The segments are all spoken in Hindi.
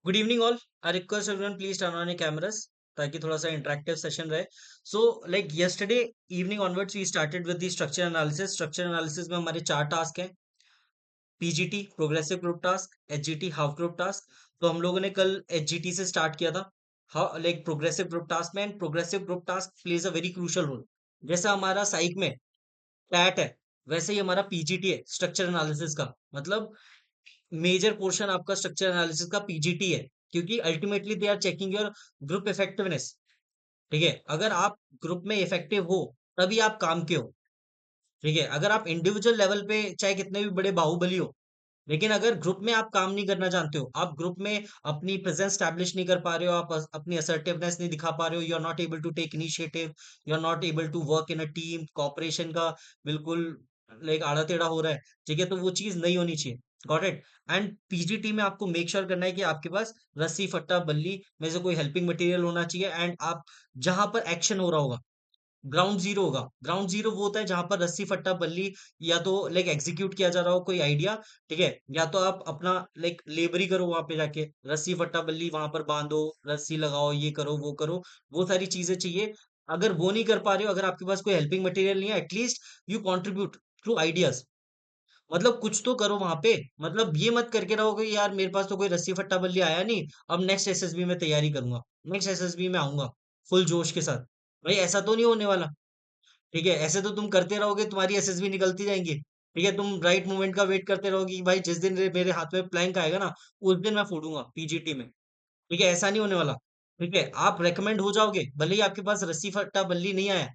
Good evening all. I request everyone please turn on your cameras ताकि थोड़ा सा इंटरेक्टिव सेशन रहे। So like yesterday evening onwards we started with the structure analysis. Structure analysis में हमारे चार टास्क हैं। PGT progressive group task, HGT half group task. तो हम लोगों ने कल एचजीटी से स्टार्ट किया था, लाइक प्रोग्रेसिव ग्रुप टास्क में। And progressive group task plays a very crucial role. जैसा हमारा साइक में टैट है, वैसे ही हमारा पीजीटी है स्ट्रक्चर एनालिसिस का। मतलब मेजर पोर्शन आपका स्ट्रक्चर एनालिसिस का पीजीटी है, क्योंकि ultimately they are checking your group effectiveness. ठीक है, अगर आप ग्रुप में इफेक्टिव हो तभी आप काम के हो। ठीक है, अगर आप इंडिविजुअल लेवल पे चाहे कितने भी बड़े बाहुबली हो, लेकिन अगर ग्रुप में आप काम नहीं करना जानते हो, आप ग्रुप में अपनी प्रेजेंस स्टैब्लिश नहीं कर पा रहे हो, आप अपनी असर्टिवनेस नहीं दिखा पा रहे हो, you are not able to take initiative, you are not able to work in a team, cooperation का बिल्कुल लाइक आड़ा टेढ़ा हो रहा है। ठीक है, तो वो चीज नहीं होनी चाहिए। Got it. एंड पीजीटी में आपको मेक श्योर करना है कि आपके पास रस्सी फट्टा बल्ली में से कोई हेल्पिंग मटेरियल होना चाहिए। एंड आप जहां पर एक्शन हो रहा होगा, ग्राउंड जीरो होगा। ग्राउंड जीरो वो होता है जहां पर रस्सी फट्टा बल्ली या तो लाइक एग्जीक्यूट किया जा रहा हो कोई आइडिया। ठीक है, या तो आप अपना लाइक लेबरी करो, वहां पे जाके रस्सी फट्टा बल्ली वहां पर बांधो, रस्सी लगाओ, ये करो वो करो, वो सारी चीजें चाहिए। अगर वो नहीं कर पा रहे हो, अगर आपके पास कोई हेल्पिंग मटेरियल नहीं है, at least you contribute through ideas. मतलब कुछ तो करो वहां पे। मतलब ये मत करके रहोगे यार मेरे पास तो कोई रस्सी फट्टा बल्ली आया नहीं, अब नेक्स्ट एसएसबी में तैयारी करूंगा, नेक्स्ट एसएसबी में आऊंगा फुल जोश के साथ। भाई ऐसा तो नहीं होने वाला। ठीक है, ऐसे तो तुम करते रहोगे, तुम्हारी एसएसबी निकलती जाएंगी। ठीक है, तुम राइट मूवमेंट का वेट करते रहोगे कि भाई जिस दिन मेरे हाथ में प्लैंक आएगा ना, उस दिन मैं फोड़ूंगा पीजीटी में। ठीक है, ऐसा नहीं होने वाला। ठीक है, आप रेकमेंड हो जाओगे भले ही आपके पास रस्सी फट्टा बल्ली नहीं आया,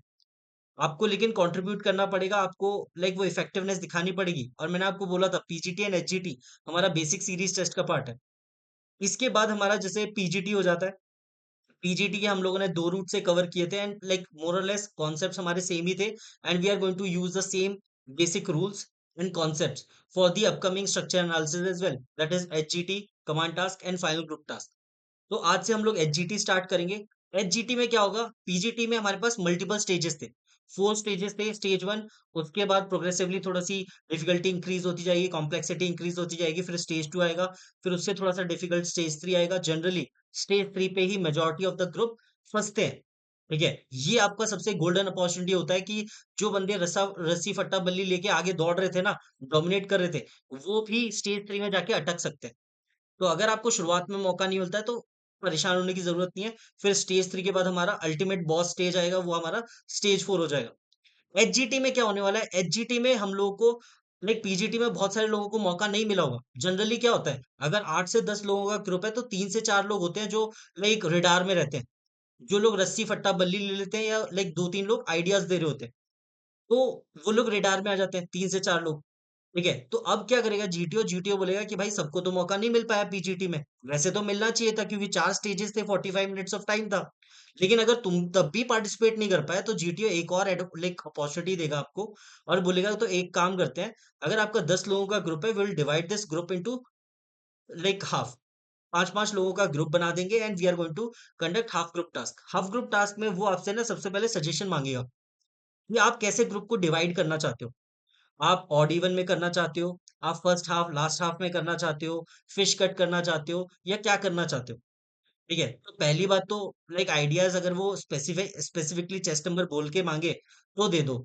आपको लेकिन कंट्रीब्यूट करना पड़ेगा, आपको लाइक वो इफेक्टिवनेस दिखानी पड़ेगी। और मैंने आपको बोला था पीजीटी एंड एचजीटी हमारा बेसिक सीरीज टेस्ट का पार्ट है। इसके बाद हमारा जैसे पीजीटी हो जाता है। पीजीटी के हम लोगों ने दो रूट से कवर किए थे, एंड लाइक मोर और लेस कॉन्सेप्ट्स हमारे सेम ही थे। And we are going to use the same basic rules and concepts for the upcoming structure analysis as well, that is HGT, command task and final group task. तो आज से हम लोग एचजीटी स्टार्ट करेंगे। एचजीटी में क्या होगा, पीजीटी में हमारे पास मल्टीपल स्टेजेस थे, फोर स्टेजेस थे। स्टेज वन, उसके बाद प्रोग्रेसिवली थोड़ा सी डिफिकल्टी इंक्रीज होती जाएगी, कॉम्प्लेक्सिटी इंक्रीज होती जाएगी, फिर स्टेज टू आएगा, फिर उससे थोड़ा सा डिफिकल्ट स्टेज थ्री आएगा। जनरली स्टेज थ्री पे ही मेजोरिटी ऑफ द ग्रुप फंसते हैं। ठीक है, ये आपका सबसे गोल्डन अपॉर्चुनिटी होता है कि जो बंदे रस्सी फट्टा बल्ली लेके आगे दौड़ रहे थे ना, डोमिनेट कर रहे थे, वो भी स्टेज थ्री में जाके अटक सकते हैं। तो अगर आपको शुरुआत में मौका नहीं मिलता है तो परेशान होने की जरूरत नहीं है। फिर स्टेज थ्री के बाद हमारा अल्टीमेट बॉस स्टेज आएगा, वो हमारा स्टेज फोर हो जाएगा। एचजीटी में क्या होने वाला है, एचजीटी में हम लोगों को लाइक पीजीटी में बहुत सारे लोगों को मौका नहीं मिला होगा। जनरली क्या होता है, अगर 8 से 10 लोगों का ग्रुप है तो 3 से 4 लोग होते हैं जो लाइक रिडार में रहते हैं, जो लोग रस्सी फट्टा बल्ली ले लेते हैं, या लाइक 2-3 लोग आइडियाज दे रहे होते हैं। तो वो लोग रिडार में आ जाते हैं, 3 से 4 लोग। ठीक है, तो अब क्या करेगा जीटीओ, जीटीओ बोलेगा कि भाई सबको तो मौका नहीं मिल पाया पीजीटी में, वैसे तो मिलना चाहिए था क्योंकि 4 स्टेजेस थे, 45 मिनट्स ऑफ टाइम था। लेकिन अगर तुम तब भी पार्टिसिपेट नहीं कर पाए तो जीटीओ एक और लाइक अपॉर्चुनिटी देगा आपको, और बोलेगा तो एक काम करते हैं, अगर आपका 10 लोगों का ग्रुप है, will divide this group into like half, 5-5 लोगों का ग्रुप बना देंगे, and we are going to conduct half group task. Half group task में वो आपसे ना सबसे पहले सजेशन मांगेगा कि आप कैसे ग्रुप को डिवाइड करना चाहते हो। आप ऑड इवन में करना चाहते हो, आप फर्स्ट हाफ लास्ट हाफ में करना चाहते हो, फिश कट करना चाहते हो, या क्या करना चाहते हो। ठीक है, तो पहली बात तो लाइक आइडियाज अगर वो स्पेसिफिकली चेस्ट नंबर बोल के मांगे तो दे दो,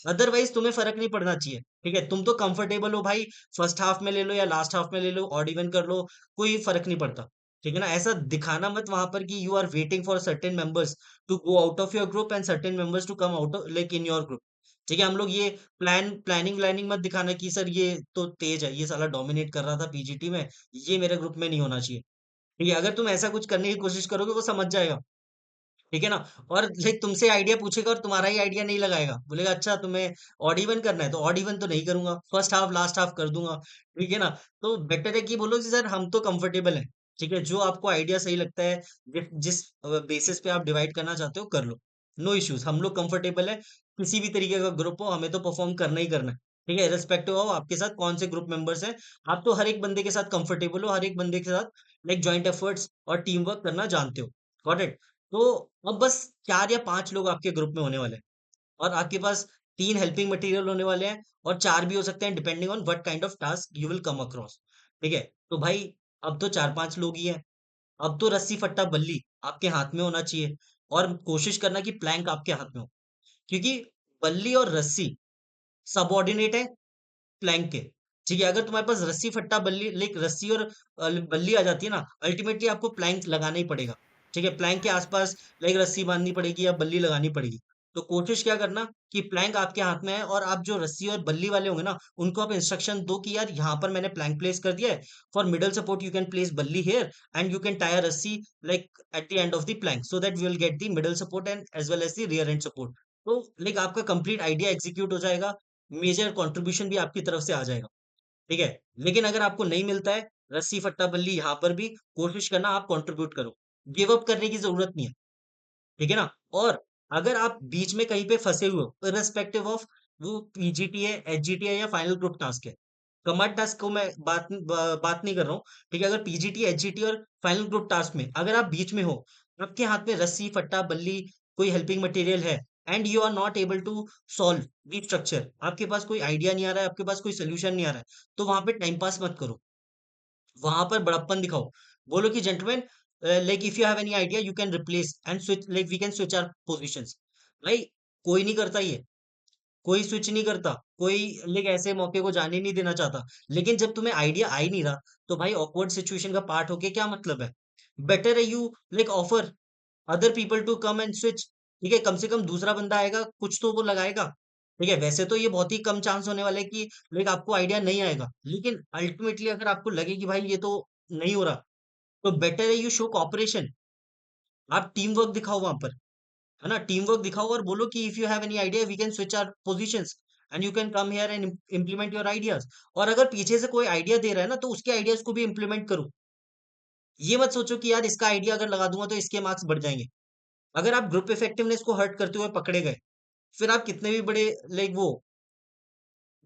अदरवाइज तुम्हें फर्क नहीं पड़ना चाहिए। ठीक है, तुम तो कंफर्टेबल हो भाई, फर्स्ट हाफ में ले लो या लास्ट हाफ में ले लो, ऑड इवन कर लो, कोई फर्क नहीं पड़ता। ठीक है ना, ऐसा दिखाना मत वहां पर कि you are waiting for certain members to go out of your group and certain members to come out like in your group. ठीक है, हम लोग ये प्लानिंग मत दिखाना कि सर ये तो तेज है, ये साला डोमिनेट कर रहा था पीजीटी में, ये मेरे ग्रुप में नहीं होना चाहिए। ठीक है, अगर तुम ऐसा कुछ करने की कोशिश करोगे वो समझ जाएगा। ठीक है ना, और लाइक तुमसे आइडिया पूछेगा और तुम्हारा ही आइडिया नहीं लगाएगा, बोलेगा अच्छा तुम्हें ऑड इवन करना है, तो ऑड इवन तो नहीं करूंगा, फर्स्ट हाफ लास्ट हाफ कर दूंगा। ठीक है ना, तो बेटर है कि बोलो कि सर हम तो कंफर्टेबल हैं। ठीक है, जो आपको आइडिया सही लगता है, जिस बेसिस पे आप डिवाइड करना चाहते हो कर लो, नो इश्यूज, हम लोग कंफर्टेबल है। किसी भी तरीके का ग्रुप हो, हमें तो परफॉर्म करना ही करना है। ठीक है, रिस्पेक्टिव ऑफ आपके साथ कौन से ग्रुप मेंबर्स हैं, आप तो हर एक बंदे के साथ कंफर्टेबल हो, हर एक बंदे के साथ लाइक ज्वाइंट एफर्ट्स और टीम वर्क करना जानते हो। Got it. तो अब बस 4 या 5 लोग आपके ग्रुप में होने वाले हैं, और आपके पास 3 हेल्पिंग मटेरियल होने वाले हैं, और 4 भी हो सकते हैं depending on what kind of task you will come across. ठीक है, तो भाई अब तो 4-5 लोग ही हैं। अब तो रस्सी फट्टा बल्ली आपके हाथ में होना चाहिए, और कोशिश करना कि प्लैंक आपके हाथ में हो, क्योंकि बल्ली और रस्सी सबऑर्डिनेट है प्लैंक के। ठीक है, अगर तुम्हारे पास रस्सी फट्टा बल्ली, लाइक रस्सी और बल्ली आ जाती है ना, अल्टीमेटली आपको प्लैंक लगाना ही पड़ेगा। ठीक है, प्लैंक के आसपास लाइक रस्सी बांधनी पड़ेगी या बल्ली लगानी पड़ेगी। तो कोशिश क्या करना कि प्लैंक आपके हाथ में है, और आप जो रस्सी और बल्ली वाले होंगे ना, उनको आप इंस्ट्रक्शन दो कि यार यहाँ पर मैंने प्लैंक प्लेस कर दिया है, for middle support you can place balli here, and you can tie a rassi like at the end of the plank, so that we will get the middle support and as well as the rear end support. तो लाइक आपका कंप्लीट आइडिया एग्जीक्यूट हो जाएगा, मेजर कंट्रीब्यूशन भी आपकी तरफ से आ जाएगा। ठीक है, लेकिन अगर आपको नहीं मिलता है रस्सी फट्टा बल्ली, यहाँ पर भी कोशिश करना आप कंट्रीब्यूट करो, गिव अप करने की जरूरत नहीं है। ठीक है ना? और अगर आप बीच में कहीं पे फंसे हुए हो, इर्रेस्पेक्टिव ऑफ वो पीजीटी है, एचजीटी है या फाइनल ग्रुप टास्क है, कमांड टास्क को मैं बात नहीं कर रहा हूँ। ठीक है, अगर पीजीटी, एचजीटी और फाइनल ग्रुप टास्क में अगर आप बीच में हो, आपके हाथ में रस्सी फट्टा बल्ली कोई हेल्पिंग मटेरियल है, and you are not able to solve the structure, आपके पास कोई आइडिया नहीं आ रहा है, आपके पास कोई सोल्यूशन नहीं आ रहा है, तो वहां पे टाइम पास मत करो, वहां पर बड़प्पन दिखाओ। बोलो कि gentleman, like if you have any idea you can replace and switch, like we can switch our positions. भाई कोई नहीं करता ये, कोई स्विच नहीं करता, कोई लाइक ऐसे मौके को जाने नहीं देना चाहता। लेकिन जब तुम्हें आइडिया आ ही नहीं रहा, तो भाई ऑकवर्ड सिचुएशन का पार्ट होके क्या मतलब है? बेटर है you like offer other people to come and switch. ठीक है, कम से कम दूसरा बंदा आएगा, कुछ तो वो लगाएगा। ठीक है, वैसे तो ये बहुत ही कम चांस होने वाला है कि लाइक आपको आइडिया नहीं आएगा, लेकिन अल्टीमेटली अगर आपको लगे कि भाई ये तो नहीं हो रहा, तो बेटर है यू शो कॉपरेशन, आप टीम वर्क दिखाओ वहां पर, है ना? टीम वर्क दिखाओ और बोलो कि if you have any idea we can switch our positions and you can come here and implement your ideas. और अगर पीछे से कोई आइडिया दे रहा है ना, तो उसके आइडियाज को भी इम्प्लीमेंट करो। ये मत सोचो कि यार इसका आइडिया अगर लगा दूंगा तो इसके मार्क्स बढ़ जाएंगे। अगर आप ग्रुप इफेक्टिवनेस को हर्ट करते हुए पकड़े गए, फिर आप कितने भी बड़े लाइक वो,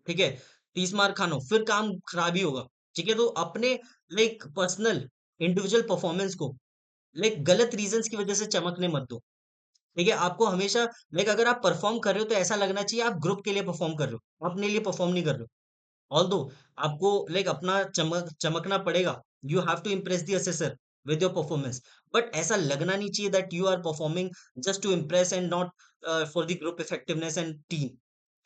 ठीक है, 30 मार्क खानो, फिर काम खराब ही होगा। ठीक है, तो अपने लाइक पर्सनल इंडिविजुअल परफॉर्मेंस को लाइक गलत रीजंस की वजह से चमकने मत दो। ठीक है, आपको हमेशा लाइक अगर आप परफॉर्म कर रहे हो तो ऐसा लगना चाहिए आप ग्रुप के लिए परफॉर्म कर रहे हो, अपने लिए परफॉर्म नहीं कर रहे हो। ऑल्दो आपको लाइक अपना चमकना पड़ेगा, you have to impress the assessor with your performance, but ऐसा लगना नहीं चाहिए that you are performing just to impress and not for the group effectiveness and team.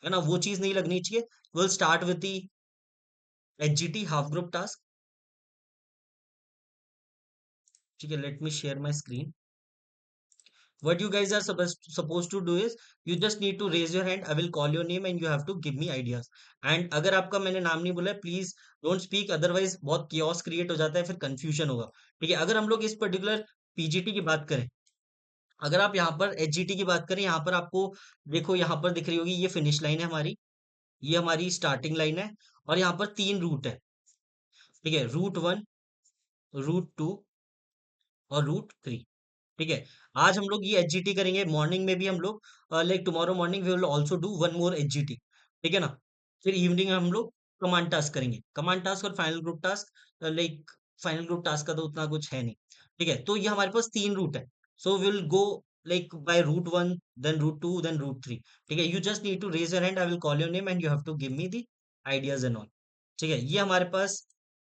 है ना, वो चीज नहीं लगनी चाहिए। Will start with the HGT half group task. ठीक है, let me share my screen. What you guys are supposed to do is you just need to raise your hand. I will call your name and you have to give me ideas. And अगर आपका मैंने नाम नहीं बोला है, प्लीज डोंट स्पीक, अदरवाइज बहुत chaos क्रिएट हो जाता है, फिर कंफ्यूजन होगा। ठीक है, अगर हम लोग इस पर्टिकुलर पीजीटी की बात करें, अगर आप यहाँ पर एचजीटी की बात करें, यहाँ पर आपको देखो, यहाँ पर दिख रही होगी ये फिनिश लाइन है हमारी, ये हमारी स्टार्टिंग लाइन है, और यहाँ पर 3 रूट है। ठीक है, रूट 1, रूट 2 और रूट 3। ठीक है, आज हम लोग ये एचजीटी करेंगे, मॉर्निंग में भी हम लोग like tomorrow morning we will also do one more HGT. ठीक है ना? फिर इवनिंग में हम लोग कमांड टास्क करेंगे, कमांड टास्क और final group task. Like final group task का तो उतना कुछ है नहीं। ठीक है, तो ये हमारे पास 3 रूट है, so will go like by route 1, then route 2, then route 3। ठीक है, you just need to raise your hand, I will call your name and you have to give me the ideas and all. ठीक है, ये हमारे पास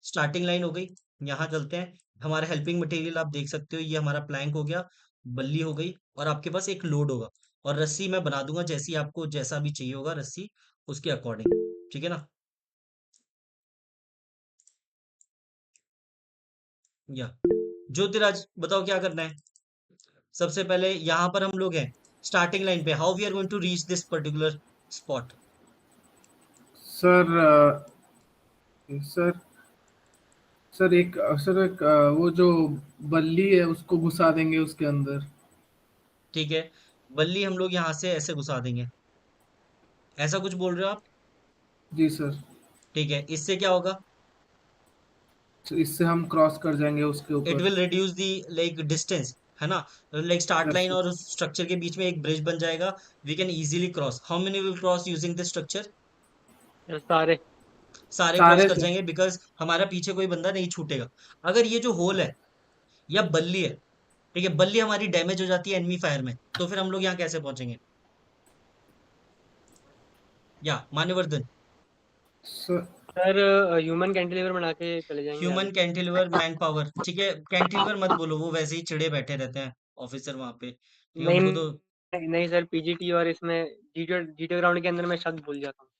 स्टार्टिंग लाइन हो गई। यहाँ चलते हैं, हमारा हेल्पिंग मटेरियल आप देख सकते हो, ये हमारा प्लैंक हो गया, बल्ली हो गई, और आपके पास एक लोड होगा, और रस्सी मैं बना दूंगा जैसी आपको जैसा भी चाहिए होगा रस्सी, उसके अकॉर्डिंग। ठीक है ना? या ज्योतिराज बताओ क्या करना है? सबसे पहले यहाँ पर हम लोग हैं स्टार्टिंग लाइन पे, how we are going to reach this particular spot? Sir sir sir एक वो जो बल्ली है उसको घुसा देंगे उसके अंदर। ठीक है, बल्ली हम लोग यहाँ से ऐसे घुसा देंगे, ऐसा कुछ बोल रहे हो आप? जी सर। ठीक है, इससे क्या होगा? तो इससे हम क्रॉस कर जाएंगे उसके इट ऊपर। Will reduce the like distance, है ना? लाइक स्टार्ट यस लाइन और यस। स्ट्रक्चर के बीच में एक ब्रिज बन जाएगा, we can easily cross. How many will cross using this structure? ये सारे। सारे क्रॉस सारे कर सर। जाएंगे, बिकॉज हमारा पीछे कोई बंदा नहीं छूटेगा। अगर ये जो होल है या बल्ली है, ठीक है, बल्ली हमारी डैमेज हो जाती है एनिमी फायर में, तो फिर हम लोग यहाँ कैसे पहुंचेंगे? या मान्यवर्धन? सर सर ह्यूमन कैंटिलीवर बना के चले जाएंगे ह्यूमन आगे। कैंटिलीवर मैन पावर, ठीक है, कैंटिलीवर मत बोलो, वो वैसे ही चिड़े बैठे रहते हैं ऑफिसर वहां पे, ठीक है, नहीं उनको तो नहीं नहीं सर, पीजीटी और इसमें जीटीओ ग्राउंड के अंदर मैं शब्द भूल जाता हूँ।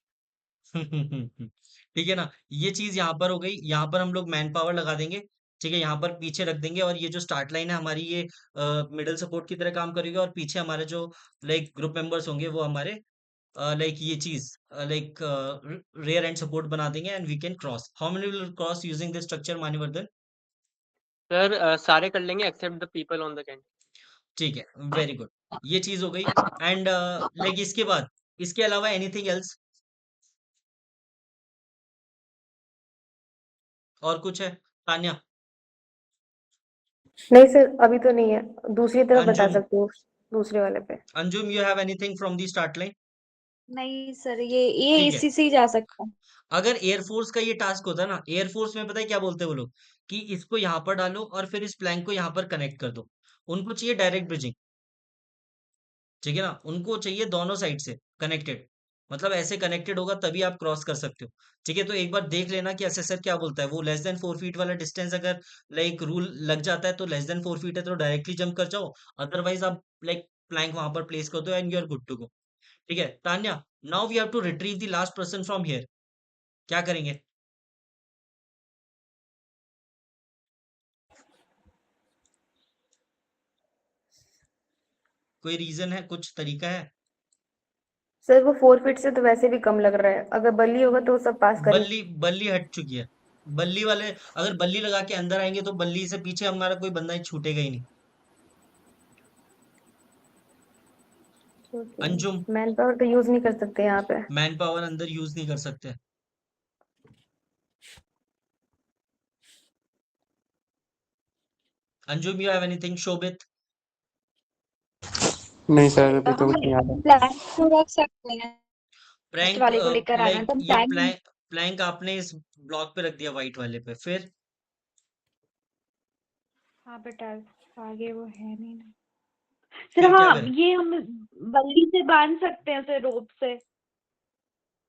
ठीक है ना, ये चीज यहाँ पर हो गई, यहाँ पर हम लोग मैन पावर लगा देंगे, ठीक है, यहाँ पर पीछे रख देंगे, और ये जो स्टार्ट लाइन है हमारी, ये मिडल सपोर्ट की तरह काम करेगी, और पीछे हमारे जो लाइक ग्रुप मेंबर्स होंगे वो हमारे लाइक ये चीज लाइक रेयर एंड सपोर्ट बना देंगे, and we can cross. How many will cross using this structure Manyavardhan? Sir सारे कर लेंगे except the people on the cant. ठीक है, वेरी गुड, ये चीज हो गई। एंड लाइक इसके बाद, इसके अलावा एनीथिंग एल्स, और कुछ है तान्या? नहीं सर, अभी तो नहीं है। दूसरी तरफ बता अंजुम, सकते हो, दूसरे वाले पे। Anjum, you have anything from the start line? नहीं सर, ये ठीक है, इसी से ही जा सकता है। अगर एयरफोर्स का ये टास्क होता ना, एयरफोर्स में पता है क्या बोलते हैं वो लोग, कि इसको यहाँ पर डालो और फिर इस प्लैंक को यहाँ पर कनेक्ट कर दो, उनको चाहिए डायरेक्ट ब्रिजिंग, ठीक है ना, उनको चाहिए दोनों साइड से कनेक्टेड, मतलब ऐसे कनेक्टेड होगा तभी आप क्रॉस कर सकते हो, ठीक है, तो एक बार देख लेना कि असेसर क्या बोलता है, वो लेस देन 4 फीट वाला डिस्टेंस अगर लाइक रूल लग जाता है तो लेस देन 4 फीट है तो डायरेक्टली जंप कर जाओ, अदरवाइज आप लाइक प्लैंक वहां पर प्लेस कर दो and you are good to go. ठीक है Tanya, now we have to retrieve the last person from here, क्या करेंगे? कोई रीजन है, कुछ तरीका है? सर वो 4 फीट से तो वैसे भी कम लग रहा है, अगर बल्ली होगा तो वो सब पास कर ही। बल्ली, बल्ली हट चुकी है, बल्ली वाले अगर बल्ली लगा के अंदर आएंगे तो बल्ली से पीछे हमारा कोई बंदा ही छूटेगा ही नहीं। अंजुम, मैन पावर तो यूज नहीं कर सकते यहाँ पे। मैन पावर अंदर यूज नहीं कर सकते। Anjum, you have anything? Shobhit? नहीं सर, अभी तो हम कुछ नहीं आता। प्लान तो रख सकते हैं, नेक्स्ट प्रैंक, वाले को लेकर आना लाइक तो ये प्लान। प्लैंक आपने इस ब्लॉक पे रख दिया व्हाइट वाले पे, फिर हाँ बेटा, आगे वो है नहीं ना फिर सर। क्या हाँ, करें? ये हम बल्ली से बांध सकते हैं उसे, रोप से।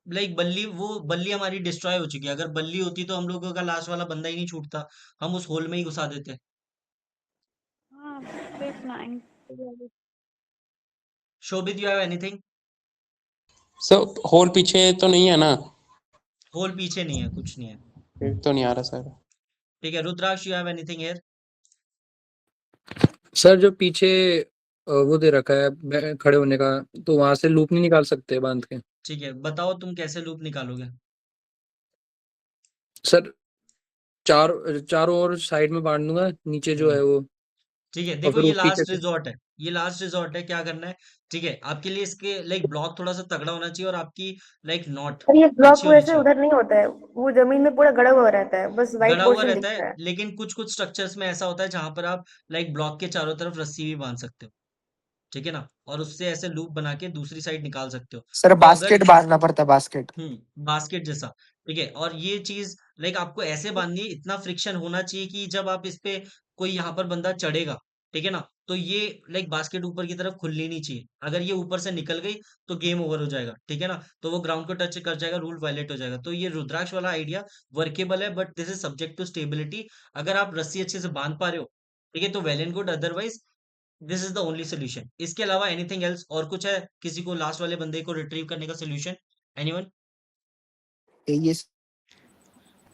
लाइक बल्ली, वो बल्ली हमारी डिस्ट्रॉय हो चुकी है, अगर बल्ली होती तो हम लोगों का लास्ट वाला बंदा ही नहीं छूटता, हम उस होल में ही घुसा देते। हाँ, फिर plan. Shobhit, you have anything? Sir hole पीछे तो नहीं है ना? होल पीछे नहीं है, कुछ नहीं है। फिर तो नहीं आ रहा सर। ठीक है Rudraksh, you have anything here? Sir जो पीछे वो दे रखा है खड़े होने का, तो वहां से लूप नहीं निकाल सकते बांध के? ठीक है, बताओ तुम कैसे लूप निकालोगे? सर चारों ओर साइड में बांध दूंगा, नीचे जो है वो, ठीक है, और देखो फिर ये वो पीछे लास्ट से। रिजॉर्ट है, ये लास्ट रिजॉर्ट है, क्या करना है, ठीक है, आपके लिए इसके लाइक ब्लॉक थोड़ा सा तगड़ा होना चाहिए, और आपकी लाइक नॉट और ये ब्लॉक अच्छी होनी वैसे चाहिए। उधर नहीं होता है, वो जमीन में पूरा गड़ा हुआ रहता है, बस वाइट गड़ा हुआ पोर्शन रहता है, दिखता है। लेकिन कुछ कुछ स्ट्रक्चर्स में ऐसा होता है जहां पर आप लाइक ब्लॉक के चारों तरफ रस्सी भी बांध सकते हो, ठीक है ना, और उससे ऐसे लूप बना के दूसरी साइड निकाल सकते हो। सर तो अगर बास्केट बांधना पड़ता है, बास्केट। बास्केट जैसा, ठीक है, और ये चीज लाइक आपको ऐसे बांधनी है, इतना फ्रिक्शन होना चाहिए कि जब आप इस पे कोई यहाँ पर बंदा चढ़ेगा, ठीक है ना, तो ये लाइक बास्केट ऊपर की तरफ खुलनी नहीं चाहिए, अगर ये ऊपर से निकल गई तो गेम ओवर हो जाएगा, ठीक है ना, तो वो ग्राउंड को टच कर जाएगा, रूल वायलेट हो जाएगा, तो ये रुद्राक्ष वाला आइडिया वर्केबल है, but this is subject to stability, अगर आप रस्सी अच्छे से बांध पा रहे हो, ठीक है, तो well and good, otherwise this is the only solution. इसके अलावा एनीथिंग एल्स, और कुछ है किसी को लास्ट वाले बंदे को रिट्रीव करने का सोल्यूशन? एनीवन? ये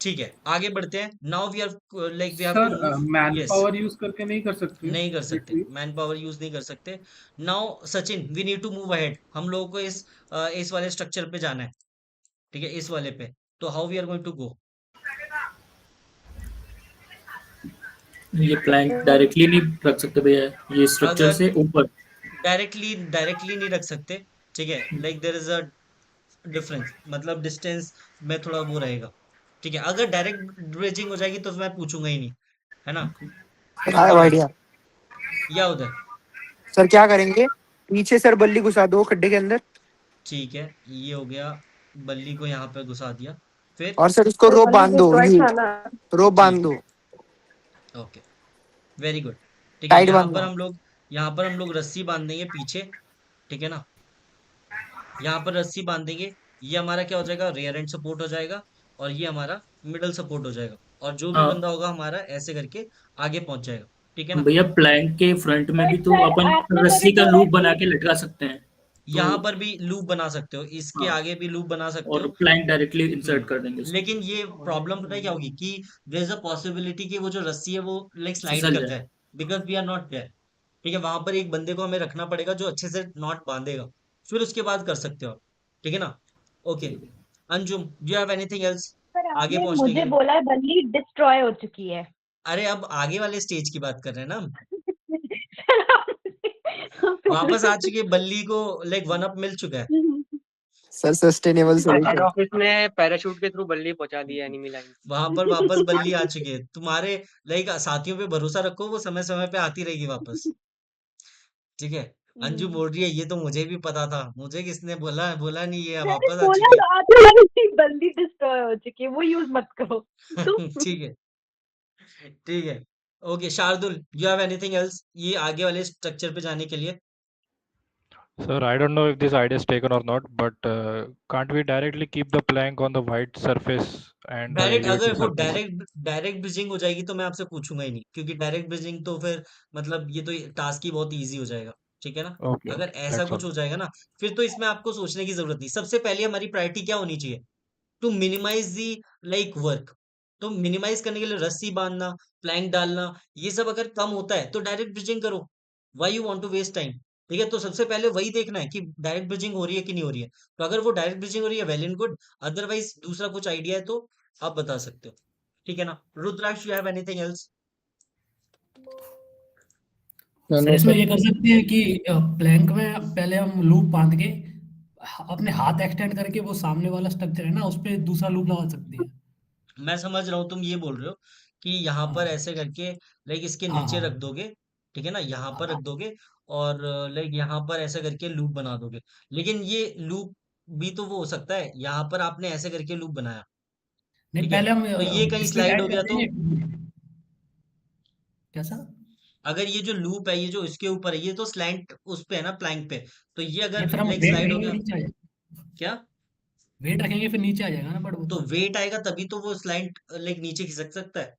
ठीक है, आगे बढ़ते हैं। Now we are like we have to sir move. Man yes, power use करके नहीं कर सकते नहीं कर सकते, रिट्रीव? मैन पावर यूज नहीं कर सकते। Now Sachin, we need to move ahead, हम लोगों को इस वाले स्ट्रक्चर पे जाना है, ठीक है, इस वाले पे, तो how we are going to go? ये प्लैंक डायरेक्टली नहीं रख सकते भैया, ये स्ट्रक्चर अगर से ऊपर। डायरेक्टली नहीं रख सकते, ठीक है, like there is a difference, मतलब डिस्टेंस में थोड़ा वो रहेगा, ठीक है, अगर डायरेक्ट ब्रिजिंग हो जाएगी तो मैं पूछूंगा ही नहीं, है ना, आइडिया। या उधर? सर क्या करेंगे, पीछे सर बल्ली घुसा दो खड्डे के अंदर, ठीक है, ये हो गया, बल्ली को यहाँ पे घुसा दिया, फिर और सर उसको सर रोप बल्ली बांध दो, डिस्ट्रॉय ये था ना। रोप बांध ठीक दो, है, ओके, वेरी गुड, ठीक है, टाइट बांधना। यहाँ पर हम लोग रस्सी बांध देंगे पीछे, ठीक है ना, यहाँ पर रस्सी बांध देंगे, ये हमारा क्या हो जाएगा, रेयर एंड सपोर्ट हो जाएगा, और ये हमारा मिडल सपोर्ट हो जाएगा, और जो भी हाँ बंदा होगा हमारा ऐसे करके आगे पहुंच जाएगा। ठीक है ना? भैया, प्लैंक के फ्रंट में भी बट तो सर अपन आपने रस्सी कभी का बोला लूप बना कि के लटका सकते हैं, तो यहाँ पर भी लूप बना सकते हो, इसके हाँ, आगे भी लूप बना सकते और हो। प्लैंक डायरेक्टली इंसर्ट कर देंगे उसमें, लेकिन ये प्रॉब्लम पता है क्या होगी कि देयर इज अ पॉसिबिलिटी कि वो जो रस्सी है वो लाइक स्लाइड फिसल कर जाए। जाए, because we are not there. ठीक है, वहां पर एक बंदे को हमें रखना पड़ेगा जो अच्छे से नॉट बांधेगा, फिर उसके बाद कर सकते हो आप। ठीक है ना? ओके, ठीक है। Anjum, do you have anything else sir आगे आपने पहुंचने के मुझे लिए? बोला है बल्ली डिस्ट्रॉय हो चुकी है। अरे अब आगे वाले स्टेज की बात कर रहे हैं ना हम। सर वापस आ आपने चुकी है बल्ली को, लाइक वन अप मिल चुका है। Sir sustainable head solution. Office ने पैराशूट के थ्रू बल्ली पहुंचा दी है एनिमी लाइन। वहां पर वापस बल्ली आ चुकी है तुम्हारे। लाइक साथियों पे भरोसा रखो, वो समय समय पे आती रहेगी वापस। ठीक है? अंजू बोल रही है ये तो मुझे भी पता था, मुझे किसने बोला? बोला नहीं, ये मैंने वापस आ बोला चुकी था आपकी बल्ली डिस्ट्रॉय हो चुकी है, वो यूज मत करो। है। तो ठीक है, ठीक है। Okay Shardul, you have anything else ये आगे वाले स्ट्रक्चर पे जाने के लिए? Sir, I don't know if this idea is taken or not, but can't we directly keep the plank on the white surface and the direct, अगर elevated वो surface? डायरेक्ट ब्रिजिंग हो जाएगी तो मैं आपसे पूछूंगा ही नहीं, क्योंकि डायरेक्ट ब्रिजिंग तो फिर मतलब ये तो टास्क ही बहुत इजी हो जाएगा। ठीक है ना? Okay, अगर okay, ऐसा that's कुछ all. हो जाएगा ना, फिर तो इसमें आपको सोचने की जरूरत नहीं। सबसे पहले हमारी प्रायोरिटी क्या होनी चाहिए? To minimize the like work. तो मिनिमाइज करने के लिए रस्सी बांधना, प्लैंक डालना, ये सब अगर कम होता है तो डायरेक्ट ब्रिजिंग करो। Why you want to waste time? ठीक है, तो सबसे पहले वही देखना है कि डायरेक्ट ब्रिजिंग हो रही है कि नहीं हो रही है। तो अगर वो डायरेक्ट ब्रिजिंग हो रही है, वेल एंड गुड। अदरवाइज दूसरा कुछ आइडिया है तो आप बता सकते हो। ठीक है ना? Rudraksh, you have anything else? Sir no इसमें सर। ये कर सकते हैं कि प्लैंक में पहले हम लूप बांध के अपने हाथ एक्सटेंड करके वो सामने वाला स्ट्रक्चर है ना, उस पे दूसरा लूप लगा सकते हैं। मैं समझ रहा हूँ, तुम ये बोल रहे हो कि यहाँ पर हाँ ऐसे करके लाइक इसके हाँ नीचे रख हाँ दोगे। ठीक है ना? यहाँ पर रख हाँ। दोगे, और लाइक यहाँ पर ऐसे करके लूप बना दोगे। लेकिन ये लूप भी तो वो हो सकता है, यहाँ पर आपने ऐसे करके लूप बनाया। नहीं, ठीक है, पहले हम तो ये कहीं डिस्प्ले स्लाइड टाइट हो गया करते तो? हैं। कैसा? अगर ये जो लूप है, ये जो इसके ऊपर है, ये तो स्लैंट उस पे है ना, प्लैंक पे। तो ये नहीं, अगर फिर हम लाइक वेट स्लाइड हो रखेंगे, गया? नीचे आ जाएगा। क्या? वेट रखेंगे फिर नीचे आ जाएगा ना, बट वो तो तो वेट आएगा तभी तो वो स्लैंट लाइक नीचे खिसक सकता है।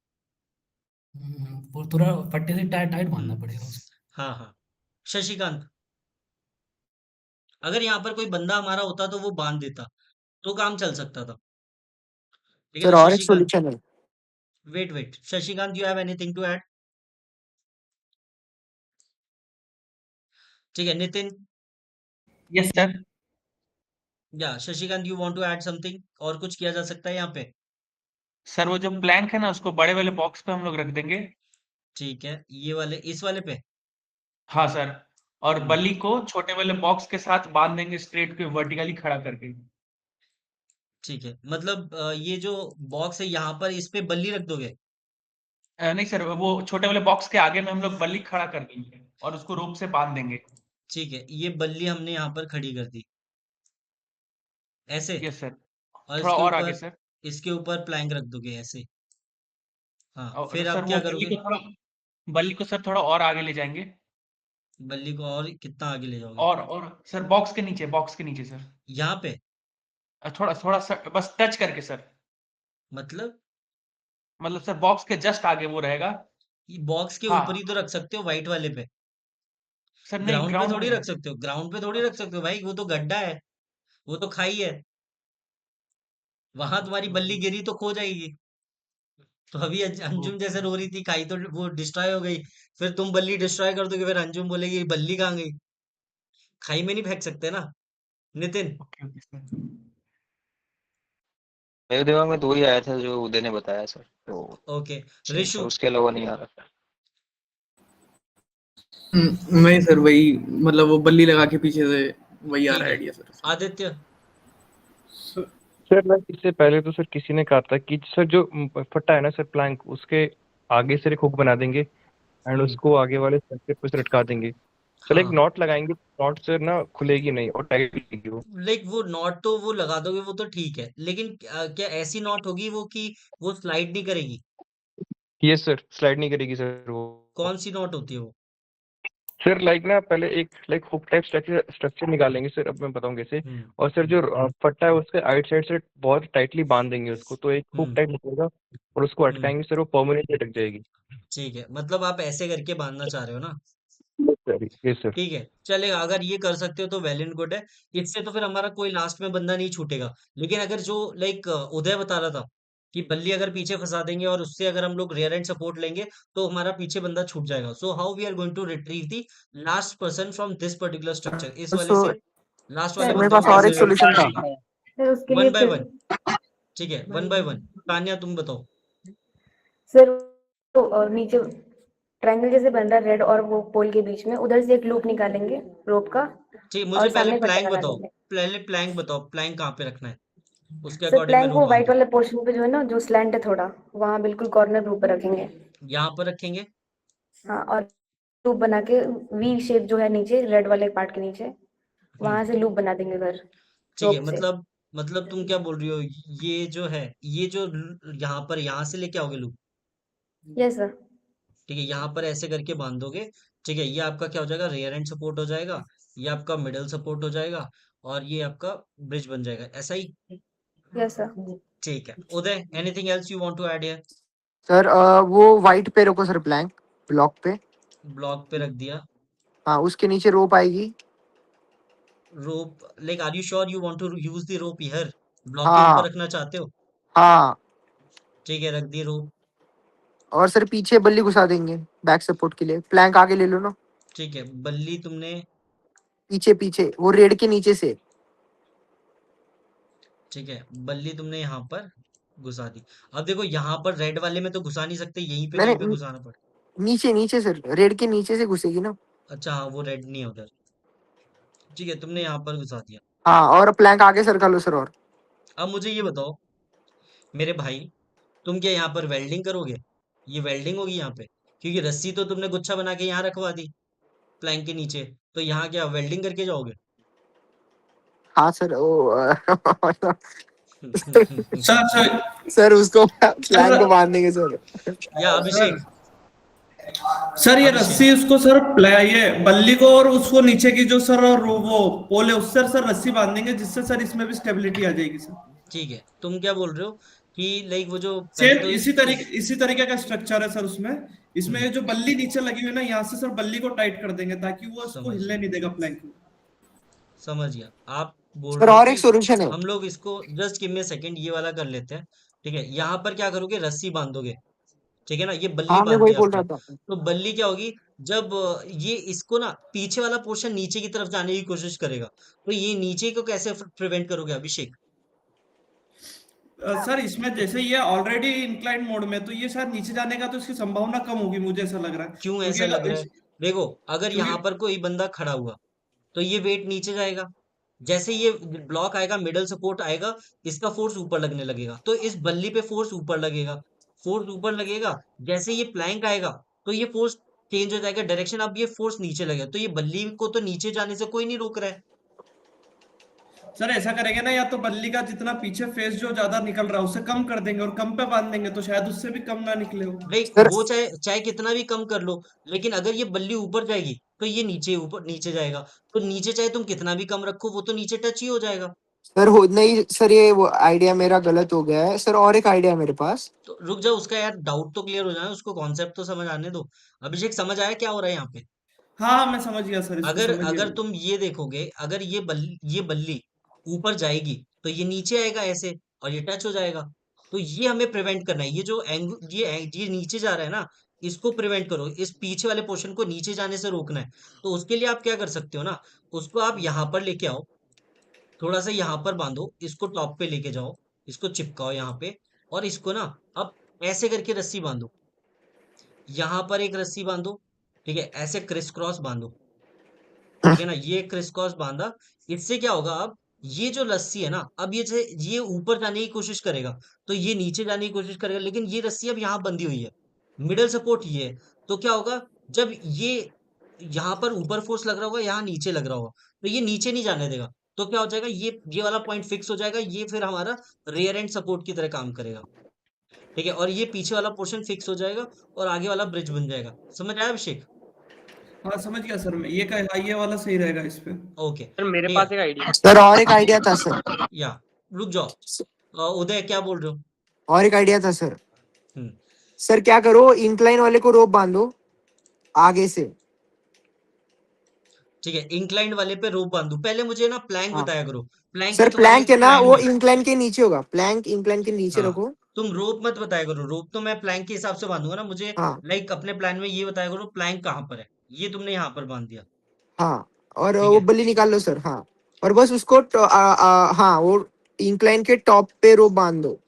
वो थोड़ा फट्टे से टाइट टाइट बांधना हम्म, पड़ेगा उसको। हाँ हाँ। शशिकांत, अगर यहाँ पर कोई बंदा हमारा होता तो वो बांध देता, तो काम चल सकता था। ठीक है सर ना और एक शशिकांत? सॉल्यूशन है। Wait wait, Shashikant, you have anything to add? ठीक है, नितिन? Yes sir. या Shashikant, you want to add something? और कुछ किया जा सकता है यहाँ पे? सर वो जो प्लैंक है ना, उसको बड़े वाले बॉक्स पे हम लोग रख देंगे। ठीक है, ये वाले, इस वाले पे? हाँ सर। और हम्म, बल्ली को छोटे वाले बॉक्स के साथ बांध देंगे, स्ट्रेट पे वर्टिकली खड़ा करके। ठीक है, मतलब ये जो बॉक्स है यहाँ पर, इस पे बल्ली रख दोगे? नहीं सर, वो छोटे वाले बॉक्स के आगे में हम लोग बल्ली खड़ा कर देंगे और उसको रोप से बांध देंगे। ठीक है, ये बल्ली हमने यहाँ पर खड़ी कर दी ऐसे, यस सर। और थोड़ा इसके और आगे ऊपर, सर। इसके ऊपर प्लैंक रख दोगे ऐसे। हाँ, और फिर सर आप वो क्या करोगे? बल्ली को सर थोड़ा और आगे ले जाएंगे। बल्ली को और कितना आगे ले जाओगे? और सर बॉक्स के नीचे सर। यहाँ पे? थोड़ा थोड़ा सा बस टच करके सर। मतलब मतलब सर बॉक्स के जस्ट आगे वो रहेगा। ये बॉक्स के ऊपर हाँ ही तो रख सकते हो, व्हाइट वाले पे। सर, नहीं ग्राउंड पे ग्राउंड थोड़ी में। रख सकते हो, ग्राउंड पे थोड़ी रख सकते हो भाई, वो तो गड्ढा है, वो तो खाई है। वहां तुम्हारी बल्ली गिरी तो खो जाएगी। तो अभी अंजुम जैसे रो रही थी, खाई तो वो डिस्ट्रॉय हो गई। फिर तुम बल्ली डिस्ट्रॉय कर दोगे, फिर अंजुम बोलेगी बल्ली कहाँ गई? खाई में नहीं फेंक सकते ना। नितिन? Okay okay sir. मेरे दिमाग में दो ही आया था जो उदय ने बताया सर, तो ओके, जी सर, ऋषु? उसके अलावा नहीं आ रहा। नहीं सर, वही मतलब वो बल्ली लगा के पीछे से वही आ ठीक रहा है है, आइडिया सर। आदित्य? सर मैं इससे पहले तो सर किसी ने कहा था कि सर जो फट्टा है ना सर प्लैंक, उसके आगे से एक हुक बना देंगे एंड उसको आगे वाले सर्किट पे से लटका देंगे। सर एक हाँ, नॉट लगाएंगे, नॉट से ना खुलेगी नहीं और टाइट लगेगी वो। लाइक वो नॉट तो वो लगा दोगे, वो तो ठीक है, लेकिन क्या ऐसी नॉट होगी वो कि वो स्लाइड नहीं करेगी? ये सर स्लाइड नहीं करेगी सर वो। कौन सी नॉट होती है वो? सर लाइक ना पहले एक लाइक हुक टाइप स्ट्रक्चर निकालेंगे सर, अब मैं बताऊंगा कैसे। और सर जो फट्टा है उसके आइट साइड से बहुत टाइटली बांध देंगे उसको, तो एक हुक टाइप निकलेगा और उसको अटकाएंगे सर, वो परमानेंटली अटक जाएगी। ठीक है, मतलब आप ऐसे करके बांधना चाह रहे हो ना? Yes sir. ठीक है, चलेगा। अगर ये कर सकते हो तो वेल एंड गुड है। इससे तो फिर हमारा कोई लास्ट में बंदा नहीं छूटेगा। लेकिन अगर जो लाइक उदय बता रहा था कि बल्ली अगर पीछे फंसा देंगे और उससे अगर हम लोग रियर एंड सपोर्ट लेंगे तो हमारा पीछे बंदा छूट जाएगा। So how we are going to retrieve the last person from this particular structure? इस वाले सो से लास्ट वाले मेरे बंदे पास को और एक कैसे सॉल्यूशन था। छूटेंगे? सर उसके लिए वन बाय फिर वन। ठीक है, वन बाय वन। तान्या तुम बताओ। सर तो नीचे ट्रायंगल जैसे बन रहा है रेड और वो पोल के बीच में, उधर से एक लूप निकालेंगे रोप का ठीक, मुझे और पहले सामने फट्टा प्लैंक लगा बताओ। देंगे। पहले प्लैंक बताओ, प्लैंक कहाँ पे रखना है, उसके सर अकॉर्डिंग मैं प्लैंक रूप वो व्हाइट बांधता हूँ। वाले पोर्शन पे जो है ना, जो स्लैंट है थोड़ा, वहां बिल्कुल कॉर्नर के ऊपर रखेंगे। यहाँ पर रखेंगे। हाँ, और लूप बना के वी शेप जो है नीचे रेड वाले पार्ट के नीचे, वहां से लूप बना देंगे उधर ठीक है, रोप से। मतलब तुम क्या बोल रही हो? ये जो है, ये जो यहाँ पर, यहाँ से लेके आओगे लूप? Yes sir. ठीक है, यहाँ पर ऐसे करके बांध दोगे। ठीक है, ये आपका क्या हो जाएगा? रियर एंड सपोर्ट हो जाएगा। ये आपका मिडल सपोर्ट हो जाएगा। और ये आपका ब्रिज बन जाएगा, ऐसा ही। Yes sir. ठीक है Uday, anything else you want to add here? Sir वो व्हाइट पे रखो सर, प्लैंक ब्लॉक पे। ब्लॉक पे रख दिया। हाँ, उसके नीचे रोप आएगी। Rope, like are you sure you want to use the rope here? Block के ऊपर हाँ रखना चाहते हो? हाँ। ठीक है, रख दी रोप। और सर पीछे बल्ली घुसा देंगे बैक सपोर्ट के लिए। प्लैंक आगे ले लो ना, ठीक है, बल्ली तुमने, पीछे पीछे वो रेड के नीचे से। ठीक है, बल्ली तुमने यहाँ पर घुसा दी। अब देखो, यहाँ पर रेड वाले में तो घुसा नहीं सकते, यहीं पे मैंने कहीं पे घुसाना पड़े। नीचे नीचे सर, रेड के नीचे से घुसेगी ना। अच्छा हाँ, वो रेड नहीं है उधर। ठीक है, तुमने यहाँ पर घुसा दिया। हाँ, और प्लैंक आगे सरका लो सर। और अब मुझे ये बताओ मेरे भाई, तुम क्या यहाँ पर वेल्डिंग करोगे? ये वेल्डिंग होगी यहाँ पे, क्योंकि रस्सी तो तुमने गुच्छा बना के यहाँ रखवा दी प्लैंक के नीचे, तो यहाँ क्या वेल्डिंग करके जाओगे? हाँ सर वो सर सर सर उसको प्लैंक को बांध देंगे सर। या अभिषेक? सर ये अभिषेक, रस्सी उसको सर ये बल्ली को और उसको नीचे की जो सर वो पोल है उससे सर रस्सी बांध देंगे, जिससे सर इसमें भी स्टेबिलिटी आ जाएगी सर। ठीक है, तुम क्या बोल रहे हो कि लाइक वो जो पहले सेम तो इसी तरीके का स्ट्रक्चर है सर उसमें। इसमें जो बल्ली नीचे लगी हुई है ना, यहाँ से सर बल्ली को टाइट कर देंगे ताकि वो उसको समझ हिलने नहीं देगा प्लैंक को। समझ गया। आप बोल सर रहे हो और एक कि सॉल्यूशन है। हम लोग इसको जस्ट गिव मी सेकंड, ये वाला कर लेते हैं। ठीक है, यहाँ पर क्या करोगे? रस्सी बांधोगे। ठीक है ना, ये बल्ली हाँ, मैं बांध वही दी बोल आपने। रहा था। तो बल्ली क्या होगी? जब ये इसको ना पीछे वाला पोर्शन नीचे की तरफ जाने की कोशिश करेगा, तो ये नीचे को कैसे प्रिवेंट करोगे अभिषेक? सर इसमें जैसे ये ऑलरेडी इंक्लाइन मोड में, तो ये शायद नीचे जाने का तो इसकी संभावना कम होगी, मुझे ऐसा लग रहा है। क्यों क्योंकि ऐसा लग रहा है? देखो, अगर क्योंकि यहाँ पर कोई बंदा खड़ा हुआ तो ये वेट नीचे जाएगा। जैसे ये ब्लॉक आएगा, मिडल सपोर्ट आएगा, इसका फोर्स ऊपर लगने लगेगा, तो इस बल्ली पे फोर्स ऊपर लगेगा। फोर्स ऊपर लगेगा, जैसे ये प्लैंक आएगा तो ये फोर्स चेंज हो जाएगा डायरेक्शन। अब ये फोर्स नीचे लगेगा, तो ये बल्ली को तो नीचे जाने से कोई नहीं रोक रहा है। सर ऐसा करेंगे ना, या तो बल्ली का जितना पीछे फेस जो ज्यादा निकल रहा है उसे कम कर देंगे और कम पे बांध देंगे, तो शायद उससे भी कम ना निकले हो। भाई सर वो चाहे चाहे कितना भी कम कर लो, लेकिन अगर ये बल्ली ऊपर जाएगी तो ये नीचे जाएगा। तो नीचे चाहे तुम कितना भी कम रखो, वो तो नीचे टच ही हो जाएगा। सर हो नहीं सर, ये वो आइडिया मेरा गलत हो गया है सर। और एक आइडिया है मेरे पास। तो रुक जाओ, उसका यार डाउट तो क्लियर हो जाए, उसको कॉन्सेप्ट तो समझ आने दो। अभिषेक, समझ आया क्या हो रहा है यहाँ पे? हाँ हाँ मैं समझ गया सर, इसको अगर समझ अगर गया। तुम ये देखोगे, अगर ये बल्ली ऊपर जाएगी तो ये नीचे आएगा ऐसे, और ये टच हो जाएगा। तो ये हमें प्रिवेंट करना है। ये जो ये नीचे जा रहा है ना, इसको प्रिवेंट करो, इस पीछे वाले पोर्शन को नीचे जाने से रोकना है। तो उसके लिए आप क्या कर सकते हो ना, उसको आप यहाँ पर लेके आओ, थोड़ा सा यहाँ पर बांधो, इसको टॉप पे लेके जाओ, इसको चिपकाओ यहाँ पे, और इसको ना अब ऐसे करके रस्सी बांधो। यहाँ पर एक रस्सी बांधो। ठीक है, ऐसे क्रिस क्रॉस बांधो। ठीक है ना, ये क्रिस क्रॉस बांधा। इससे क्या होगा? अब ये जो रस्सी है ना, अब ये ऊपर जाने की कोशिश करेगा, तो ये नीचे जाने की कोशिश करेगा, लेकिन ये रस्सी अब यहाँ बंधी हुई है, मिडल सपोर्ट ये है। तो क्या होगा? जब ये यहाँ पर ऊपर फोर्स लग रहा होगा, यहाँ नीचे लग रहा होगा, तो ये नीचे नहीं जाने देगा। तो क्या हो जाएगा? ये वाला पॉइंट फिक्स हो जाएगा, ये फिर हमारा रेयर एंड सपोर्ट की तरह काम करेगा। ठीक है, और ये पीछे वाला पोर्शन फिक्स हो जाएगा और आगे वाला ब्रिज बन जाएगा। समझ आया अभिषेक? हाँ समझ गया सर मैं, ये वाला सही रहेगा इस पे। ओके सर मेरे ठीक पास है एक आइडिया सर और एक आइडिया था सर। या रुक जाओ उदय क्या बोल रहे हो? और एक आइडिया था सर। हम्म सर क्या करो, इंक्लाइन वाले को रोप बांधो आगे से। ठीक है, इंक्लाइंड वाले पे रोप बांधू। पहले मुझे ना प्लैंक हाँ बताया करो, प्लैंक सर, की तुम्हारी प्लैंक है ना प्लान वो में। इंक्लाइन के नीचे होगा, प्लैंक इंक्लाइन के नीचे हाँ रखो। तुम रोप मत बताया करो, रोप तो मैं प्लैंक के हिसाब से बांधूंगा ना। मुझे हाँ लाइक अपने प्लान में ये बताया करो प्लैंक कहाँ पर है। ये तुमने यहाँ पर बांध दिया, हाँ, और ठीक वो है। बल्ली निकाल लो सर। हाँ, और बस उसको हाँ वो इंक्लाइन के टॉप पे रोप बांध दो।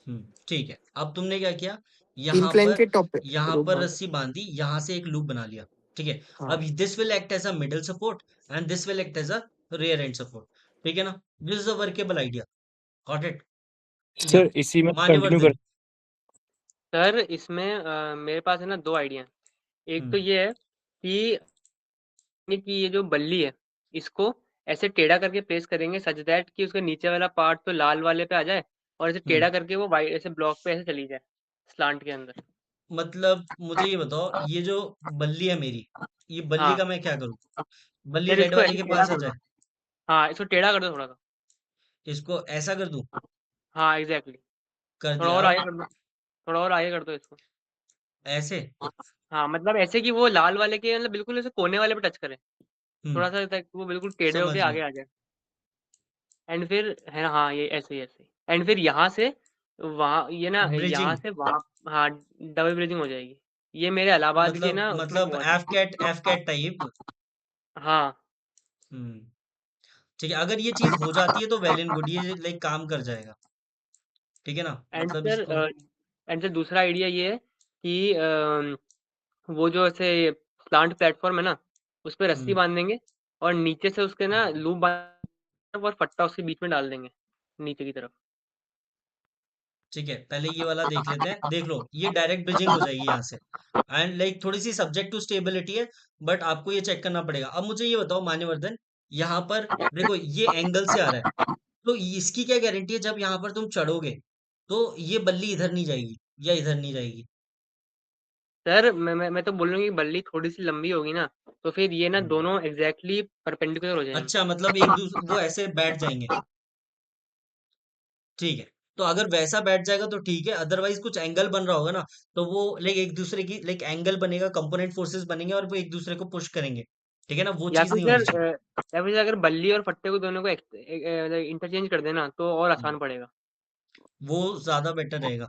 ठीक है, अब तुमने क्या किया, इंक्लाइन के टॉप पे यहाँ रोप पर बांध। रस्सी बांधी, यहाँ से एक लूप बना लिया, ठीक है। हाँ अब this will act as a middle support and this will act as a rear end support, ठीक है ना। This is a workable idea, got it. Yeah sir इसी में कंटिन्यू मान्यवर्धन। कर। सर इसमें मेरे पास है ना 2 आइडिया हैं। एक तो ये है कि ये जो बल्ली है इसको ऐसे टेढ़ा करके प्लेस करेंगे सच दैट कि उसका नीचे वाला पार्ट तो लाल वाले पे आ जाए और ऐसे टेढ़ा करके वो वाइट ऐसे ब्लॉक पे ऐसे चली जाए स्लांट के अंदर। मतलब मुझे ये बताओ, ये जो बल्ली है मेरी, ये बल्ली हाँ का मैं क्या करूँ? बल्ली सर रेड इसको वाले ऐसे के टेढ़ा पास आ कर दो। जाए? हाँ इसको टेढ़ा कर दो थोड़ा सा। इसको ऐसा कर दूं? हाँ एग्जैक्टली। कर थोड़ा दिया। और अब आगे कर दो, थोड़ा और आगे कर दो इसको। ऐसे। हाँ मतलब ऐसे कि वो लाल वाले के मतलब बिल्कुल ऐसे कोने वाले पे टच करे, थोड़ा सा तक वो बिल्कुल टेढ़े समझ होके गया। आगे आ जाए। एंड फिर है ना, हाँ ये ऐसे ही ऐसे। एंड फिर यहाँ से वहाँ ये ना यहाँ ब्रिजिंग, से वहाँ, हाँ डबल ब्रिजिंग हो जाएगी। ये मेरे इलाहाबाद के ना उसमें मतलब हुआ था। F cat type. हाँ हम्म ठीक है, अगर ये चीज हो जाती है तो वेल एंड गुड, ये लाइक काम कर जाएगा, ठीक है ना। एंड मतलब सर इसको दूसरा आइडिया ये है कि वो जो ऐसे प्लांट प्लेटफॉर्म है ना उस पे रस्सी हम्म बांध देंगे और नीचे से उसके ना लूप बांध और फट्टा उसके बीच में डाल देंगे नीचे की तरफ। ठीक है, पहले ये वाला देख लेते हैं। देख लो, ये डायरेक्ट ब्रिजिंग हो जाएगी यहाँ से। एंड लाइक थोड़ी सी सब्जेक्ट टू स्टेबिलिटी है, बट आपको ये चेक करना पड़ेगा। अब मुझे ये बताओ मान्यवर्धन, यहाँ पर देखो ये एंगल से आ रहा है, तो इसकी क्या गारंटी है जब यहाँ पर तुम चढ़ोगे तो ये बल्ली इधर नहीं जाएगी या इधर नहीं जाएगी? सर मैं तो बोल रहा हूँ कि बल्ली थोड़ी सी लंबी होगी ना तो फिर ये ना हम्म। दोनों एग्जैक्टली परपेंडिकुलर हो जाएंगे। अच्छा, मतलब एक दूसरे वो ऐसे बैठ जाएंगे, ठीक है। तो अगर वैसा बैठ जाएगा तो ठीक है, अदरवाइज कुछ एंगल बन रहा होगा ना, तो वो लाइक एक दूसरे की लाइक एंगल बनेगा, कंपोनेंट फोर्सेस बनेंगे और वो एक दूसरे को पुश करेंगे, ठीक है ना। वो या चीज फिर नहीं होनी सर चाहिए। या फिर अगर बल्ली और फट्टे को दोनों को इंटरचेंज कर देना तो और हम्म, आसान पड़ेगा। वो ज्यादा बेटर रहेगा,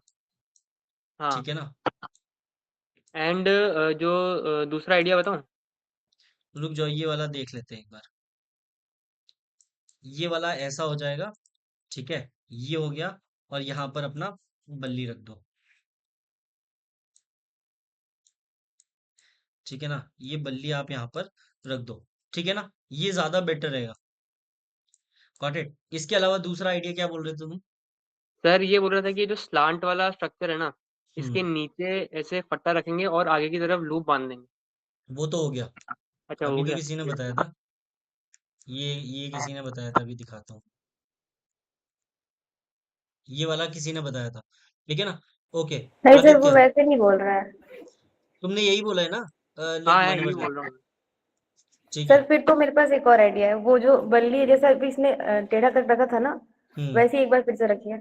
हाँ ठीक है ना। एंड जो दूसरा आइडिया बताऊँ। रुक जाओ, ये वाला देख लेते हैं एक बार। ये वाला ऐसा हो जाएगा, ठीक है। ये हो गया, और यहाँ पर अपना बल्ली रख दो, ठीक है ना। ये बल्ली आप यहाँ पर रख दो, ठीक है ना। ये ज्यादा बेटर रहेगा, गॉट इट। इसके अलावा दूसरा आइडिया क्या बोल रहे थे तुम? सर ये बोल रहा था कि जो स्लांट वाला स्ट्रक्चर है ना इसके हम्म नीचे ऐसे फट्टा रखेंगे और आगे की तरफ लूप बांध देंगे। वो तो हो गया, अच्छा अभी हो तो गया। किसी ने बताया था। ये किसी ने बताया था, अभी दिखाता हूँ। ये वाला किसी ने बताया था, ठीक है ना। ओके। नहीं सर, वो आदित्य, वैसे नहीं बोल रहा है। तुमने यही बोला है ना, लाइक हाँ है यही मान्यवर्धन, बोल रहा हूँ। ठीक सर है। फिर तो मेरे पास एक और आइडिया है। वो जो बल्ली है, जैसा अभी इसने टेढ़ा कर रखा था ना, हम्म वैसे ही एक बार फिर से रखिए।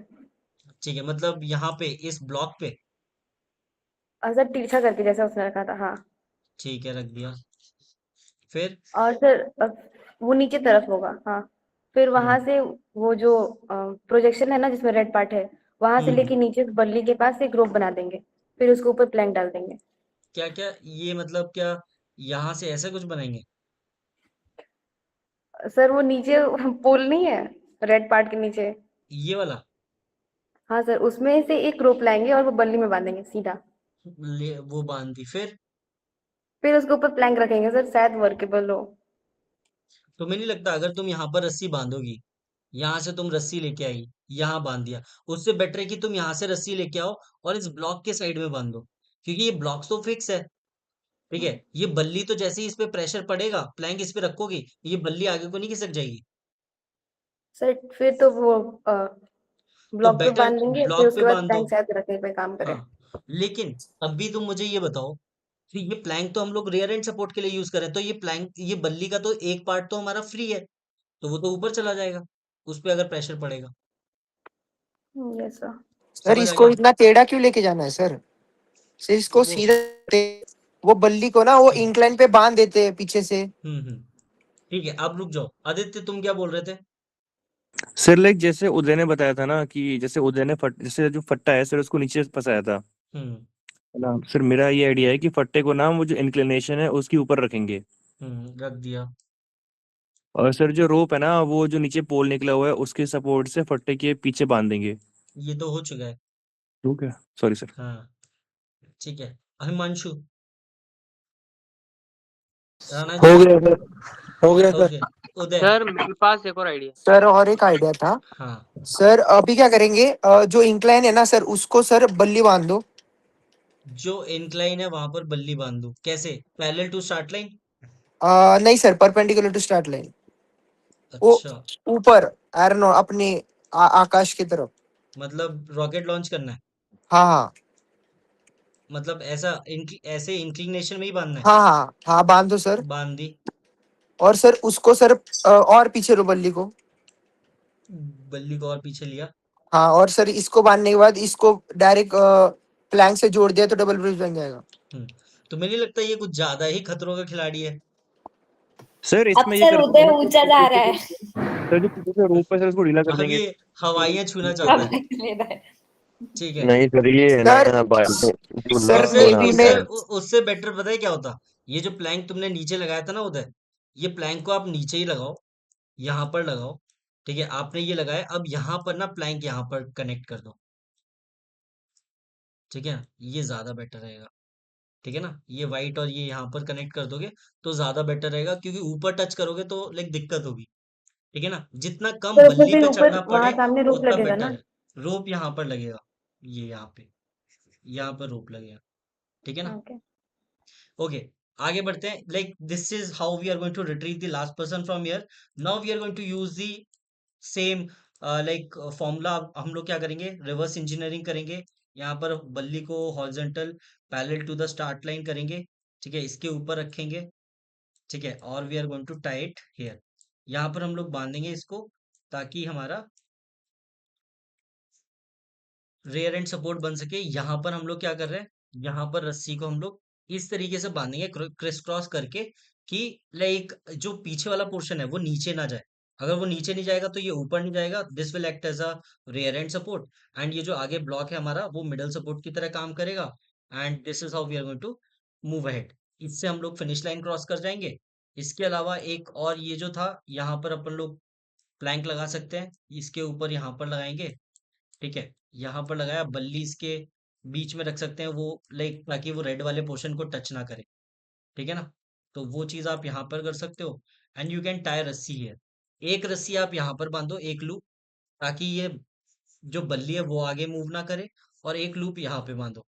ठीक है, मतलब यहाँ पे इस ब्लॉक पे, सर तिरछा करके जैसा उसने रखा था, हाँ। ठीक है, रख दिया। फिर और सर वो नीचे तरफ होगा, हाँ। फिर वहां हम्म से वो जो प्रोजेक्शन है ना जिसमें रेड पार्ट है, वहां से हम्म लेके नीचे बल्ली के पास एक रोप बना देंगे। फिर उसके ऊपर प्लैंक डाल देंगे। क्या क्या ये मतलब क्या, यहाँ से ऐसा कुछ बनाएंगे? सर वो नीचे पोल नहीं है, रेड पार्ट के नीचे। ये वाला हाँ सर, उसमें से एक रोप लाएंगे और वो बल्ली में बांधेंगे सीधा। वो बांध दी, फिर उसके ऊपर प्लैंक रखेंगे सर, शायद वर्केबल हो। तुम्हें नहीं लगता अगर तुम यहाँ पर रस्सी बांधोगी, यहाँ से तुम रस्सी लेके आई, यहाँ बांध दिया, उससे बेटर है कि तुम यहाँ से रस्सी लेके आओ और इस ब्लॉक के साइड में बांधो, क्योंकि ये ब्लॉक तो फिक्स है, ठीक है। ये बल्ली तो जैसे ही इस पे प्रेशर पड़ेगा, प्लैंक इस पे रखोगी, ये बल्ली आगे को नहीं खिसक जाएगी। सर फिर तो वो तो ब्लॉक पे बेटर बांध देंगे, फिर ब्लॉक पे उसके बाद बांध दो। प्लैंक शायद रखने पे काम करे। हाँ, लेकिन तब भी तुम मुझे ये बताओ, तो ये प्लैंक तो हम लोग रेयर एंड सपोर्ट के लिए यूज करें, तो ये प्लैंक, ये बल्ली का तो एक पार्ट तो हमारा फ्री है, तो वो तो ऊपर चला जाएगा उस पे अगर प्रेशर पड़ेगा। Yes sir. सर समझ आ इसको गया? इतना टेढ़ा क्यों लेके जाना है सर? सर इसको वो सीधा वो बल्ली को ना वो हम्म इंक्लाइन पे बांध देते हैं पीछे से। ठीक है, आप रुक जाओ। आदित्य तुम क्या बोल रहे थे? सर लाइक जैसे उदय ने बताया था ना कि जैसे उदय ने जैसे जो फट्टा है सर उसको नीचे फंसाया था, हम्म है ना सर। मेरा ये आइडिया है कि फट्टे को ना वो जो इंक्लिनेशन है उसके ऊपर रखेंगे, रख दिया। और सर जो रोप है ना वो जो नीचे पोल निकला हुआ है उसके सपोर्ट से फट्टे के पीछे बांध देंगे। ये तो हो चुका है। ठीक है, सॉरी सर। हाँ ठीक है। हिमांशु, राणा जी, हो गया सर, हो गया सर। ओके। उदय, सर मेरे पास एक और आइडिया। सर और एक आइडिया था हाँ सर, अभी क्या करेंगे, जो इंक्लाइन है ना सर उसको सर बल्ली बांध दो। जो इंक्लाइन है वहां पर बल्ली बांध दूं, कैसे? Parallel to start line? नहीं sir, perpendicular to start line, वो अच्छा, ऊपर एरो अपने आकाश की तरफ। मतलब रॉकेट लॉन्च करना है? हाँ हाँ मतलब ऐसा ऐसे इंक्लिनेशन में ही बांधना है? हाँ हाँ हाँ, बांध दो सर। बांध दी। और सर उसको सर और पीछे लो बल्ली को। बल्ली को और पीछे लिया। हाँ, और सर इसको बांधने के बाद इसको डायरेक्ट प्लैंक से जोड़ दिया तो डबल ब्रिज बन जाएगा। तो मुझे लगता है ये कुछ ज्यादा ही खतरों का खिलाड़ी है। सर अब इसमें ये सर कर उदय देंगे ना ऊंचा जा रहा है। सर जो पीछे से रोप है सर उसको ढीला कर अब देंगे। ये हवाइयां छूना चाहता अब है। ले रहा है। ठीक है। नहीं सर, ये है सर ना भाई, सर उससे नेवी उससे में उससे बेटर पता है क्या होता? ये जो प्लैंक तुमने नीचे लगाया था ना उधर, ये प्लैंक को आप नीचे ही लगाओ, यहाँ पर लगाओ। ठीक है, आपने ये लगाया, अब यहाँ पर ना प्लैंक यहाँ पर कनेक्ट कर दो। ठीक है, ये ज्यादा बेटर रहेगा। ठीक है ना, ये वाइट और ये यहाँ पर कनेक्ट कर दोगे तो ज्यादा बेटर रहेगा, क्योंकि ऊपर टच करोगे तो लाइक दिक्कत होगी। ठीक है ना, जितना कम सर उसमें बल्ली फिर पे ऊपर चढ़ना वहां पड़े सामने रोप उतना लगेगा बेटर ना? है। रोप यहाँ पर लगेगा, ये यहाँ पर रोप लगेगा। ठीक है ना? ओके। ओके, आगे बढ़ते हैं। Like this is how we are going to retrieve the last person from here. Now we are going to use the same like formula. हम लोग क्या करेंगे, रिवर्स इंजीनियरिंग करेंगे। यहाँ पर बल्ली को horizontal parallel to the start line करेंगे। ठीक है, इसके ऊपर रखेंगे। ठीक है, और we are going to tie it here. यहाँ पर हम लोग बांधेंगे इसको, ताकि हमारा रेयर एंड सपोर्ट बन सके। यहाँ पर हम लोग क्या कर रहे हैं, यहाँ पर रस्सी को हम लोग इस तरीके से बांधेंगे क्रिस क्रॉस करके, कि लाइक जो पीछे वाला पोर्शन है वो नीचे ना जाए। अगर वो नीचे नहीं जाएगा तो ये ऊपर नहीं जाएगा, this will act as a rear end support. And ये जो आगे ब्लॉक है हमारा वो मिडल सपोर्ट की तरह काम करेगा। And this is how we are going to move ahead. इससे हम लोग फिनिश लाइन क्रॉस कर जाएंगे। इसके अलावा एक और ये जो था, यहाँ पर अपन लोग प्लैंक लगा सकते हैं, इसके ऊपर यहाँ पर लगाएंगे। ठीक है, यहाँ पर लगाया, बल्ली इसके बीच में रख सकते हैं, वो लाइक ताकि वो रेड वाले पोर्शन को टच ना करे। ठीक है ना, तो वो चीज आप यहाँ पर कर सकते हो। एंड यू कैन टाई रस्सी है, एक रस्सी आप यहाँ पर बांधो, एक लूप, ताकि ये जो बल्ली है वो आगे मूव ना करे, और एक लूप यहाँ पे बांधो।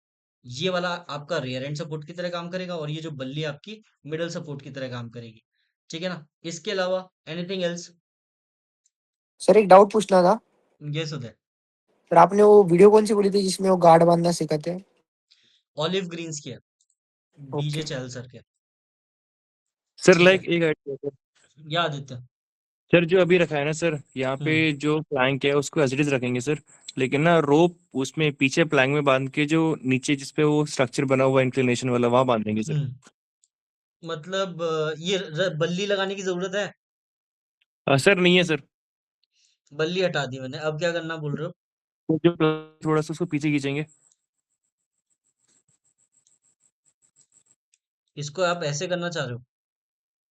ये वाला आपका रियर एंड सपोर्ट की तरह काम करेगा, और ये जो बल्ली आपकी मिडल सपोर्ट की तरह काम करेगी। ठीक है ना, इसके अलावा एनीथिंग एल्स? सर एक डाउट पूछना था यस उदय। सर, आपने वो वीडियो कौन सी बोली थी जिसमें वो गार्ड बांधना सिखाते हैं? ऑलिव ग्रीन्स की है, बीजे ओके चहल सर के। सर ठीक लाइक है, एक आइडिया सर। या आदित्य। सर जो अभी रखा है ना सर, यहाँ पे हम्म जो प्लैंक है उसको एज इट इज रखेंगे सर, लेकिन ना रोप उसमें पीछे प्लैंक में बांध के जो नीचे जिसपे वो स्ट्रक्चर बना हुआ है इंक्लिनेशन वाला वहां बांध देंगे सर। मतलब ये बल्ली लगाने की जरूरत है? सर नहीं है सर। बल्ली हटा दी मैंने, अब क्या करना बोल रहे हो? तो जो थोड़ा सा उसको पीछे खींचेंगे। इसको आप ऐसे करना चाह रहे हो?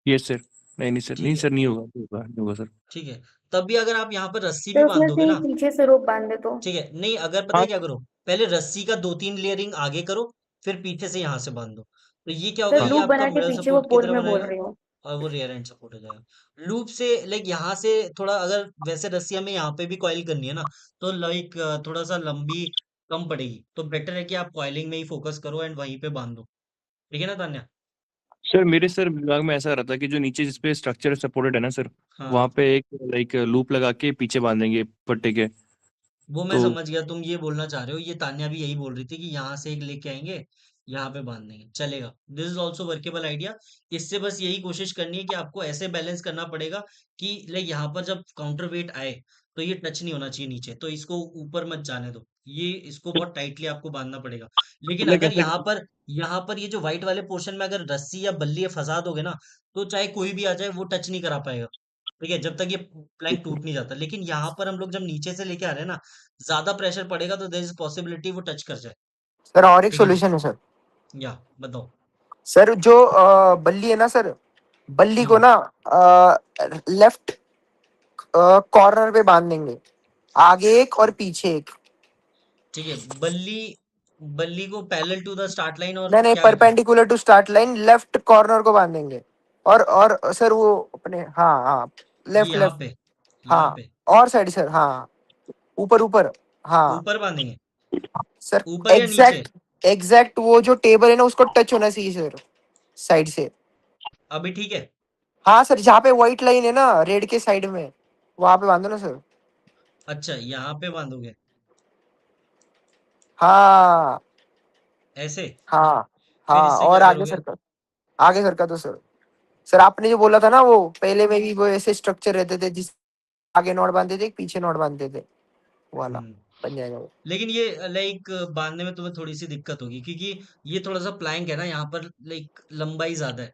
Yes sir. नहीं नहीं सर, नहीं ठीक है, सर, नहीं होगा, नहीं होगा, नहीं होगा सर। ठीक है। तब भी अगर आप यहाँ पर रस्सी भी सर बांध उसमें दोगे से ना, पीछे से रोप बांध दे तो? ठीक है, नहीं अगर पता है हाँ क्या करो, पहले रस्सी का 2-3 लेयरिंग आगे करो, फिर पीछे से यहाँ से बांध दो, तो ये क्या होगा, सर ये लूप आपका बना के मिडल पीछे वो सपोर्ट की पोल तरह में बोल बनाएगा, रही हूँ। और वो रियर एंड सपोर्ट हो जाएगा। लूप से लाइक यहाँ से थोड़ा, अगर वैसे रस्सी हमें यहाँ पे भी कॉइल करनी है ना, तो लाइक थोड़ा सा लंबी कम पड़ेगी, तो बेटर है कि आप कॉइलिंग में ही फोकस करो एंड वहीं पे बांध दो। ठीक है ना तान्या? सर, मेरे सर दिमाग में ऐसा रहा था कि जो नीचे जिसपे स्ट्रक्चर सपोर्टेड है ना सर, हाँ, वहां पे एक लाइक लूप लगा के पीछे बांधेंगे पट्टे के। वो मैं तो समझ गया तुम ये बोलना चाह रहे हो, ये तान्या भी यही बोल रही थी कि यहाँ से एक लेके आएंगे, यहाँ पे बांध देंगे, चलेगा। This is also workable idea. इससे बस यही कोशिश करनी है कि आपको ऐसे बैलेंस करना पड़ेगा कि लाइक यहाँ पर जब काउंटर वेट आए तो ये टच नहीं होना चाहिए नीचे, तो इसको ऊपर मत जाने दो, ये इसको बहुत टाइटली आपको बांधना पड़ेगा। लेकिन लाइक अगर ऐसे यहाँ पर ये जो व्हाइट वाले पोर्शन में अगर रस्सी या बल्ली फंसा दोगे ना, तो चाहे कोई भी आ जाए वो टच नहीं करा पाएगा, ठीक है, जब तक ये प्लैंक टूट नहीं जाता। लेकिन यहाँ पर हम लोग जब नीचे से लेके आ रहे हैं ना, ज्यादा प्रेशर पड़ेगा तो देयर इज पॉसिबिलिटी वो टच कर जाए, सर और एक ठीक है। सॉल्यूशन है सर। या बताओ। सर जो बल्ली है ना सर, बल्ली को हम्म ना लेफ्ट कॉर्नर पे बांध देंगे, आगे एक और पीछे एक। ठीक है, बल्ली बल्ली को parallel to the start line और नहीं नहीं, क्या रखना है? Perpendicular to start line, left corner को बांधेंगे। और सर वो अपने, हाँ हाँ, ये लेफ्ट लेफ्ट, यहाँ हाँ, पे और साइड सर, हाँ, ऊपर ऊपर, हाँ ऊपर बांधेंगे, सर। ऊपर या नीचे? एग्जैक्ट वो जो टेबल है ना उसको टच होना चाहिए सर, साइड से। अभी ठीक है। हाँ सर, जहाँ पे व्हाइट लाइन है ना रेड के साइड में, वहां पे बांधो ना सर। अच्छा, यहाँ पे बांधोगे हाँ ऐसे, हाँ फिर हाँ, इससे और क्या आगे करोगे? सर का, आगे सर का तो सर, सर आपने जो बोला था ना वो पहले में भी वो ऐसे स्ट्रक्चर रहते थे, जिस आगे नॉट बांधते थे, पीछे नॉट बांधते थे, वो वाला हम्म बन जाएगा वो। लेकिन ये लाइक बांधने में तुम्हें थोड़ी सी दिक्कत होगी, क्योंकि ये थोड़ा सा प्लैंक है ना, यहाँ पर लाइक लंबाई ज्यादा है।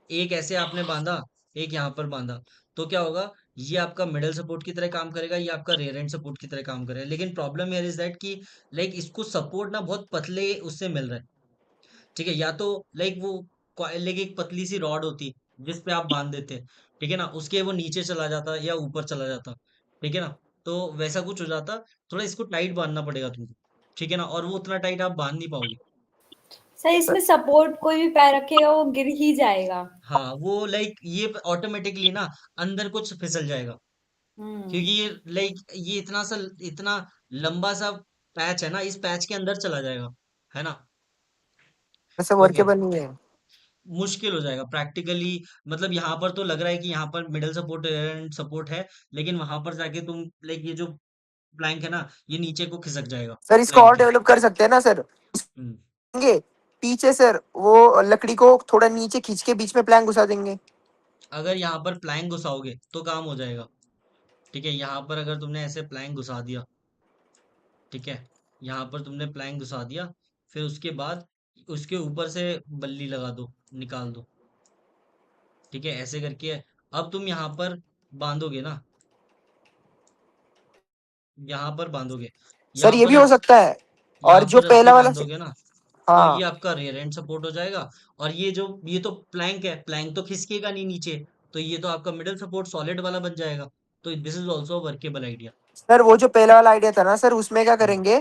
एक ऐसे आपने बांधा, एक यहाँ पर बांधा, तो क्या होगा, ये आपका मिडल सपोर्ट की तरह काम करेगा, ये आपका रेयर एंड सपोर्ट की तरह काम करेगा। लेकिन प्रॉब्लम हियर इज दैट कि लाइक इसको सपोर्ट ना बहुत पतले उससे मिल रहा है, ठीक है, या तो लाइक वो लाइक एक पतली सी रॉड होती जिस पे आप बांध देते, ठीक है ना, उसके वो नीचे चला जाता या ऊपर चला जाता, ठीक है ना, तो वैसा कुछ हो जाता। थोड़ा इसको टाइट बांधना पड़ेगा तुमको, ठीक है ना, और वो उतना टाइट आप बांध नहीं पाओगे। सर इसमें सपोर्ट कोई भी पैर रखेगा वो गिर ही जाएगा। हाँ, वो लाइक ये ऑटोमेटिकली ना अंदर कुछ फिसल जाएगा, क्योंकि ये लाइक ये इतना लंबा सा पैच है ना, इस पैच के अंदर चला जाएगा, है ना। वैसे ओके, वर्केबल नहीं है। मुश्किल हो जाएगा प्रैक्टिकली। मतलब यहाँ पर तो लग रहा है कि यहाँ पर मिडल सपोर्ट एंड सपोर्ट है, लेकिन वहां पर जाके तुम लाइक ये जो प्लैंक है ना, ये नीचे को खिसक जाएगा सर इसको प्लैंक और के। डेवलप कर सकते हैं ना सर, हम्म, देंगे पीछे सर, वो लकड़ी को थोड़ा नीचे खींच के बीच में प्लैंक घुसा देंगे। अगर यहाँ पर प्लैंक घुसाओगे तो काम हो जाएगा, ठीक है, यहाँ पर अगर तुमने ऐसे प्लैंक घुसा दिया, ठीक है, यहाँ पर तुमने प्लैंक घुसा दिया, फिर उसके बाद उसके ऊपर से बल्ली लगा दो, निकाल दो, ठीक है, ऐसे करके। अब तुम यहाँ पर बांधोगे ना, यहाँ पर बांधोगे, सर यहाँ ये पर भी हो सकता है, और यहाँ जो पर रस्सी पहला वाला बांधोगे ना, तो हाँ ये आपका रियर एंड सपोर्ट हो जाएगा। और ये तो प्लैंक है, प्लैंक तो खिसकेगा नहीं नीचे, तो ये तो आपका मिडल सपोर्ट सॉलिड वाला बन जाएगा। तो this is also workable idea. Sir, वो जो पहला वाला आइडिया था ना सर, उसमें क्या हम्म करेंगे,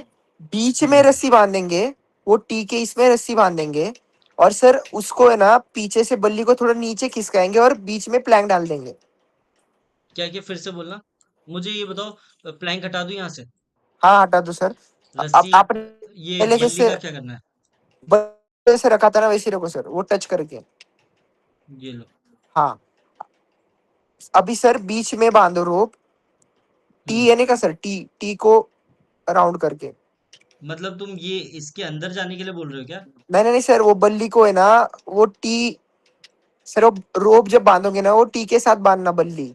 बीच में हम्म रस्सी बांधेंगे, वो टी के इसमें रस्सी बांधेंगे, और सर उसको है ना पीछे से बल्ली को थोड़ा नीचे खिसकाएंगे और बीच में प्लैंक डाल देंगे। क्या क्या फिर से बोलना, मुझे ये बताओ, प्लैंक हटा दूं यहाँ से, हाँ हटा दो सर। अब रस्सी, आपने ये पहले बल्ली जैसे का क्या करना है? बल्ले से रखा था ना, वैसे ही रखो सर, वो टच करके। ये लो। हाँ, अभी सर बीच में बांधो रोप, टी हम्म यानी का सर, टी टी को राउंड करके। मतलब तुम ये इसके अंदर जाने के लिए बोल रहे हो क्या? नहीं नहीं नहीं सर, वो बल्ली को है ना, वो टी, सर वो रोप जब बांधोगे ना, वो टी के साथ बांधना बल्ली।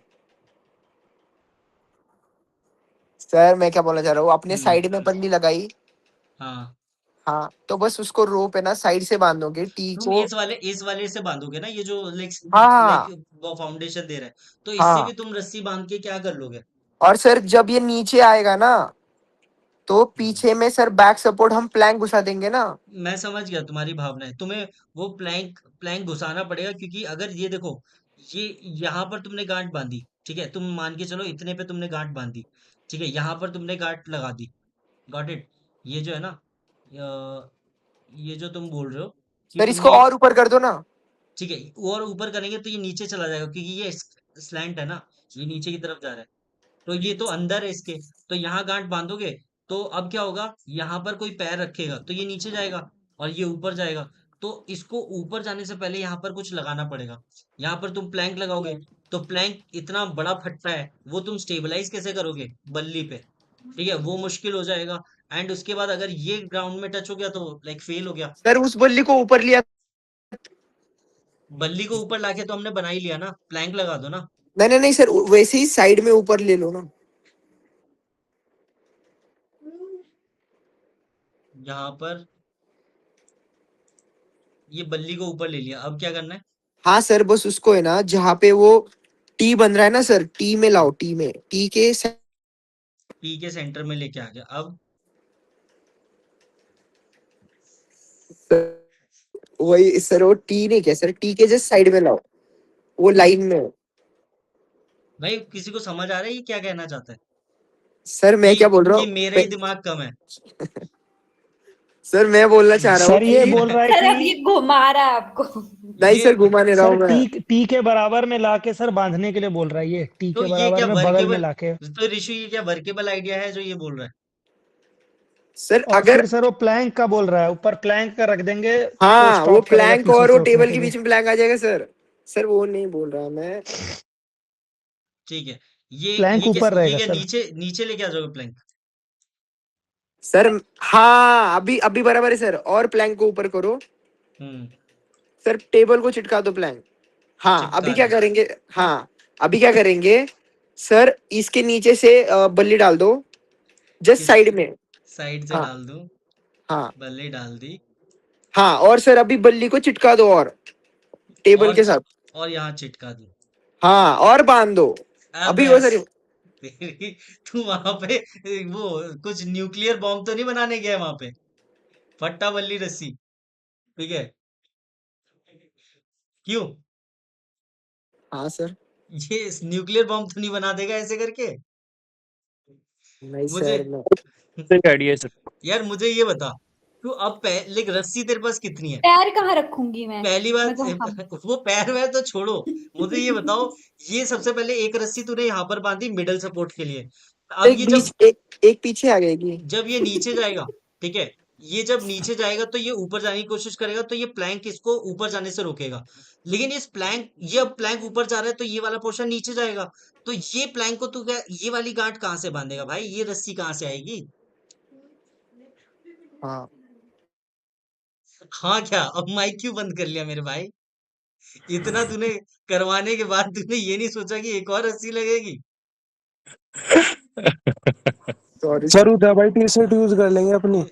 सर मैं क्या बोलना चाह रहा हूँ, अपने हम्म साइड में बल्ली लगाई, हाँ, हाँ, तो बस उसको रोप है ना साइड से बांधोगे टी तुम को। इस वाले से बांधोगे ना, ये जो लाइक हाँ लाइक हाँ वो फाउंडेशन दे रहा है, तो इससे भी हाँ, तुम रस्सी बांध के क्या कर लोगे? और सर जब ये नीचे आएगा ना, तो हम्म पीछे में सर बैक सपोर्ट हम प्लैंक घुसा देंगे ना। मैं समझ गया तुम्हारी भावना है, तुम्हें वो प्लैंक प्लैंक घुसाना पड़ेगा, क्योंकि अगर ये देखो, ये यहाँ पर तुमने गांठ बांधी, ठीक है, तुम मान के चलो इतने पे तुमने गांठ बांधी, ठीक है, यहाँ पर तुमने गांठ लगा दी, गॉट इट। ये जो है ना, ये जो तुम बोल रहे हो कि सर तुम इसको ये, और ऊपर कर दो ना। ठीक है, और ऊपर करेंगे तो ये नीचे चला जाएगा, क्योंकि ये स्लैंट है ना, ये नीचे की तरफ जा रहा है, तो ये तो अंदर है इसके, तो यहाँ गांठ बांधोगे, तो अब क्या होगा, यहाँ पर कोई पैर रखेगा तो ये नीचे जाएगा और ये ऊपर जाएगा, तो इसको ऊपर जाने से पहले यहाँ पर कुछ लगाना पड़ेगा। यहाँ पर तुम प्लैंक लगाओगे, तो प्लैंक इतना बड़ा फट्टा है, वो तुम स्टेबलाइज कैसे करोगे बल्ली पे, ठीक है, वो मुश्किल हो जाएगा। एंड उसके बाद अगर ये ग्राउंड में टच हो गया तो लाइक फेल हो गया। सर उस बल्ली को ऊपर लिया, बल्ली को ऊपर लाके तो हमने बना ही लिया ना, प्लैंक लगा दो ना। नहीं नहीं सर, वैसे ही साइड में ऊपर ले लो ना। यहाँ पर ये बल्ली को ऊपर ले लिया, अब क्या करना है? हाँ सर, बस उसको है ना जहाँ पे वो टी बन रहा है ना सर, टी में लाओ, टी में, टी के पी के सेंटर में लेके आ गया। अब वही सर, वो टी नहीं क्या सर, टी के जस्ट साइड में लाओ, वो लाइन में। भाई किसी को समझ आ रहा है ये क्या कहना चाहता है? सर मैं क्या बोल रहा ये हूँ, मेरा ही दिमाग कम है। सर मैं बोलना चाह रहा हूँ सर ये कि बोल रहा है सर अब कि ये घुमा रहा है आपको। नहीं ये सर, घुमा नहीं रहा सर हूँ मैं। टी के बराबर में लाके सर बांधने के लिए बोल रहा है, ये टी तो के ये क्या बराबर में बगल में वर्केबल, लाके। तो ऋषि ये क्या वर्केबल आइडिया है जो ये बोल रहा है? सर और अगर, फिर सर वो प्लैंक का बोल रहा है, ऊपर प्लैंक का रख देंगे तो हाँ वो स्टॉप करेगा प्लैंक पीछे और से वो उठने टेबल के के लिए। बीच में प्लैंक आ जाएगा सर। सर वो नहीं बोल रहा मैं। ठीक है, ये प्लैंक ऊपर ये रहेगा क्या सर। नीचे नीचे लेके आ जाओगे प्लैंक? सर हाँ, अभी अभी बराबर है सर, और प्लैंक को ऊपर करो हम्म, सर, टेबल को चिटका दो प्लैंक। हाँ अभी चिपका क्या दिया। करेंगे, हाँ अभी क्या करेंगे सर, इसके नीचे से बल्ली डाल दो, जस्ट किस साइड में। साइड से हाँ डाल दूं? हाँ बल्ली डाल दी। हाँ, और सर अभी बल्ली को चिटका दो, और टेबल और के साथ। और यहाँ चिटका दूं। हाँ और बांध दो। अभी वो अबे सर, तेरी, तू वहां पे वो कुछ न्यूक्लियर बॉम्ब तो नहीं बनाने गया वहां पे? फट्टा बल्ली रस्सी, ठीक है? क्यों? हाँ सर, ये न्यूक्लियर बॉम्ब तो नहीं बना देगा ऐसे करके? नहीं मुझे सर मैं, सही आइडिया है सर। यार मुझे ये बता, तू अब लेकिन रस्सी तेरे पास कितनी है? पैर कहाँ रखूंगी मैं? पहली मैं बात तो वो पैर वैर तो छोड़ो, मुझे ये बताओ, ये सबसे पहले एक रस्सी तूने यहाँ पर बांधी मिडल सपोर्ट के लिए। अब एक ये जब बीच, एक पीछे आ गएगी। जब ये नीचे जाएगा, ठीक है, ये जब नीचे जाएगा तो ये ऊपर जाने की कोशिश करेगा, तो ये प्लैंक इसको ऊपर जाने से रोकेगा। लेकिन इस प्लैंक, ये अब प्लैंक ऊपर जा रहा है तो ये वाला पोर्शन नीचे जाएगा, तो ये प्लैंक को तू क्या, ये वाली गांठ कहाँ से बांधेगा भाई? ये रस्सी कहाँ से आएगी? हाँ हाँ क्या, अब माइक क्यों बंद कर लिया मेरे भाई? इतना तूने करवाने के बाद तूने ये नहीं सोचा कि एक और रस्सी लगेगी? सॉरी सर उधर भाई टी शर्ट यूज कर लेंगे अपनी।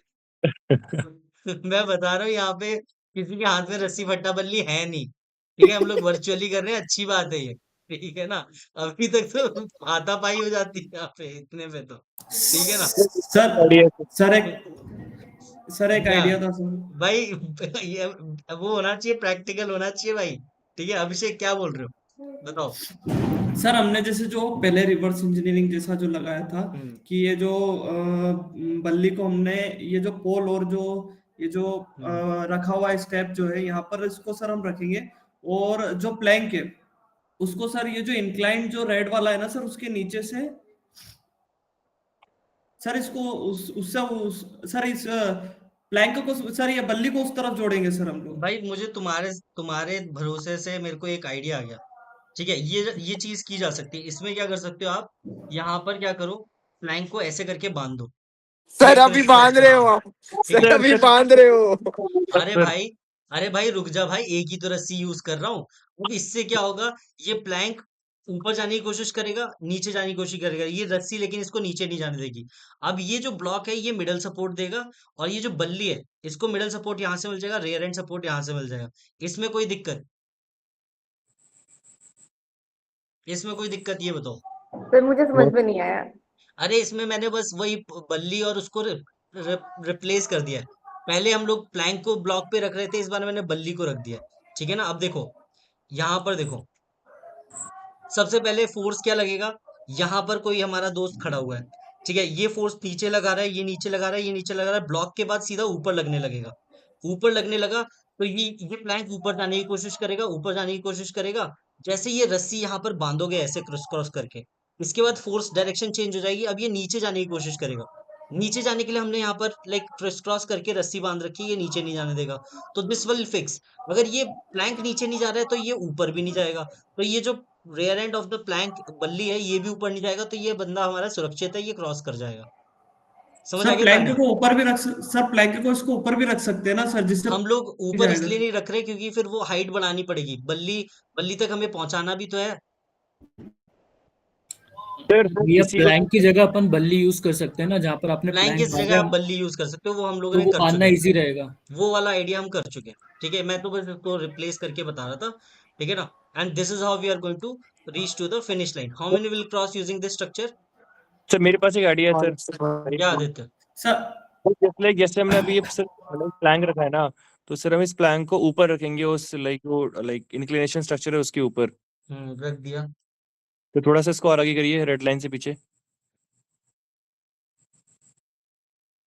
मैं बता रहा हूँ, यहाँ पे किसी के हाथ में रस्सी फट्टा बल्ली है नहीं, ठीक है? हम लोग वर्चुअली कर रहे हैं, अच्छी बात है ये, ठीक है ना? अभी तक तो हाथापाई हो जाती है यहाँ पे इतने पे तो, ठीक है ना? सर सर एक क्या आइडिया था सर। भाई? ये वो होना चाहिए, प्रैक्टिकल होना चाहिए भाई, ठीक है? अभिषेक क्या बोल रहे हो, बताओ। सर हमने जैसे जो पहले रिवर्स इंजीनियरिंग जैसा जो लगाया था हम्म कि ये जो बल्ली को हमने, ये जो पोल और जो ये जो रखा हुआ स्टेप जो है यहाँ पर, इसको सर हम रखेंगे। और जो प्लैंक है उसको सर, ये जो इंक्लाइन जो रेड वाला है ना सर, उसके नीचे से सर इसको उससे सर इस प्लैंक को सर, ये बल्ली को उस तरफ जोड़ेंगे सर हम लोग। भाई मुझे तुम्हारे तुम्हारे भरोसे से मेरे को एक आइडिया आ गया, ठीक है? ये चीज की जा सकती है। इसमें क्या कर सकते हो आप, यहाँ पर क्या करो, प्लैंक को ऐसे करके बांध दो, ठीक है? सर, अभी क्रिस क्रॉस बांध रहे हो करके, आप, ठीक सर है? अभी बांध रहे हो। अरे भाई, अरे भाई रुक जा भाई, एक ही तो रस्सी यूज कर रहा हूँ। अब इससे क्या होगा, ये प्लैंक ऊपर जाने की कोशिश करेगा, नीचे जाने की कोशिश करेगा, ये रस्सी लेकिन इसको नीचे नहीं जाने देगी। अब ये जो ब्लॉक है ये मिडल सपोर्ट देगा, और ये जो बल्ली है इसको मिडल सपोर्ट यहाँ से मिल जाएगा, रेयर एंड सपोर्ट यहाँ से मिल जाएगा। इसमें कोई दिक्कत, इसमें कोई दिक्कत, ये बताओ। सर मुझे समझ में नहीं आया। अरे इसमें मैंने बस वही बल्ली और उसको रिप्लेस कर दिया है। पहले हम लोग प्लैंक को ब्लॉक पे रख रहे थे, इस बार मैंने बल्ली को रख दिया है, ठीक है ना? अब देखो, यहाँ पर देखो, सबसे पहले फोर्स क्या लगेगा, यहाँ पर कोई हमारा दोस्त खड़ा हुआ है, ठीक है? ये फोर्स नीचे लगा रहा है, ये नीचे लगा रहा है, ये नीचे लगा रहा है, ब्लॉक के बाद सीधा ऊपर लगने लगेगा। ऊपर लगने लगा तो ये प्लैंक ऊपर जाने की कोशिश करेगा, ऊपर जाने की कोशिश करेगा। जैसे ये रस्सी यहाँ पर बांधोगे ऐसे क्रॉस क्रॉस करके, इसके बाद फोर्स डायरेक्शन चेंज हो जाएगी। अब ये नीचे जाने की कोशिश करेगा, नीचे जाने के लिए हमने यहाँ पर लाइक क्रॉस क्रॉस करके रस्सी बांध रखी है, ये नीचे नहीं जाने देगा, तो दिस विल फिक्स। अगर ये प्लैंक नीचे नहीं जा रहा है तो ये ऊपर भी नहीं जाएगा, तो ये जो rear end of the plank बल्ली है ये भी ऊपर नहीं जाएगा, तो ये बंदा हमारा सुरक्षित है, ये क्रॉस कर जाएगा। समझ आ सर गया प्लैंक तान्या? को ऊपर भी सर प्लैंक को इसको ऊपर भी रख सकते हैं ना सर, जिससे हम लोग ऊपर जाएगा। इसलिए नहीं रख रहे क्योंकि फिर वो हाइट बढ़ानी पड़ेगी, बल्ली बल्ली तक हमें पहुंचाना भी तो है। सर भैया इसी को प्लैंक की जगह अपन बल्ली यूज कर सकते हैं ना, जहाँ पर आपने प्लैंक प्लैंक की जगह बांधा आप है, बल्ली यूज कर सकते हो, वो हम लोगों तो ने वो कर बांधना चुके हैं। इजी रहेगा। वो वाला आइडिया हम कर चुके हैं। ठीक है, मैं तो बस इसको रिप्लेस करके बता रहा था। ठीक है ना? And this is how we are going to reach to the finish line. How many will cross using this structure? Sir मेरे पास एक आइडिया है कौन सर। सा? क्या आदित्य? सर जैसे हमने अभी ये प्लैंक रखा है ना, तो सर हम इस प्लैंक को ऊपर रखेंगे उस लाइक इंक्लिनेशन स्ट्रक्चर है उसके ऊपर। रख दिया। तो थोड़ा सा इसको और आगे करिए, रेड लाइन से पीछे।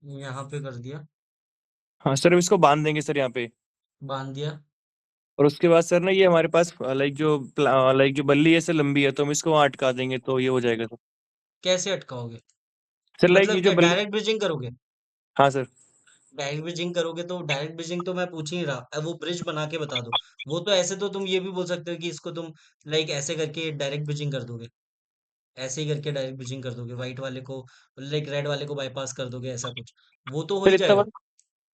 यहाँ पे कर दिया। हाँ सर, हम इसको बांध देंगे सर यहाँ पे। बांध दिया। और उसके बाद सर ना ये हमारे पास लाइक जो बल्ली है सर लंबी है, तो हम इसको वहाँ अटका देंगे तो ये हो जाएगा सर। कैसे अटकाओगे? सर लाइक मतलब ये जो क्या बल्ली, डायरेक्ट ब्रिजिंग करोगे? हाँ सर। डायरेक्ट ब्रिजिंग करोगे तो डायरेक्ट ब्रिजिंग तो मैं पूछ ही नहीं रहा। अब वो ब्रिज बना के बता दो। वो तो ऐसे तो तुम ये भी बोल सकते हो कि इसको तुम लाइक ऐसे करके डायरेक्ट ब्रिजिंग कर दोगे। ऐसे ही करके डायरेक्ट ब्रिजिंग कर दोगे, व्हाइट वाले को लाइक रेड वाले को बाईपास कर दोगे, ऐसा कुछ। वो तो हो सर ही इतना जाएगा। बड़ा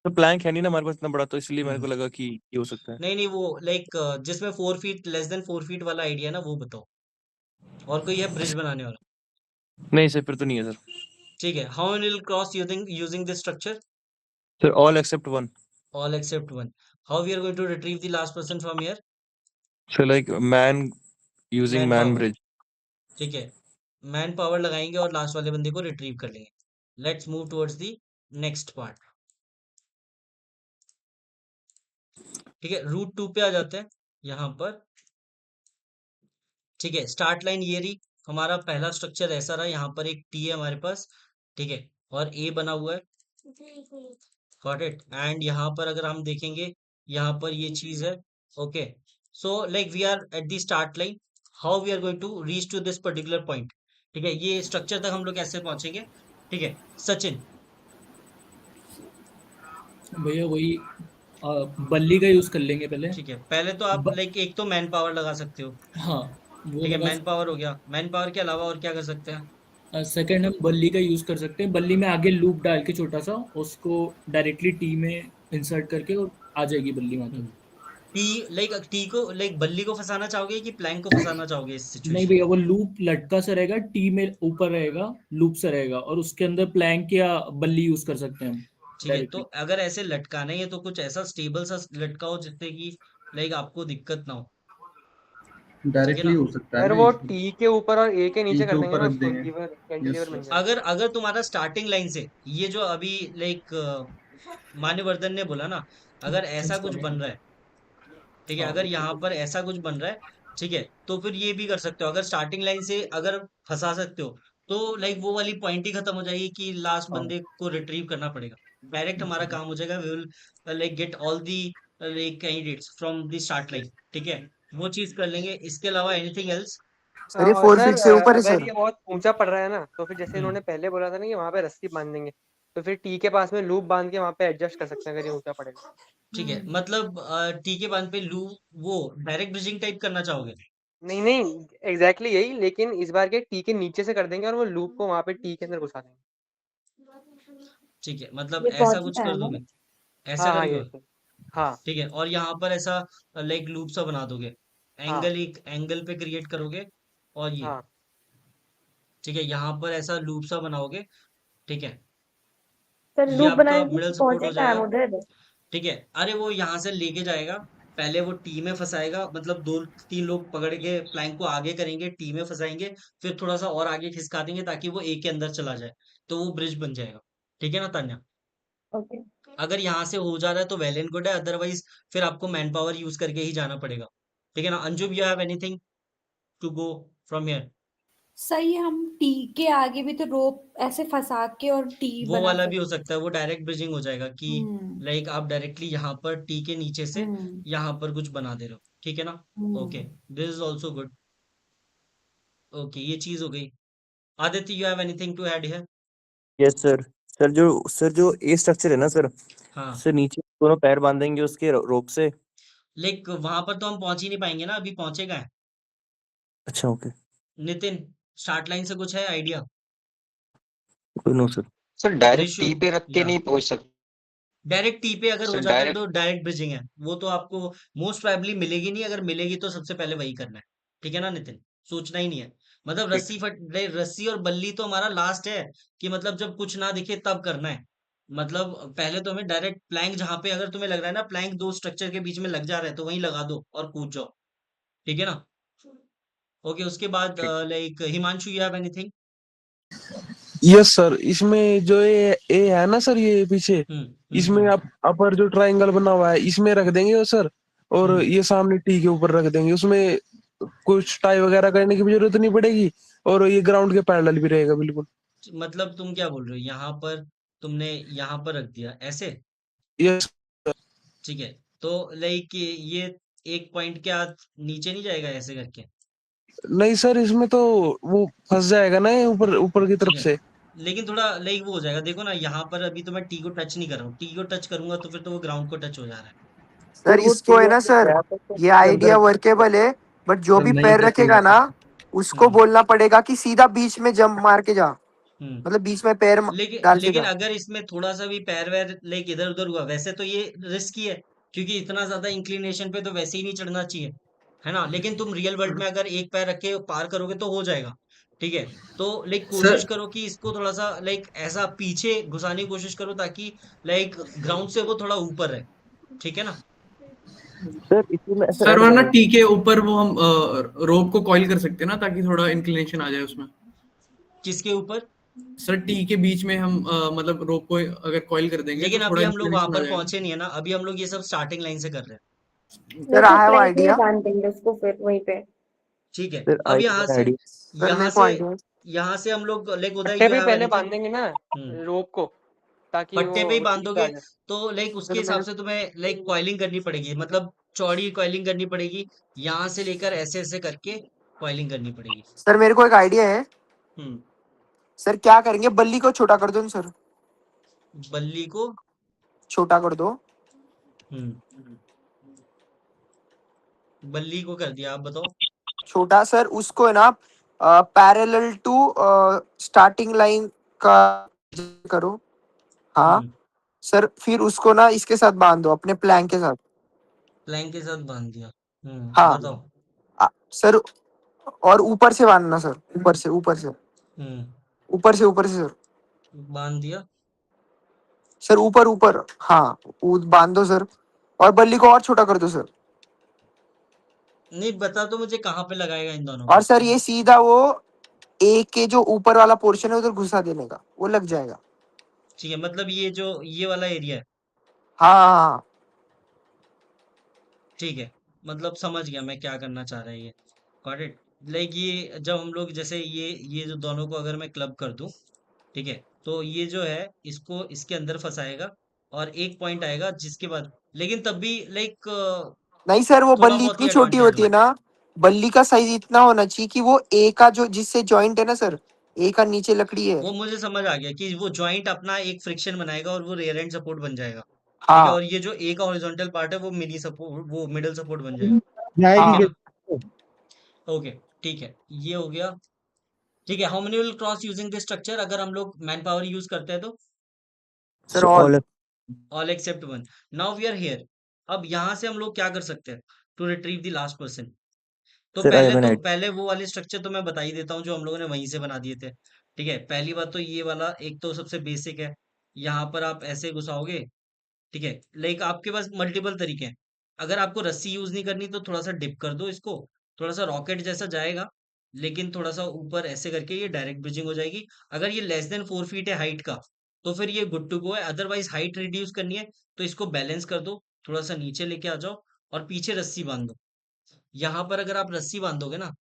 तो प्लैंक है नहीं ना हमारे पास इतना बड़ा, तो इसलिए मेरे हम्म को लगा कि ये हो सकता है। नहीं नहीं, वो लाइक जिसमें 4 फीट लेस देन 4 फीट वाला आइडिया है ना, वो बताओ। और कोई है ब्रिज बनाने वाला? नहीं सर, फिर तो नहीं है सर। ठीक है, how many will cross using using this structure? Sir all except one. All except one. How we are going to retrieve the last person from here? Sir like man using man man power. Bridge. ठीक है, मैन पावर लगाएंगे और लास्ट वाले बंदे को रिट्रीव कर लेंगे। Let's move towards the next part. ठीक है, रूट 2 पे आ जाते हैं यहाँ पर। ठीक है, स्टार्ट लाइन ये रही। हमारा पहला स्ट्रक्चर ऐसा रहा, यहाँ पर एक टी है हमारे पास। ठीक है, और ए बना हुआ है। Got it. एंड यहाँ पर अगर हम देखेंगे, यहाँ पर ये चीज है। Okay, so like we are at the start line. How we are going to reach to this particular point? ठीक है, ये स्ट्रक्चर तक हम लोग कैसे पहुंचेंगे? ठीक है सचिन। भैया वही बल्ली का यूज कर लेंगे पहले। ठीक है, पहले तो आप ब, लाइक एक तो मैन पावर लगा सकते हो। हाँ, वो ठीक है, लगा। मैन पावर हो गया। मैन पावर के अलावा और क्या कर सकते हैं? सेकंड हम बल्ली का यूज कर सकते हैं, बल्ली में आगे लूप डाल के छोटा सा उसको डायरेक्टली टी में इंसर्ट करके और आ जाएगी बल्ली वहां तक। टी लाइक टी को लाइक बल्ली को फंसाना चाहोगे कि प्लैंक को फंसाना चाहोगे इस नहीं सिचुएशन? भैया, वो लूप लटका सा रहेगा, टी में ऊपर रहेगा, लूप सा रहेगा, और उसके अंदर प्लैंक या बल्ली यूज कर सकते हैं हम ठीक है, तो डायरेक्टली। अगर ऐसे लटकाना ही है तो कुछ ऐसा स्टेबल सा लटकाओ जिससे कि लाइक आपको दिक्कत ना हो। ठीक है डायरेक्टली ना? हो सकता है सर ना वो इसमें, टी के ऊपर और ए के टी नीचे के कर देंगे ऊपर ना रख उसको, देंगे। लीवर कैंटिलीवर यस बन यस। जाएगा। अगर तुम्हारा स्टार्टिंग लाइन से ये जो अभी लाइक मान्यवर्धन ने बोला ना, अगर ऐसा कुछ बन रहा है। ठीक है, अगर यहाँ पर ऐसा कुछ बन रहा है। ठीक है, तो फिर ये भी कर सकते हो, अगर स्टार्टिंग लाइन से अगर फंसा सकते हो तो लाइक वो वाली पॉइंट ही खत्म हो जाएगी कि लास्ट हाँ बंदे को रिट्रीव करना पड़ेगा। डायरेक्ट हमारा काम हो जाएगा। We will like get all the like candidates from the start line. ठीक है, वो चीज कर लेंगे। इसके अलावा एनीथिंग एल्स? सर ये और 4 फीट सर से ऊपर है अगर सर। ये बहुत ऊंचा पड़ रहा है ना, तो फिर जैसे हम्म इन्होंने पहले बोला था ना कि वहां पे रस्सी बांध देंगे, तो फिर टी के पास में लूप बांध के वहां पे एडजस्ट कर सकते हैं अगर ये ऊंचा पड़ेगा। ठीक है, मतलब टी के बांध पे लू वो डायरेक्ट ब्रिजिंग टाइप करना चाहोगे? नहीं नहीं, एग्जैक्टली यही, लेकिन इस बार के टी के नीचे से कर देंगे और वो लूप को वहां पे टी के अंदर घुसा देंगे। ठीक है, मतलब ये ऐसा पहुंच कुछ ही कर आया ना। दोगे? ऐसा हाँ हाँ करोगे? ये सर। हाँ ठीक है, और यहाँ पर ऐसा लाइक लूप सा बना दोगे। हाँ एक एंगल पे क्रिएट करोगे। और ये हाँ ठीक है, यहाँ पर ऐसा लूप सा बनाओगे। ठीक है, सर ये लूप आपका बनाएंगे मिडल तो सपोर्ट हो पहुंचे कहाँ हम जाएगा। उधर? ठीक है, अरे वो यहाँ से लेके जाएगा। पहले वो टी में फंसाएगा, मतलब 2-3 लोग पकड़ के प्लैंक को आगे करेंगे, टी में फंसाएंगे। फिर थोड़ा सा और आगे खिसका देंगे ताकि वो ए के अंदर चला जाए। तो वो ब्रिज बन जाएगा। ठीक है ना तान्या? ओके। अगर यहाँ से हो जा रहा है तो वेल एंड गुड है, अदरवाइज फिर आपको मैन पावर यूज करके ही जाना पड़ेगा। ठीक है ना? Anjum, you have anything to go from here? सही, हम टी के आगे भी तो रोप ऐसे फंसा के और टी वो बना वाला भी हो सकते। सकता है, वो डायरेक्ट ब्रिजिंग हो जाएगा कि हम्म लाइक आप डायरेक्टली यहाँ पर टी के नीचे से हम्म यहाँ पर कुछ बना दे रहे हो। ठीक है ना? Okay, hmm this is also good. Okay, ये चीज हो गई। Aditya, you have anything to add here? Yes sir. Sir जो ए स्ट्रक्चर है ना सर, हाँ, सर नीचे दोनों पैर बांधेंगे उसके रोप से। लाइक वहां पर तो हम पहुंच ही नहीं पाएंगे ना, अभी पहुंचेगा है। अच्छा ओके। नितिन, स्टार्ट लाइन से कुछ है idea? No sir. Sir direct ratio टी पे रख के या नहीं पहुंच सकते डायरेक्ट टी पे अगर हो सर जाता है डायरेक्ट तो डायरेक्ट ब्रिजिंग है, वो तो आपको मोस्ट प्रोबेबली मिलेगी नहीं, अगर मिलेगी तो सबसे पहले वही करना है। ठीक है ना नितिन, सोचना ही नहीं है। मतलब ठीक रस्सी और बल्ली तो हमारा लास्ट है, कि मतलब जब कुछ ना दिखे तब करना है। मतलब पहले तो हमें डायरेक्ट प्लैंक, जहां पे अगर तुम्हें लग रहा है ना प्लैंक दो स्ट्रक्चर के बीच में लग जा रहा है तो वहीं लगा दो और कूद जाओ। ठीक है ना। ओके, उसके बाद ठीक like Himanshu, you have anything? Yes sir, इसमें जो ये है ना सर, ये पीछे इसमें आप हम्म अपर जो ट्रायंगल बना हुआ है इसमें रख देंगे वो सर, और हम्म ये सामने टी के ऊपर रख देंगे, उसमें कुछ टाई वगैरह करने की भी जरूरत नहीं पड़ेगी, और ये ग्राउंड के पैरेलल भी रहेगा बिल्कुल। मतलब तुम क्या बोल रहे हो, यहाँ पर तुमने यहाँ पर रख दिया ऐसे? यस। ठीक है, तो लाइक ये एक पॉइंट क्या नीचे नहीं जाएगा ऐसे करके? नहीं सर, इसमें तो वो फंस जाएगा ना ये ऊपर ऊपर की ठीक तरफ है, से। लेकिन थोड़ा लाइक वो हो जाएगा, देखो ना यहाँ पर अभी तो मैं टी को टच नहीं कर रहा हूँ, टी को टच करूंगा तो फिर तो वो ग्राउंड को टच हो जा रहा है। सर वो इसको है ना सर, ये आइडिया वर्केबल है, बट जो भी नहीं पैर टच रखेगा होगा। ना उसको हम्म बोलना पड़ेगा कि सीधा बीच में जंप मार के जा, हम्म मतलब बीच में पैर लेकिन डाल के लेकिन जा। अगर इसमें थोड़ा सा भी पैर वैर लाइक इधर उधर हुआ, वैसे तो ये रिस्की है, क्योंकि इतना ज्यादा इंक्लिनेशन पे तो वैसे ही नहीं चढ़ना चाहिए, है ना। लेकिन तुम रियल वर्ल्ड में अगर एक पैर रख के पार करोगे तो हो जाएगा। ठीक है, तो लाइक कोशिश सर करो कि इसको थोड़ा सा लाइक ऐसा पीछे घुसाने की कोशिश करो, ताकि लाइक ग्राउंड से वो थोड़ा ऊपर रहे। ठीक है ना। सर इसी में ऐसे सर ऐड वरना करेंगे। टी के ऊपर वो हम रोप को कॉइल कर सकते हैं ना, ताकि थोड़ा इंक्लिनेशन आ जाए उसमें। किसके ऊपर? सर टी के बीच में हम मतलब रोप को अगर कॉइल कर देंगे तो लेकिन थोड़ा अभी हम लोग वहां इंक्लिनेशन आ पर जाएगा। पहुंचे नहीं है ना, अभी हम लोग ये सब स्टार्टिंग लाइन से कर रहे हैं। सर नहीं तो आई हैव प्लैंक में ही आइडिया। बांध देंगे उसको फिर वहीं पे। ठीक है, सर अब यहाँ आइडिया से आइडिया सर यहाँ मेरे को से आइडिया। यहाँ से हम लोग लाइक उदय, पट्टे यू पे हैव पहले एनीथिंग? बांधेंगे ना हम्म रोप को, ताकि पट्टे पे ही वो ठीक से आ बांधोगे जाए। तो लाइक उसके सर हिसाब मेरे से तुम्हें लाइक कॉइलिंग करनी पड़ेगी, मतलब चौड़ी कॉइलिंग करनी पड़ेगी, यहाँ से लेकर ऐसे ऐसे करके कॉइलिंग करनी पड़ेगी। सर मेरे को एक आइडिया है। हम्म सर क्या करेंगे, बल्ली को छोटा कर दो ना सर, बल्ली को छोटा कर दो। हम्म बल्ली को कर दिया, आप बताओ। छोटा सर, उसको है ना पैरेलल टू स्टार्टिंग लाइन का करो। हाँ हम्म सर, फिर उसको ना इसके साथ बांध दो, अपने प्लैंक के साथ। प्लैंक के साथ बांध दिया। हाँ बताओ। सर, और ऊपर से बांधना सर, ऊपर से ऊपर से हम्म ऊपर से सर। बांध दिया। सर ऊपर ऊपर, हाँ बांध दो सर, और बल्ली को और छोटा कर दो सर। नहीं, बता तो मुझे कहाँ पे लगाएगा इन दोनों और को। सर ये सीधा वो ए के जो ऊपर वाला पोर्शन है उधर घुसा देने का, वो लग जाएगा। ठीक है, मतलब ये जो ये वाला एरिया है। हाँ हाँ हाँ। ठीक है, मतलब समझ गया मैं क्या करना चाह रहा है ये। Got it. लाइक ये जब हम लोग जैसे ये जो दोनों को अगर मैं क्लब कर दूं, ठीक है, तो ये जो है इसको इसके अंदर फंसाएगा, और एक पॉइंट आएगा जिसके बाद, लेकिन तब भी लाइक नहीं सर, वो थोड़ा बल्ली बहुत तो इतनी छोटी एडवांटेज होती दो। है ना, बल्ली का साइज इतना होना चाहिए कि वो ए का जो जिससे जॉइंट है ना सर, ए का नीचे लकड़ी है। वो मुझे समझ आ गया कि वो जॉइंट अपना एक फ्रिक्शन बनाएगा और वो रियर एंड सपोर्ट बन जाएगा। ठीक है, हाँ और ये जो ए का हॉरिजॉन्टल पार्ट है वो मिनी सपोर्ट, वो मिडल सपोर्ट बन जाएगा। ठीक जाएगी है हाँ ना। कि ओके, ठीक है, ये हो गया। ठीक है, how many will cross using this structure, अगर हम लोग मैन पावर यूज करते हैं तो? Sir, so all. All all except one. Now we are here. अब यहाँ से हम लोग क्या कर सकते हैं to retrieve the last person? तो सर आई हैव एन पहले वो वाले स्ट्रक्चर तो मैं बता ही देता हूँ जो हम लोगों ने वहीं से बना दिए थे। ठीक है, पहली बात तो ये वाला एक तो सबसे बेसिक है। यहाँ पर आप ऐसे घुसाओगे। ठीक है, लाइक आपके पास मल्टीपल तरीके हैं। अगर आपको रस्सी यूज नहीं करनी तो थोड़ा सा डिप कर दो इसको, थोड़ा सा रॉकेट जैसा जाएगा, लेकिन थोड़ा सा ऊपर ऐसे करके ये डायरेक्ट ब्रिजिंग हो जाएगी। अगर ये लेस देन 4 फीट है हाइट का, तो फिर ये गुड टू गो है। अदरवाइज हाइट रिड्यूस करनी है तो इसको बैलेंस कर दो, थोड़ा सा नीचे लेके आ जाओ, और पीछे रस्सी बांध दो। यहाँ पर अगर आप रस्सी बांधोगे ना,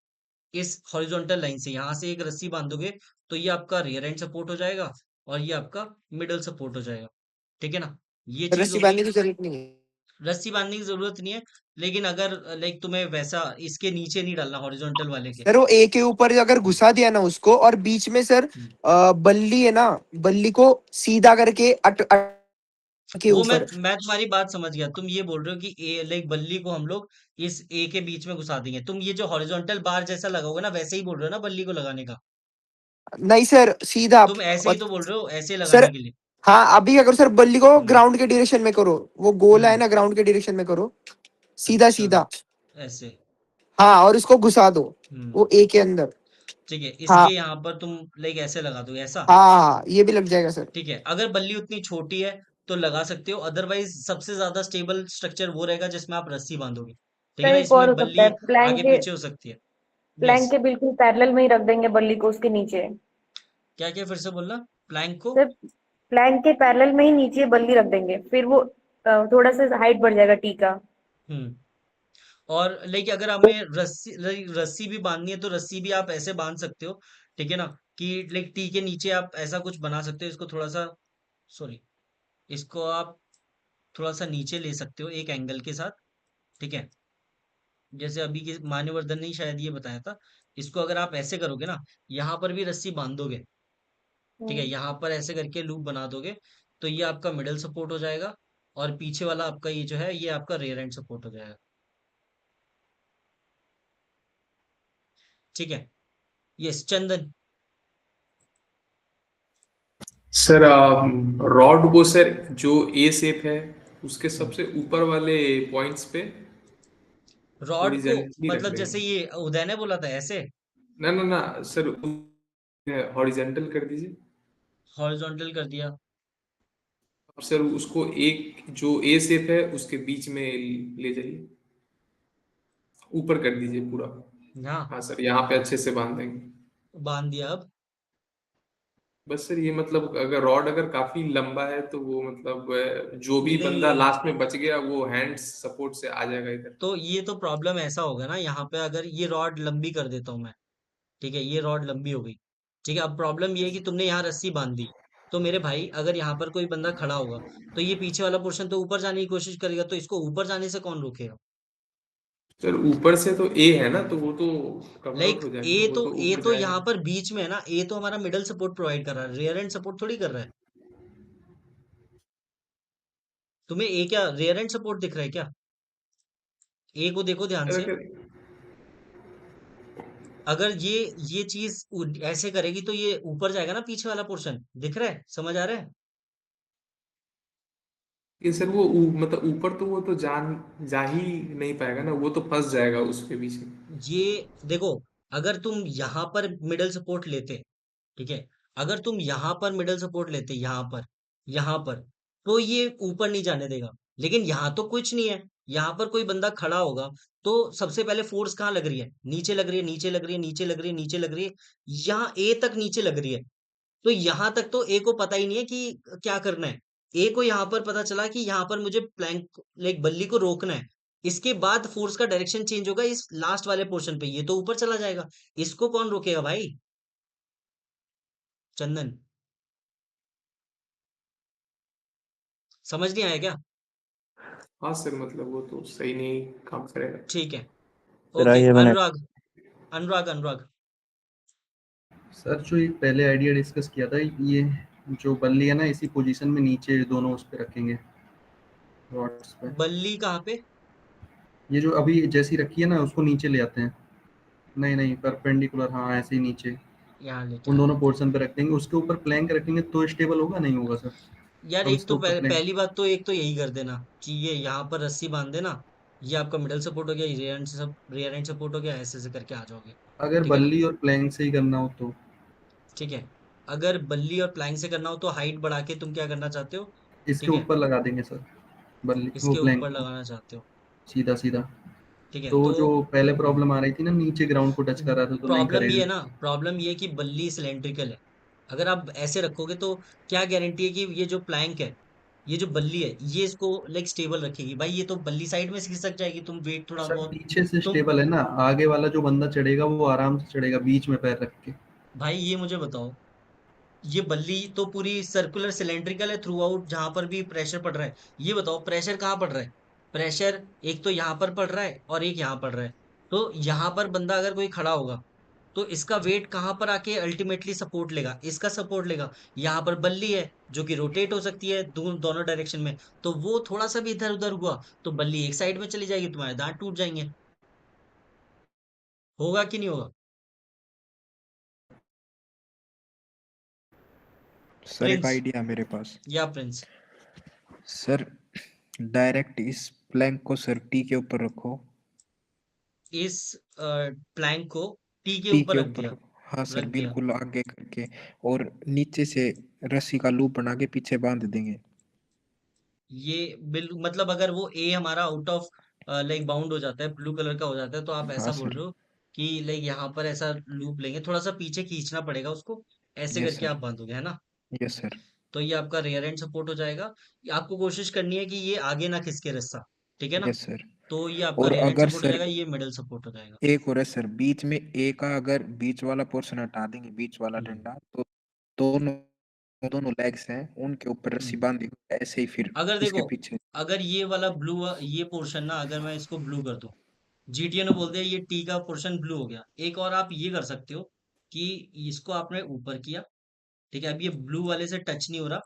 इस हॉरिजॉन्टल लाइन से यहाँ से एक रस्सी बांधोगे, तो ये आपका रियर एंड सपोर्ट हो जाएगा, और ये आपका मिडल सपोर्ट हो जाएगा। ठीक है ना, ये चीज रस्सी हो गई। बांधने की जरूरत नहीं है। रस्सी बांधने की जरूरत नहीं है, लेकिन अगर लाइक तुम्हें वैसा इसके नीचे नहीं डालना हॉरिजॉन्टल वाले के। सर वो ए के ऊपर अगर घुसा दिया ना उसको, और बीच में सर हम्म, बल्ली है ना, बल्ली को सीधा करके के वो ऊपर। मैं तुम्हारी बात समझ गया। तुम ये बोल रहे हो कि ए लाइक बल्ली को हम लोग इस ए के बीच में घुसा देंगे, तुम ये जो हॉरिजॉन्टल बार जैसा लगाओगे ना, वैसे ही बोल रहे हो ना बल्ली को लगाने का? नहीं सर, सीधा तुम ऐसे ही तो बोल रहे हो, ऐसे सर। लगाने के लिए। हाँ, अभी क्या करो सर, बल्ली को ग्राउंड के डायरेक्शन में करो, वो गोला है ना, ग्राउंड के डायरेक्शन में करो, सीधा अच्छा, सीधा। ऐसे। हाँ, और इसको घुसा दो वो ए के अंदर। ठीक है, हाँ इसके यहाँ पर तुम लाइक ऐसे लगा दो, ऐसा। हाँ, ये भी लग जाएगा सर। ठीक है, अगर बल्ली उतनी छोटी है तो लगा सकते हो, अदरवाइज सबसे ज्यादा स्टेबल स्ट्रक्चर वो रहेगा जिसमें आप रस्सी बांधोगे। ठीक है सर ना, एक और इसमें हो सकता बल्ली है, प्लैंक आगे के पीछे हो सकती है। यस। प्लैंक के बिल्कुल पैरेलल में ही रख देंगे बल्ली को उसके नीचे। क्या क्या फिर से बोलना, प्लैंक को? सर प्लैंक के पैरेलल में ही नीचे बल्ली रख देंगे, फिर वो थोड़ा सा हाइट बढ़ जाएगा टी का। हम्म और लाइक अगर हमें रस्सी भी बांधनी है तो रस्सी भी आप ऐसे बांध सकते हो। ठीक है ना, कि लाइक टी के नीचे आप ऐसा कुछ बना सकते हो, इसको थोड़ा सा, सॉरी, इसको आप थोड़ा सा नीचे ले सकते हो एक एंगल के साथ। ठीक है, जैसे अभी के मान्यवर्धन ने ही शायद ये बताया था, इसको अगर आप ऐसे करोगे ना, यहाँ पर भी रस्सी बांध दोगे। ठीक है, यहाँ पर ऐसे करके लूप बना दोगे, तो ये आपका मिडल सपोर्ट हो जाएगा, और पीछे वाला आपका ये जो है ये आपका रेयर एंड सपोर्ट हो जाएगा। ठीक है। यस चंदन। सर रॉड को सर जो ए शेप है उसके सबसे ऊपर वाले पॉइंट्स पे रॉड को हॉरिजेंटली रख मतलब जैसे देंगे। ये उदय ने बोला था ऐसे ना ना ना सर, हॉरिजेंटल कर दीजिए। हॉरिजॉन्टल कर दिया। और सर उसको एक जो ए शेप है उसके बीच में ले जाइए, ऊपर कर दीजिए पूरा। हाँ, हाँ सर, यहाँ पे अच्छे से बांध देंगे। बांध दिया अब। बस सर ये मतलब अगर रॉड अगर काफी लंबा है तो वो मतलब जो भी बंदा नहीं, लास्ट में बच गया वो हैंड सपोर्ट से आ जाएगा इधर। तो ये तो प्रॉब्लम ऐसा होगा ना, यहाँ पे अगर ये रॉड लंबी कर देता हूँ मैं। ठीक है, ये रॉड लंबी हो गई। ठीक है, अब प्रॉब्लम ये है कि तुमने यहाँ रस्सी बांध दी, तो मेरे भाई अगर यहाँ पर कोई बंदा खड़ा होगा तो ये पीछे वाला पोर्शन तो ऊपर जाने की कोशिश करेगा, तो इसको ऊपर जाने से कौन रोकेगा? सर ऊपर से तो ए है ना, तो वो तो कवर आउट लाइक हो ए जाएगा, वो तो तो ए ऊपर तो जाएगा। यहाँ पर बीच में है ना, ए तो हमारा मिडल सपोर्ट प्रोवाइड कर रहा है, रियर एंड सपोर्ट थोड़ी कर रहा है। तुम्हें ए क्या रियर एंड सपोर्ट दिख रहा है क्या? ए को देखो ध्यान सर से। अगर अगर ये चीज ऐसे करेगी तो ये ऊपर जाएगा ना, पीछे वाला पोर्शन दिख रहा है, समझ आ रहा है? ये सर वो मतलब ऊपर तो वो तो जा ही नहीं पाएगा ना, वो तो फंस जाएगा उसके पीछे। ये देखो, अगर तुम यहाँ पर मिडल सपोर्ट लेते, ठीक है, अगर तुम यहाँ पर मिडल सपोर्ट लेते, यहाँ पर तो ये ऊपर नहीं जाने देगा। लेकिन यहाँ तो कुछ नहीं है, यहाँ पर कोई बंदा खड़ा होगा, तो सबसे पहले फोर्स कहाँ लग रही है? नीचे लग रही है, नीचे लग रही है, नीचे लग रही है, नीचे लग रही है, यहाँ ए तक नीचे लग रही है। तो यहाँ तक तो ए को पता ही नहीं है कि क्या करना है। ए को यहाँ पर पता चला कि यहाँ पर मुझे प्लैंक लाइक बल्ली को रोकना है। इसके बाद फोर्स का डायरेक्शन चेंज होगा इस लास्ट वाले पोर्शन पे, ये तो ऊपर चला जाएगा। इसको कौन रोकेगा भाई? चंदन, समझ नहीं आया क्या? हाँ सर, मतलब वो तो सही नहीं काम करेगा। ठीक है, सर ओके। आइए मैंने अनुराग, अनुराग, अनुराग। सर जो ये पहले आइडिया डिस्कस किया था, ये जो बल्ली है ना, इसी पोजीशन में नीचे दोनों उस पे रखेंगे, रॉड्स पे। बल्ली कहाँ पे? ये जो अभी जैसी रखी है ना, उसको नीचे ले आते हैं। नहीं नहीं, परपेंडिकुलर, हाँ ऐसे ही नीचे यहाँ लेके उन आते दोनों हैं। पोर्शन पे रख देंगे। उसके ऊपर प्लैंक रखेंगे तो स्टेबल होगा, नहीं होगा सर? यार अब एक इसके तो ऊपर प्लैंक, पहली बात तो एक तो यही कर देना कि ये यहाँ पर रस्सी बांध देना, ये आपका मिडल सपोर्ट हो गया, ये रियर एंड सपोर्ट हो गया, ऐसे ऐसे करके आ जाओगे। अगर ठीक है ना? बल्ली और प्लैंक से ही करना हो तो ठीक है, अगर बल्ली और प्लैंक से करना हो तो हाइट बढ़ा के तुम क्या करना चाहते हो? इसके ठीक है, ऊपर लगा देंगे सर, बल्ली वो इसके प्लैंक ऊपर को लगाना चाहते हो? सीधा सीधा। ठीक है, तो तो जो पहले प्रॉब्लम आ रही थी ना, नीचे ग्राउंड को टच कर रहा था तो नहीं प्रॉब्लम ये करेगा। है ना, प्रॉब्लम ये है कि बल्ली सिलेंड्रिकल है। अगर आप ऐसे रखोगे तो क्या गारंटी है कि ये जो प्लैंक है, ये जो बल्ली है, ये इसको लाइक स्टेबल रखेगी? भाई ये तो बल्ली साइड में खिसक जाएगी, तुम वेट थोड़ा सर बहुत पीछे से तुम। स्टेबल है ना, आगे वाला जो बंदा चढ़ेगा वो आराम से चढ़ेगा बीच में पैर रख के। भाई ये मुझे बताओ, ये बल्ली तो पूरी सर्कुलर सिलेंड्रिकल है थ्रू आउट, जहां पर भी प्रेशर पड़ रहा है, ये बताओ प्रेशर कहाँ पड़ रहा है? प्रेशर एक तो यहाँ पर पड़ रहा है और एक यहाँ पड़ रहा है। तो यहाँ पर बंदा अगर कोई खड़ा होगा तो इसका वेट कहाँ पर आके अल्टीमेटली सपोर्ट लेगा? इसका सपोर्ट लेगा। यहाँ पर बल्ली है जो कि रोटेट हो सकती है दोनों डायरेक्शन में, तो वो थोड़ा सा भी इधर उधर हुआ तो बल्ली एक साइड में चली जाएगी, तुम्हारे दांत टूट जाएंगे। होगा कि नहीं होगा? सर एक प्रिंस आइडिया मेरे पास। या प्रिंस। सर डायरेक्ट इस प्लैंक को सर टी के ऊपर रखो। इस प्लैंक को टी के टी ऊपर के रख ऊपर दिया। रखो, हाँ सर रख दिया। बिल्कुल आगे करके, और नीचे से रस्सी का लूप बना के पीछे बांध देंगे। ये मतलब अगर वो ए हमारा आउट ऑफ लाइक बाउंड हो जाता है, ब्लू कलर का हो जाता है, तो आप हाँ ऐसा बोल सर। रहे हो कि लाइक यहाँ पर ऐसा लूप लेंगे, थोड़ा सा पीछे खींचना पड़ेगा उसको, ऐसे यस करके सर। आप बांधोगे, है ना? Yes sir. तो ये आपका रेयर एंड सपोर्ट हो जाएगा। आपको कोशिश करनी है कि ये आगे ना खिसके रस्सा, ठीक है ना? Yes sir. तो ये आपका और रेयर एंड अगर सपोर्ट हो सर जाएगा, ये मिडल सपोर्ट हो जाएगा। एक और है सर, बीच में ए का अगर बीच वाला पोर्शन हटा देंगे, बीच वाला डंडा, तो दोनों दोनों लेग्स हैं उनके ऊपर रस्सी बांधेंगे, ऐसे ही फिर अगर इसके देखो, पीछे। अगर ये वाला ब्लू, ये पोर्शन ना, अगर मैं इसको ब्लू कर दूं, जीटीए ने बोल दिया ये टी का पोर्शन ब्लू हो गया। एक और आप ये कर सकते हो कि इसको आपने ऊपर किया, ठीक है, अब ये ब्लू वाले से टच नहीं हो रहा।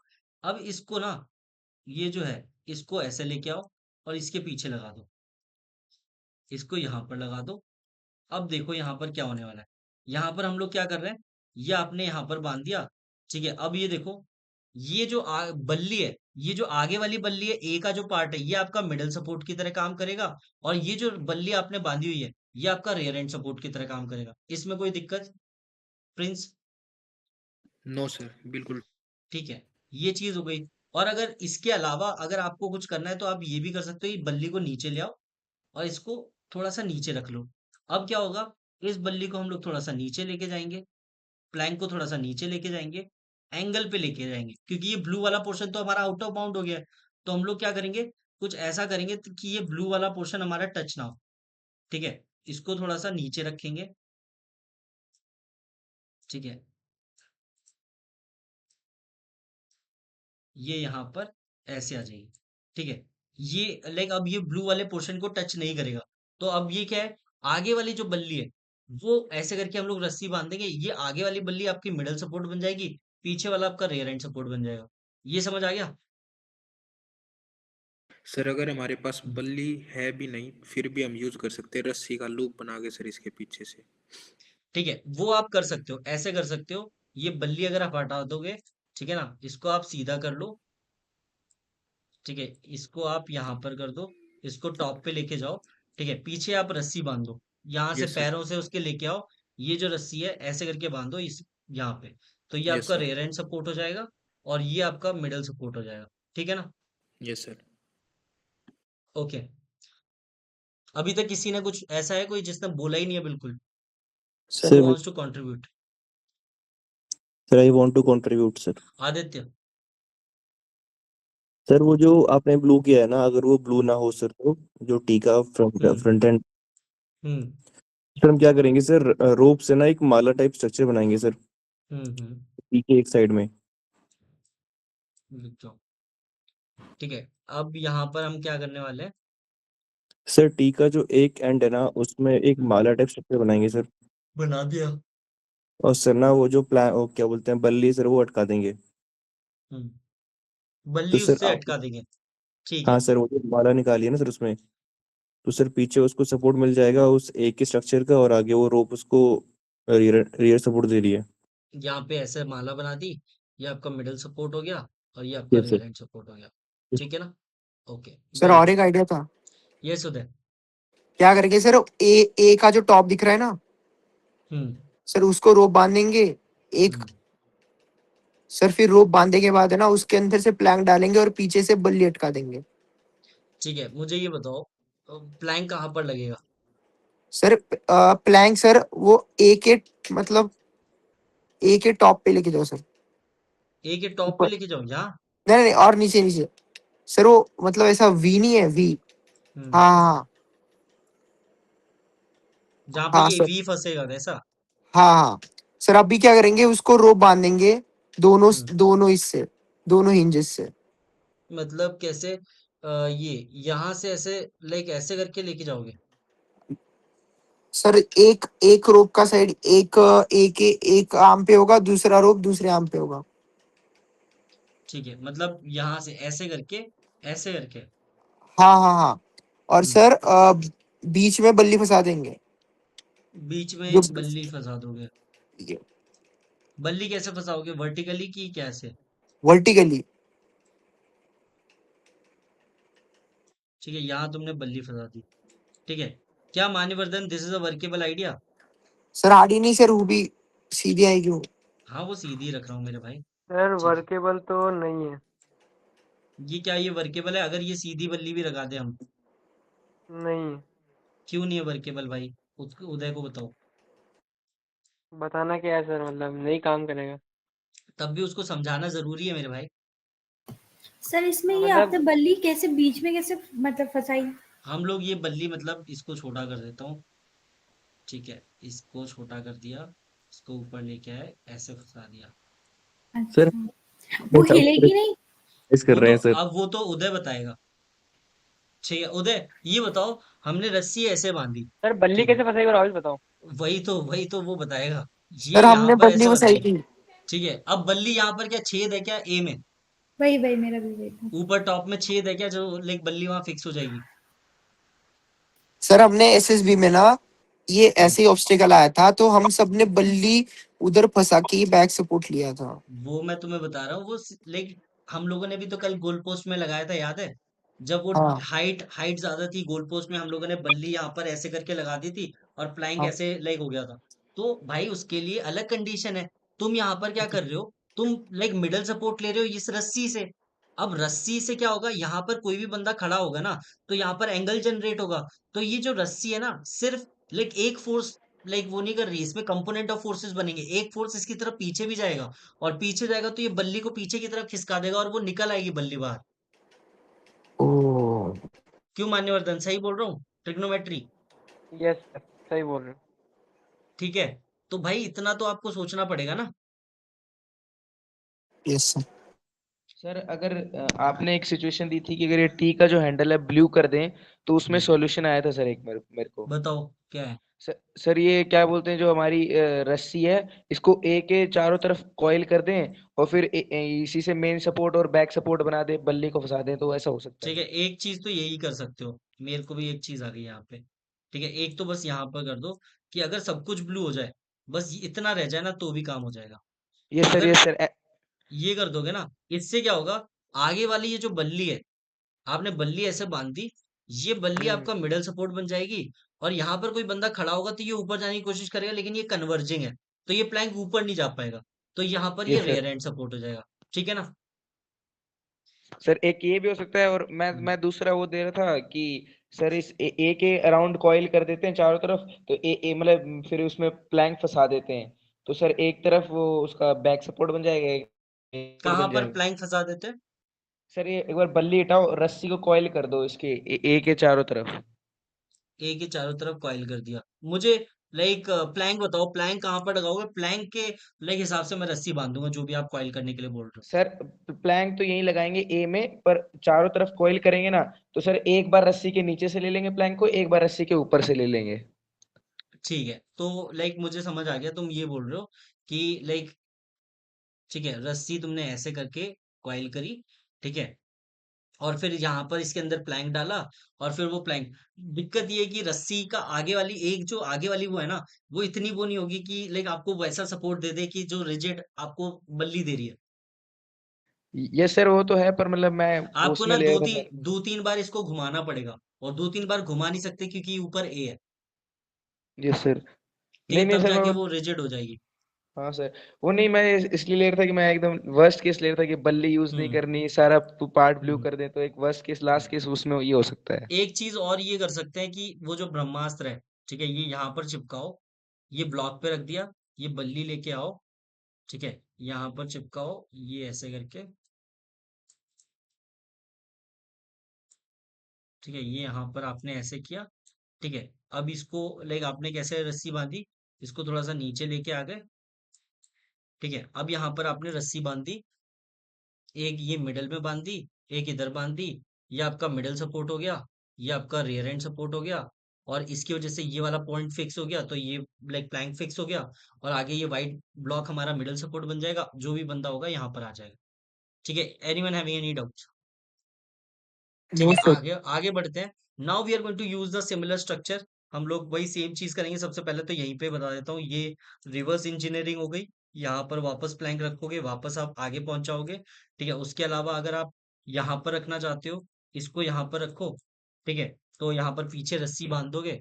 अब इसको ना, ये जो है, इसको ऐसे लेके आओ और इसके पीछे लगा दो, इसको यहाँ पर लगा दो। अब देखो यहाँ पर क्या होने वाला है। यहाँ पर हम लोग क्या कर रहे हैं, ये आपने यहाँ पर बांध दिया, ठीक है। अब ये देखो, ये जो बल्ली है, ये जो आगे वाली बल्ली है, ए का जो पार्ट है, ये आपका मिडल सपोर्ट की तरह काम करेगा, और ये जो बल्ली आपने बांधी हुई है, ये आपका रियर एंड सपोर्ट की तरह काम करेगा। इसमें कोई दिक्कत प्रिंस? नो सर बिल्कुल। ठीक है, ये चीज हो गई। और अगर इसके अलावा अगर आपको कुछ करना है, तो आप ये भी कर सकते हो, ये बल्ली को नीचे ले आओ और इसको थोड़ा सा नीचे रख लो। अब क्या होगा, इस बल्ली को हम लोग थोड़ा सा नीचे लेके जाएंगे, प्लैंक को थोड़ा सा नीचे लेके जाएंगे, एंगल पे लेके जाएंगे, क्योंकि ये ब्लू वाला पोर्शन तो हमारा आउट ऑफ बाउंड हो गया है। तो हम लोग क्या करेंगे, कुछ ऐसा करेंगे कि ये ब्लू वाला पोर्शन हमारा टच ना हो, ठीक है। इसको थोड़ा सा नीचे रखेंगे, ठीक है, ये यहाँ पर ऐसे आ जाएगी, ठीक है। ये लाइक अब ये ब्लू वाले पोर्शन को टच नहीं करेगा। तो अब ये क्या है, आगे वाली जो बल्ली है, वो ऐसे करके हम लोग रस्सी बांधेंगे, ये आगे वाली बल्ली आपकी मिडल सपोर्ट बन जाएगी, पीछे वाला आपका रेयर एंड सपोर्ट बन जाएगा। ये समझ आ गया? सर अगर हमारे पास बल्ली है भी नहीं, फिर भी हम यूज कर सकते हैं रस्सी का लूप बना के सर इसके पीछे से। ठीक है, वो आप कर सकते हो, ऐसे कर सकते हो। ये बल्ली अगर आप हटा दोगे, ठीक है ना, इसको आप सीधा कर लो, ठीक है, इसको आप यहाँ पर कर दो, इसको टॉप पे लेके जाओ, ठीक है, पीछे आप रस्सी बांधो, यहाँ से यस सर। पैरों से उसके लेके आओ, ये जो रस्सी है ऐसे करके बांधो इस यहाँ पे, तो ये यस आपका सर। रेयर एंड सपोर्ट हो जाएगा, और ये आपका मिडल सपोर्ट हो जाएगा, ठीक है ना? Yes sir. ओके, अभी तक किसी ने कुछ ऐसा है कोई जिसने बोला ही नहीं है बिल्कुल? Who sir wants to contribute? Sir I want to contribute sir. Aditya. Sir वो जो आपने ब्लू किया है ना, अगर वो ब्लू ना हो सर, तो जो टी का फ्रंट एंड, हम्म सर हम क्या करेंगे सर, रोप से ना एक माला टाइप स्ट्रक्चर बनाएंगे सर, हम्म टी के एक साइड में। रुक जाओ। ठीक है, अब यहाँ पर हम क्या करने वाले हैं, सर टी का जो एक एंड है ना, उसमें एक माला टाइप स्ट्रक्चर बनाएंगे सर, बना दिया। और सर ना वो जो वो क्या बोलते हैं बल्ली सर, वो अटका देंगे। हम्म तो बल्ली सर उससे आप, अटका देंगे, ठीक हाँ है। सर वो जो माला निकाली है ना सर उसमें, तो सर पीछे उसको सपोर्ट मिल जाएगा उस एक के स्ट्रक्चर का, और आगे वो रोप उसको रियर रियर सपोर्ट दे रही है। यहाँ पे ऐसे माला बना दी, ये आपका मिडल सपोर्ट हो गया, और ये आपका yes rear sir. And support हो गया, ठीक है ना? ओके, सर वेरी और गुड। एक आइडिया था, यस उदय। क्या करेंगे सर, ए ए का जो टॉप दिख रहा है ना हम्म सर, उसको रोप बांधेंगे एक। हम्म सर फिर रोप बांधने के बाद है ना, उसके अंदर से प्लैंक डालेंगे और पीछे से बल्ली अटका देंगे। ठीक है, मुझे ये बताओ, प्लैंक कहाँ पर लगेगा? सर प्लैंक सर वो ए के, मतलब ए के टॉप पे लेके जाओ सर, ए के टॉप पे ऊपर। लेके जाओ, यहाँ? नहीं नहीं, और नीचे नीचे सर, वो मतलब ऐसा वी नहीं है, वी। हम्म हाँ हाँ जहाँ पे हाँ ये सर, वी फंसेगा वैसा? हाँ हाँ सर। अभी क्या करेंगे, उसको रोप बांधेंगे दोनों हम्म दोनों इससे, दोनों हिंजेस से। मतलब कैसे? ये यहाँ से ऐसे लाइक ऐसे करके लेके जाओगे? सर एक एक रोप का साइड, एक एक आर्म पे होगा, दूसरा रोप दूसरे आर्म पे होगा। ठीक है, मतलब यहाँ से ऐसे करके, ऐसे करके। हाँ हाँ हाँ, और हम्म सर बीच में बल्ली फंसा देंगे। बीच जो में बल्ली फंसा दोगे? बल्ली कैसे फंसाओगे, वर्टिकली की कैसे? वर्टिकली। ठीक है, यहाँ तुमने बल्ली फंसा दी। ठीक है, क्या Manyavardhan, this is a workable idea? Sir आड़ी नहीं सर, वो भी सीधी आएगी वो। हाँ, वो सीधी रख रहा हूँ मेरे भाई। सर ठीक है, वर्केबल तो नहीं है। ये क्या ये वर्केबल है? अगर ये सीधी बल्ली भी लगा दे हम, नहीं, क्यों नहीं है वर्केबल भाई? उदय को बताओ। बताना क्या है सर, मतलब नहीं काम करेगा। तब भी उसको समझाना जरूरी है मेरे भाई। सर इसमें ये मतलब आपने बल्ली कैसे बीच में कैसे मतलब फंसाई? हम लोग ये बल्ली मतलब इसको छोटा कर देता हूँ। ठीक है, इसको छोटा कर दिया, इसको ऊपर लेके आए, ऐसे फंसा दिया। सर अच्छा, वो हिलेगी नहीं? कर वो रहे तो हैं सर। अब वो तो उदय बताएगा। ठीक है उदय, ये बताओ, हमने रस्सी ऐसे बांधी। सर बल्ली ठीक है, कैसे फंसेगी और वापस बताओ। वही तो वो बताएगा। ये सर यहाँ हमने पर बल्ली ऐसे फंसाई बताएगी। थी। ठीक है, अब बल्ली यहाँ पर क्या छेद है क्या ए में? वही वही मेरा भी वही था। ऊपर टॉप में छेद है क्या, जो लाइक बल्ली वहां फिक्स हो जाएगी? सर हमने एसएसबी में ना ये ऐसे ही ऑब्स्टिकल आया था, तो हम सब ने बल्ली उधर फंसा के बैक सपोर्ट लिया था। वो मैं तुम्हें बता रहा हूँ, वो लाइक हम लोगों ने भी तो कल गोल पोस्ट में लगाया था, याद है? जब वो हाँ हाइट हाइट ज्यादा थी, गोल पोस्ट में हम लोगों ने बल्ली यहाँ पर ऐसे करके लगा दी थी, और प्लैंक हाँ। ऐसे लाइक हो गया था। तो भाई उसके लिए अलग कंडीशन है। तुम यहाँ पर क्या कर रहे हो? तुम लाइक मिडल सपोर्ट ले रहे हो इस रस्सी से। अब रस्सी से क्या होगा, यहाँ पर कोई भी बंदा खड़ा होगा ना, तो यहाँ पर एंगल जनरेट होगा। तो ये जो रस्सी है ना, सिर्फ लाइक एक फोर्स लाइक वो नहीं कर रही, इसमें कंपोनेंट ऑफ फोर्सेस बनेंगे। एक फोर्स इसकी तरफ पीछे भी जाएगा, और पीछे जाएगा तो ये बल्ली को पीछे की तरफ खिसका देगा, और वो निकल आएगी बल्ली बाहर। ओ क्यों मान्यवर्धन, सही बोल रहा हूँ? ट्रिग्नोमेट्री। यस सर, सही बोल रहे हो। ठीक है, तो भाई इतना तो आपको सोचना पड़ेगा ना। Yes sir. सर अगर आपने एक सिचुएशन दी थी कि अगर ये टी का जो हैंडल है ब्लू कर दें तो उसमें सॉल्यूशन आया था सर एक मेरे को। बताओ क्या है? सर ये क्या बोलते हैं, जो हमारी रस्सी है इसको ए के चारों तरफ कॉइल कर दें और फिर इसी से मेन सपोर्ट और बैक सपोर्ट बना दे, बल्ली को फंसा दें, तो ऐसा हो सकता ठीक है। है, एक चीज तो यही कर सकते हो। मेरे को भी एक चीज आ गई यहाँ पे। ठीक है, एक तो बस यहाँ पर कर दो कि अगर सब कुछ ब्लू हो जाए, बस इतना रह जाए ना, तो भी काम हो जाएगा। यस सर, अगर यस सर। ये कर दोगे ना, इससे क्या होगा, आगे वाली ये जो बल्ली है, आपने बल्ली ऐसे बांध दी, ये बल्ली आपका मिडल सपोर्ट बन जाएगी। और यहाँ पर कोई बंदा खड़ा होगा तो ये ऊपर जाने की कोशिश करेगा, लेकिन ये कन्वर्जिंग है, तो ये प्लैंक ऊपर नहीं जा पाएगा। तो यहाँ पर ये yes sir. Rear end support हो जाएगा। ठीक है ना? सर एक ये भी हो सकता है, और मैं दूसरा वो दे रहा था कि सर इस ए के अराउंड कॉइल कर देते हैं चारों तरफ, तो ए मतलब फिर उसमें प्लैंक फंसा देते हैं, तो सर एक तरफ वो उसका बैक सपोर्ट बन जाएगा, एक कहाँ बन पर जाएगा। प्लैंक फंसा देते हैं? सर ये एक बार बल्ली हटाओ, रस्सी को कॉइल कर दो इसके ए के चारों तरफ। ए के चारों तरफ कॉइल कर दिया। मुझे लाइक प्लैंक बताओ, प्लैंक कहाँ पर लगाओगे? प्लैंक के लाइक हिसाब से मैं रस्सी बांधूंगा, जो भी आप कॉइल करने के लिए बोल रहे हो। सर प्लैंक तो यहीं लगाएंगे ए में, पर चारों तरफ कॉइल करेंगे ना, तो सर एक बार रस्सी के नीचे से ले लेंगे प्लैंक को, एक बार रस्सी के ऊपर से ले लेंगे। ठीक है, तो लाइक मुझे समझ आ गया, तुम ये बोल रहे हो कि लाइक ठीक है, रस्सी तुमने ऐसे करके कॉइल करी। ठीक है, और फिर यहाँ पर इसके अंदर प्लैंक डाला, और फिर वो प्लैंक, दिक्कत ये है कि रस्सी का आगे वाली एक जो आगे वाली वो है ना, वो इतनी वो नहीं होगी कि लाइक आपको वैसा सपोर्ट दे दे कि जो रिजिड आपको बल्ली दे रही है। यस सर, वो तो है, पर मतलब मैं आपको उसमें ना ले रहा था। दो तीन बार इसको घुमाना पड़ेगा, और दो तीन बार घुमा नहीं सकते क्योंकि ऊपर ए है। Yes sir. ठीक है, नहीं नहीं तब सर, जाके मैं वो रिजिड हो जाएगी। हाँ सर, वो नहीं, मैं इसलिए ले रहा था कि मैं एकदम वर्स्ट केस ले रहा था कि बल्ली यूज नहीं हम्म करनी, सारा पार्ट ब्लू हम्म कर दे, तो एक वर्स्ट केस लास्ट केस उसमें ये हो सकता है। एक चीज और ये कर सकते हैं कि वो जो ब्रह्मास्त्र है, ठीक है, ये यहाँ पर चिपकाओ, ये ब्लॉक पे रख दिया, ये बल्ली लेके आओ। ठीक है, यहाँ पर चिपकाओ, ये ऐसे करके। ठीक है, ये यहाँ पर आपने ऐसे किया। ठीक है, अब इसको लाइक आपने कैसे रस्सी बांधी, इसको थोड़ा सा नीचे लेके आ गए। ठीक है, अब यहाँ पर आपने रस्सी बांधी, एक ये मिडल में बांध दी, एक इधर बांध दी। ये आपका मिडल सपोर्ट हो गया, ये आपका रियर एंड सपोर्ट हो गया, और इसकी वजह से ये वाला पॉइंट फिक्स हो गया, तो ये लाइक प्लैंक फिक्स हो गया, और आगे ये वाइट ब्लॉक हमारा मिडल सपोर्ट बन जाएगा, जो भी बंदा होगा यहाँ पर आ जाएगा। ठीक है, एनीवन हैविंग एनी डाउट? ठीक नो है, सर। आगे आगे बढ़ते हैं। Now we are going to use the similar structure. हम लोग वही सेम चीज करेंगे। सबसे पहले तो यहीं पे बता देता हूँ, ये रिवर्स इंजीनियरिंग हो गई। यहाँ पर वापस प्लैंक रखोगे, वापस आप आगे पहुंच जाओगे। ठीक है, उसके अलावा अगर आप यहाँ पर रखना चाहते हो, इसको यहाँ पर रखो। ठीक है, तो यहाँ पर पीछे रस्सी बांध दोगे,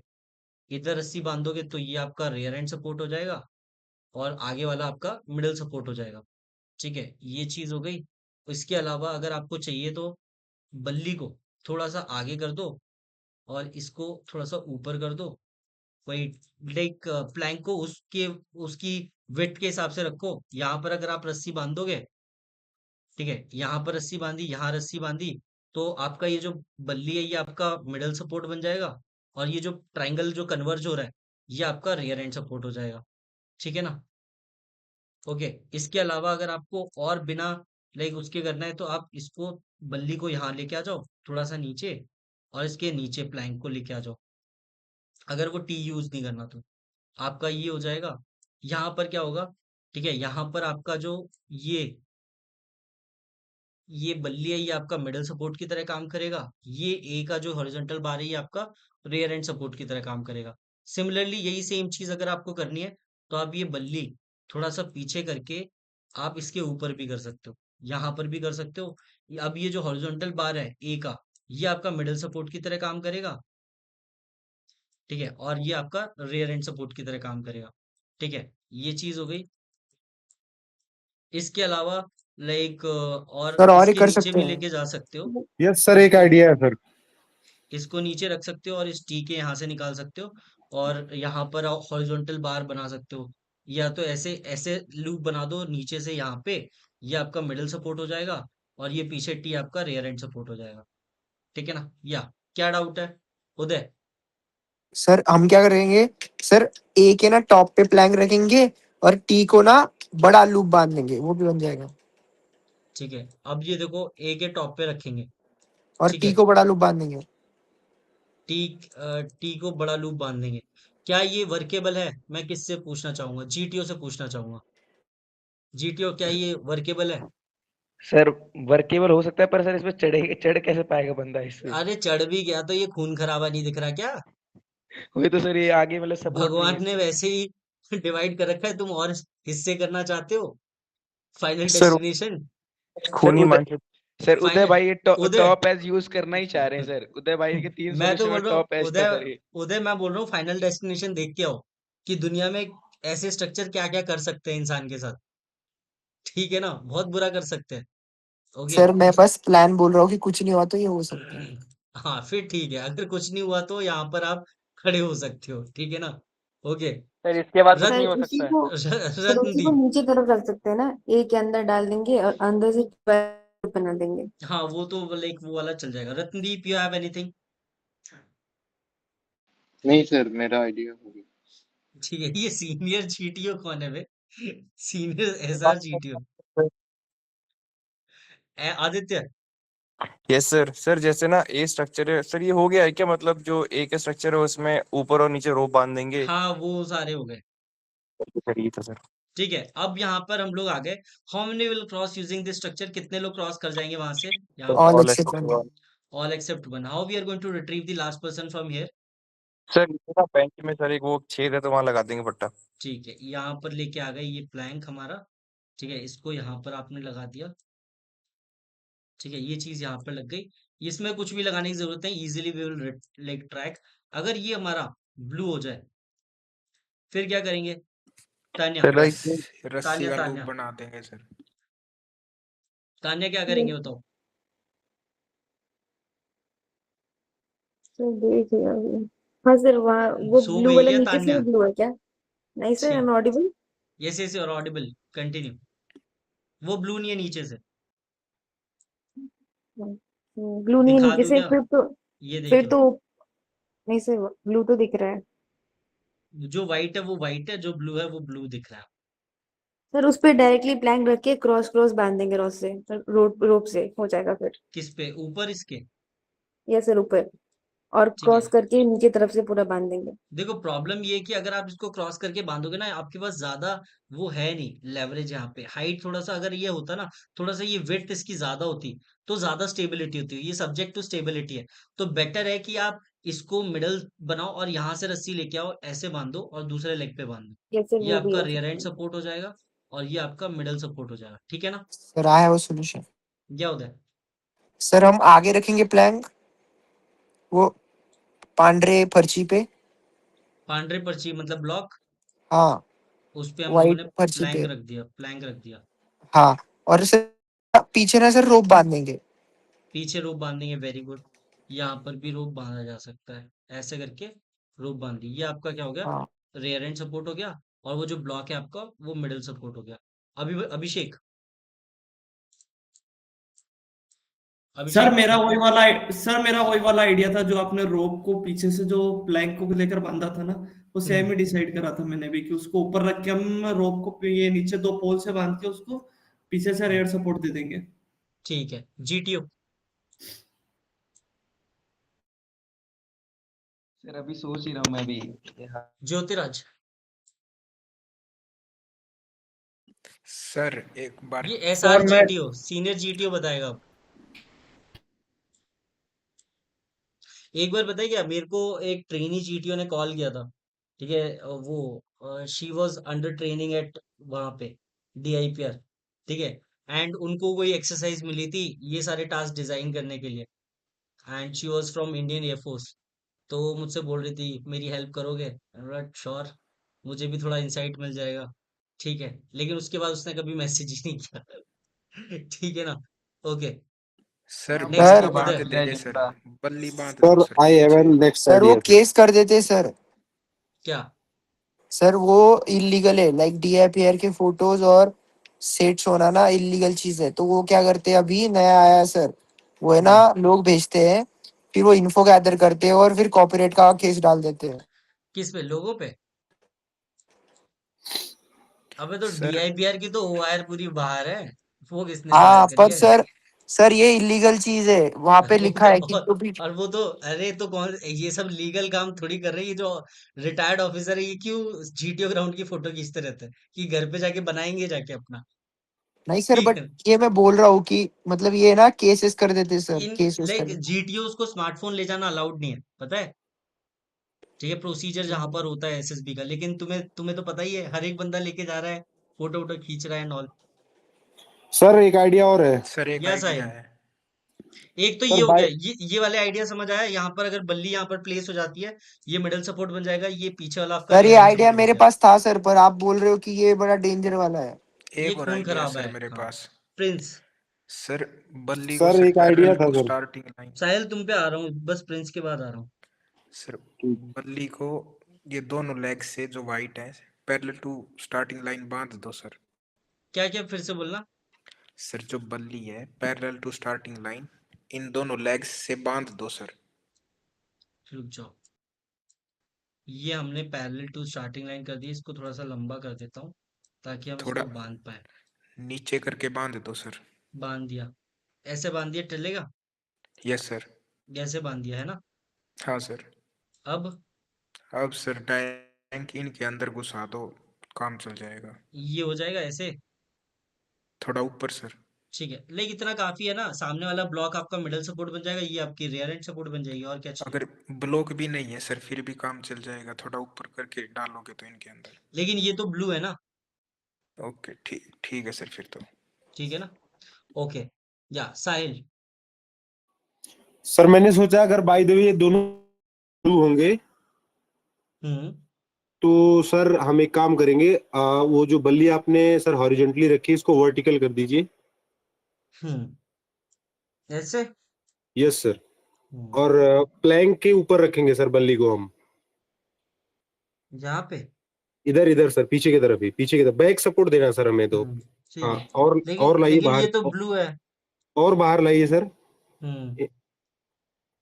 इधर रस्सी बांध दोगे, तो ये आपका रियर एंड सपोर्ट हो जाएगा और आगे वाला आपका मिडल सपोर्ट हो जाएगा। ठीक है, ये चीज हो गई। इसके अलावा अगर आपको चाहिए तो बल्ली को थोड़ा सा आगे कर दो और इसको थोड़ा सा ऊपर कर दो। वही लाइक प्लैंक को उसके उसकी विड्थ के हिसाब से रखो। यहाँ पर अगर आप रस्सी बांधोगे, ठीक है, यहाँ पर रस्सी बांधी, यहाँ रस्सी बांधी, तो आपका ये जो बल्ली है ये आपका मिडल सपोर्ट बन जाएगा और ये जो ट्रायंगल जो कन्वर्ज हो रहा है ये आपका रियर एंड सपोर्ट हो जाएगा। ठीक है ना? ओके, इसके अलावा अगर आपको और बिना लाइक उसके करना है तो आप इसको बल्ली को यहाँ लेके आ जाओ थोड़ा सा नीचे और इसके नीचे प्लैंक को लेके आ जाओ। अगर वो टी यूज नहीं करना तो आपका ये हो जाएगा। यहाँ पर क्या होगा? ठीक है, यहाँ पर आपका जो ये बल्ली है ये आपका मिडल सपोर्ट की तरह काम करेगा। ये ए का जो हॉरिजॉन्टल बार है ये आपका रियर एंड सपोर्ट की तरह काम करेगा। सिमिलरली यही सेम चीज अगर आपको करनी है तो आप ये बल्ली थोड़ा सा पीछे करके आप इसके ऊपर भी कर सकते हो, यहाँ पर भी कर सकते हो। अब ये जो हॉरिजॉन्टल बार है ए का ये आपका मिडल सपोर्ट की तरह काम करेगा। ठीक है, और ये आपका रियर एंड सपोर्ट की तरह काम करेगा। ठीक है, ये चीज हो गई। इसके अलावा लाइक और सर और ही इसके कर नीचे सकते भी हैं। लेके जा सकते हो। यस सर, एक आइडिया है सर। इसको नीचे रख सकते हो और इस टी के यहाँ से निकाल सकते हो और यहाँ पर हॉरिजॉन्टल बार बना सकते हो, या तो ऐसे ऐसे लूप बना दो नीचे से यहाँ पे, ये आपका मिडिल सपोर्ट हो जाएगा और ये पीछे टी आपका रियर एंड सपोर्ट हो जाएगा। ठीक है ना? या क्या डाउट है उदय? सर हम क्या करेंगे सर, ए के ना टॉप पे प्लैंक रखेंगे और टी को ना बड़ा लूप बांध देंगे, वो भी बन जाएगा। ठीक है, अब ये देखो ए के टॉप पे रखेंगे, और ठीक टी है, को बड़ा लूप बांध देंगे। टी को बड़ा लूप बांध देंगे। क्या ये वर्केबल है? मैं किससे पूछना चाहूंगा? जीटीओ से पूछना चाहूंगा। जीटीओ क्या ये वर्केबल है? सर वर्केबल हो सकता है, पर सर इसमें चढ़ कैसे पाएगा बंदा इससे? अरे चढ़ भी गया तो ये खून खराबा नहीं दिख रहा क्या? वही तो सर, ये आगे मतलब सपोर्ट नहीं है भगवान ने इसमें। वैसे ही डिवाइड कर रखा है, तुम और हिस्से करना चाहते हो? फाइनल सर डेस्टिनेशन सर खूनी उदय मांझे सर उदय फाइनल भाई ये उदय टॉप एज यूज करना ही चाह रहे हैं सर। उदय भाई के 3 मैं तो सॉल्यूशन में बोल रहा हूँ टॉप एज था उदय, सर ये। उदय मैं बोल रहा हूँ फाइनल डेस्टिनेशन देख के आओ कि दुनिया में ऐसे स्ट्रक्चर क्या क्या कर सकते हैं इंसान के साथ। ठीक है ना? बहुत बुरा कर सकते हैं। ओके सर मैं बस प्लान बोल रहा हूँ कि कुछ नहीं हुआ तो ये हो सकता है। हाँ फिर ठीक है, अगर कुछ नहीं हुआ तो यहाँ पर आप खड़े हो सकते हो। ठीक है ना? ओके। सर इसके बाद कुछ रत नहीं सर हो उसी सकता है। को सर उसी को रत्नदीप, नीचे तरफ रख सकते हैं ना, ए के अंदर डाल देंगे और अंदर से 12 बना देंगे। हाँ वो तो लाइक वो वाला चल जाएगा। Ratnadeep, you have anything? नहीं सर, मेरा आइडिया हो गया। ठीक है, ये सीनियर जीटीओ कौन है बे? Senior SR GTO Aditya. Yes sir. Sir जैसे ना ए स्ट्रक्चर है सर, ये हो गया है क्या? मतलब जो ए का स्ट्रक्चर है उसमें ऊपर और नीचे रोप बांध देंगे। हाँ वो सारे हो गए। सर ये था सर। ठीक है, अब यहाँ पर हम लोग आ गए। How many will cross using this structure? कितने लोग क्रॉस कर जाएंगे वहां से यहाँ ऑल पर? Except one. All except one. How we are going to retrieve the last person from here? Sir नीचे ना बेंच में सर एक वो छेद है तो वहां लगा देंगे पट्टा। ठीक है, यहाँ पर लेके आ गए ये प्लैंक हमारा। ठीक है, इसको यहाँ पर आपने लगा दिया। ठीक है, ये चीज यहाँ पर लग गई। इसमें कुछ भी लगाने की जरूरत नहीं, easily we will like track. अगर ये हमारा ब्लू हो जाए फिर क्या करेंगे? तान्या, सर लाइक रस्सी तान्या, का लूप तान्या, बना देंगे सर। तान्या क्या करेंगे बताओ? सर देख लिया अभी। हाँ सर, वहाँ वो सो ब्लू गई वाला क्या नीचे से तान्या? ब्लू है क्या? नहीं सर, आई ठीक, एम ऑडिबल। यस यस, और ऑडिबल, कंटिन्यू। वो ब्लू नहीं है नीचे से, ब्लू नहीं है दिखा नीचे दूं से, क्या? ये देख फिर लो, तो नहीं सर, ब्लू तो दिख रहा है जो व्हाइट है वो व्हाइट है, जो ब्लू है वो ब्लू दिख रहा है। सर। उस पे डायरेक्टली प्लैंक रख के क्रॉस क्रॉस बांध देंगे रॉड से, रोप से हो जाएगा फिर। किस पे? ऊपर इसके? यस सर, ऊपर और ठीक है, क्रॉस करके नीचे तरफ से पूरा बांध देंगे। देखो प्रॉब्लम ये है कि अगर आप इसको क्रॉस करके बांधोगे ना, आपके पास ज्यादा वो है नहीं लेवरेज यहाँ पे। हाइट थोड़ा सा अगर ये होता ना, थोड़ा सा ये विड्थ इसकी ज्यादा होती तो ज्यादा स्टेबिलिटी होती। ये सब्जेक्ट टू स्टेबिलिटी है, तो बेटर है कि आप इसको मिडल बनाओ और यहाँ से रस्सी लेके आओ, ऐसे बांधो और दूसरे लेग पे बांधो। यस सर, ये वो भी आपका हो रियर सकता एंड है। सपोर्ट हो जाएगा और ये आपका मिडल सपोर्ट हो जाएगा, ठीक है ना? Sir I have a solution. क्या होता है? सर हम आगे रखेंगे प्लैंक वो पांढरे पर्ची पे। पांढरे पर्ची मतलब ब्लॉक, हाँ उस पे हम लोगों वाइट ने पर्ची पे। प्लैंक रख दिया। हाँ और सर पीछे ना सर रोप बांध देंगे। पीछे रोप बांधेंगे, वेरी गुड। यहाँ पर भी रोप बांधा जा सकता है, ऐसे करके रोप बांध दी। ये आपका क्या हो गया? हाँ रेयर एंड सपोर्ट हो गया, और वो जो ब्लॉक है आपका वो मिडल सपोर्ट हो गया। अभिषेक, सर अभिषेक मेरा वही वाला आइडिया था जो आपने रोप को पीछे से जो प्लैंक को लेकर बांधा था ना, वो सेम ही डिसाइड करा था मैंने भी कि उसको ऊपर रख के हम रोप को ये नीचे 2 पोल से बांध के उसको पीछे से रेयर सपोर्ट दे देंगे। ठीक है। जीटीओ, सर अभी सोच ही रहा हूँ मैं भी। ज्योतिराज, सर एक बार ये एसआर जीटीओ सीनियर जीटीओ बताएगा अब। एक बार बताइए क्या, मेरे को एक ट्रेनी जीटीओ ने कॉल किया था, ठीक है? वो she was under training at वहां पे डीआईपीआर, ठीक है? एंड उनको कोई एक्सरसाइज मिली थी ये सारे टास्क डिजाइन करने के लिए, and she was from Indian air force. तो वो मुझसे बोल रही थी मेरी हेल्प करोगे? श्योर, मुझे भी थोड़ा इंसाइट मिल जाएगा, ठीक है? लेकिन उसके बाद उसने कभी मैसेज ही नहीं किया। ठीक है ना? ओके, सर नेक्स्ट सर बल्ली उदय। बांध देंगे सर, बल्ली बांध दो सर सर आई हैव पीछे। एन नेक्स्ट सर वो आइडिया सर। केस कर देते सर। क्या? सर वो इलीगल है, लाइक डीआईपीआर के फोटोज और सेट्स होना ना इलीगल चीज है। तो वो क्या करते हैं, अभी नया आया है सर, वो है ना लोग भेजते हैं, फिर वो इन्फो गैदर करते हैं और फिर कॉपीराइट का केस डाल देते हैं। किस पे? लोगों पे? अबे तो सर डीआईपीआर की तो ओआर पूरी बाहर है, वो किसने फायर हाँ करी पर है? सर ये इलीगल चीज है, वहां पे लिखा है कि जो भी। और वो तो, अरे तो कौन ये सब लीगल काम थोड़ी कर रही है, जो रिटायर्ड ऑफिसर है ये क्यों जीटीओ ग्राउंड की फोटो खींचते रहते हैं कि घर पे जाके बनाएंगे जाके अपना? नहीं सर ठीक बट है। ये मैं बोल रहा हूँ कि मतलब ये ना केसेस कर देते सर, इन केसेस कर लाइक देते। जीटीओ को स्मार्टफोन ले जाना अलाउड नहीं है, पता है? ठीक है, प्रोसीजर जहां पर होता है एसएसबी का, लेकिन तुम्हें तुम्हें तो पता ही है हर एक बंदा लेके जा रहा है, फोटो वोटो खींच रहा है एंड ऑल। सर एक आइडिया और है। सर एक यस आइडिया साहिल, है। एक तो ये सर हो गया, बाय ये वाले आइडिया समझ आया। यहाँ पर अगर बल्ली यहाँ पर प्लेस हो जाती है, ये मिडल सपोर्ट बन जाएगा, ये पीछे वाला आपका सर ये रेयर एंड आइडिया सपोर्ट बन मेरे जाएगा। पास था सर, पर आप बोल रहे हो कि ये बड़ा डेंजर वाला है। ये एक और खून आइडिया है खराब सर है। मेरे हाँ, पास। प्रिंस। सर बल्ली को सर सर एक आइडिया पैरेलल था to sir. Starting line. Sahil तुम पे आ रहा हूँ, बस प्रिंस के बाद आ रहा हूँ। सर बल्ली को ये दोनों लेग से जो वाइट है पैरेलल टू स्टार्टिंग लाइन बांध दो सर। क्या क्या फिर से बोलना? सर जो बल्ली है पैरेलल टू स्टार्टिंग लाइन इन दोनों लेग्स से बांध दो सर। रुक जाओ, ये हमने पैरेलल टू स्टार्टिंग लाइन कर दी, इसको थोड़ा सा लंबा कर देता हूँ ताकि हम थोड़ा इसको बांध पाए। नीचे करके बांध दो सर। बांध दिया, ऐसे बांध दिया, चलेगा? Yes sir. ऐसे बांध दिया है ना? हाँ सर। अब अब सर टैंक इनके अंदर घुसा दो, काम चल जाएगा। ये हो जाएगा ऐसे? थोड़ा ऊपर सर। ठीक है, लेकिन इतना काफी है ना? सामने वाला ब्लॉक आपका मिडल सपोर्ट बन जाएगा, ये आपकी रियर एंड सपोर्ट बन जाएगी, और क्या चाहिए? अगर ब्लॉक भी नहीं है सर फिर भी काम चल जाएगा, थोड़ा ऊपर करके डालोगे तो इनके अंदर। लेकिन ये तो ब्लू है ना? ओके ठीक ठीक है सर फिर तो। ठीक है ना? ओके, या साहिल। सर मैंने सोचा अगर बाय द वे ये दोनों ब्लू होंगे हम्म तो सर हम एक काम करेंगे, वो जो बल्ली आपने सर हॉरिजॉन्टली रखी है इसको वर्टिकल कर दीजिए। ऐसे? Yes sir. हम्म, और प्लैंक के ऊपर रखेंगे सर बल्ली को हम, यहाँ पे? इधर इधर सर, पीछे की तरफ ही, पीछे की तरफ बैक सपोर्ट देना सर हमें तो। ठीक हाँ है, और लेकिन लाइए लेकिन ये बाहर, तो ब्लू है। और बाहर लाइए सर। हम्म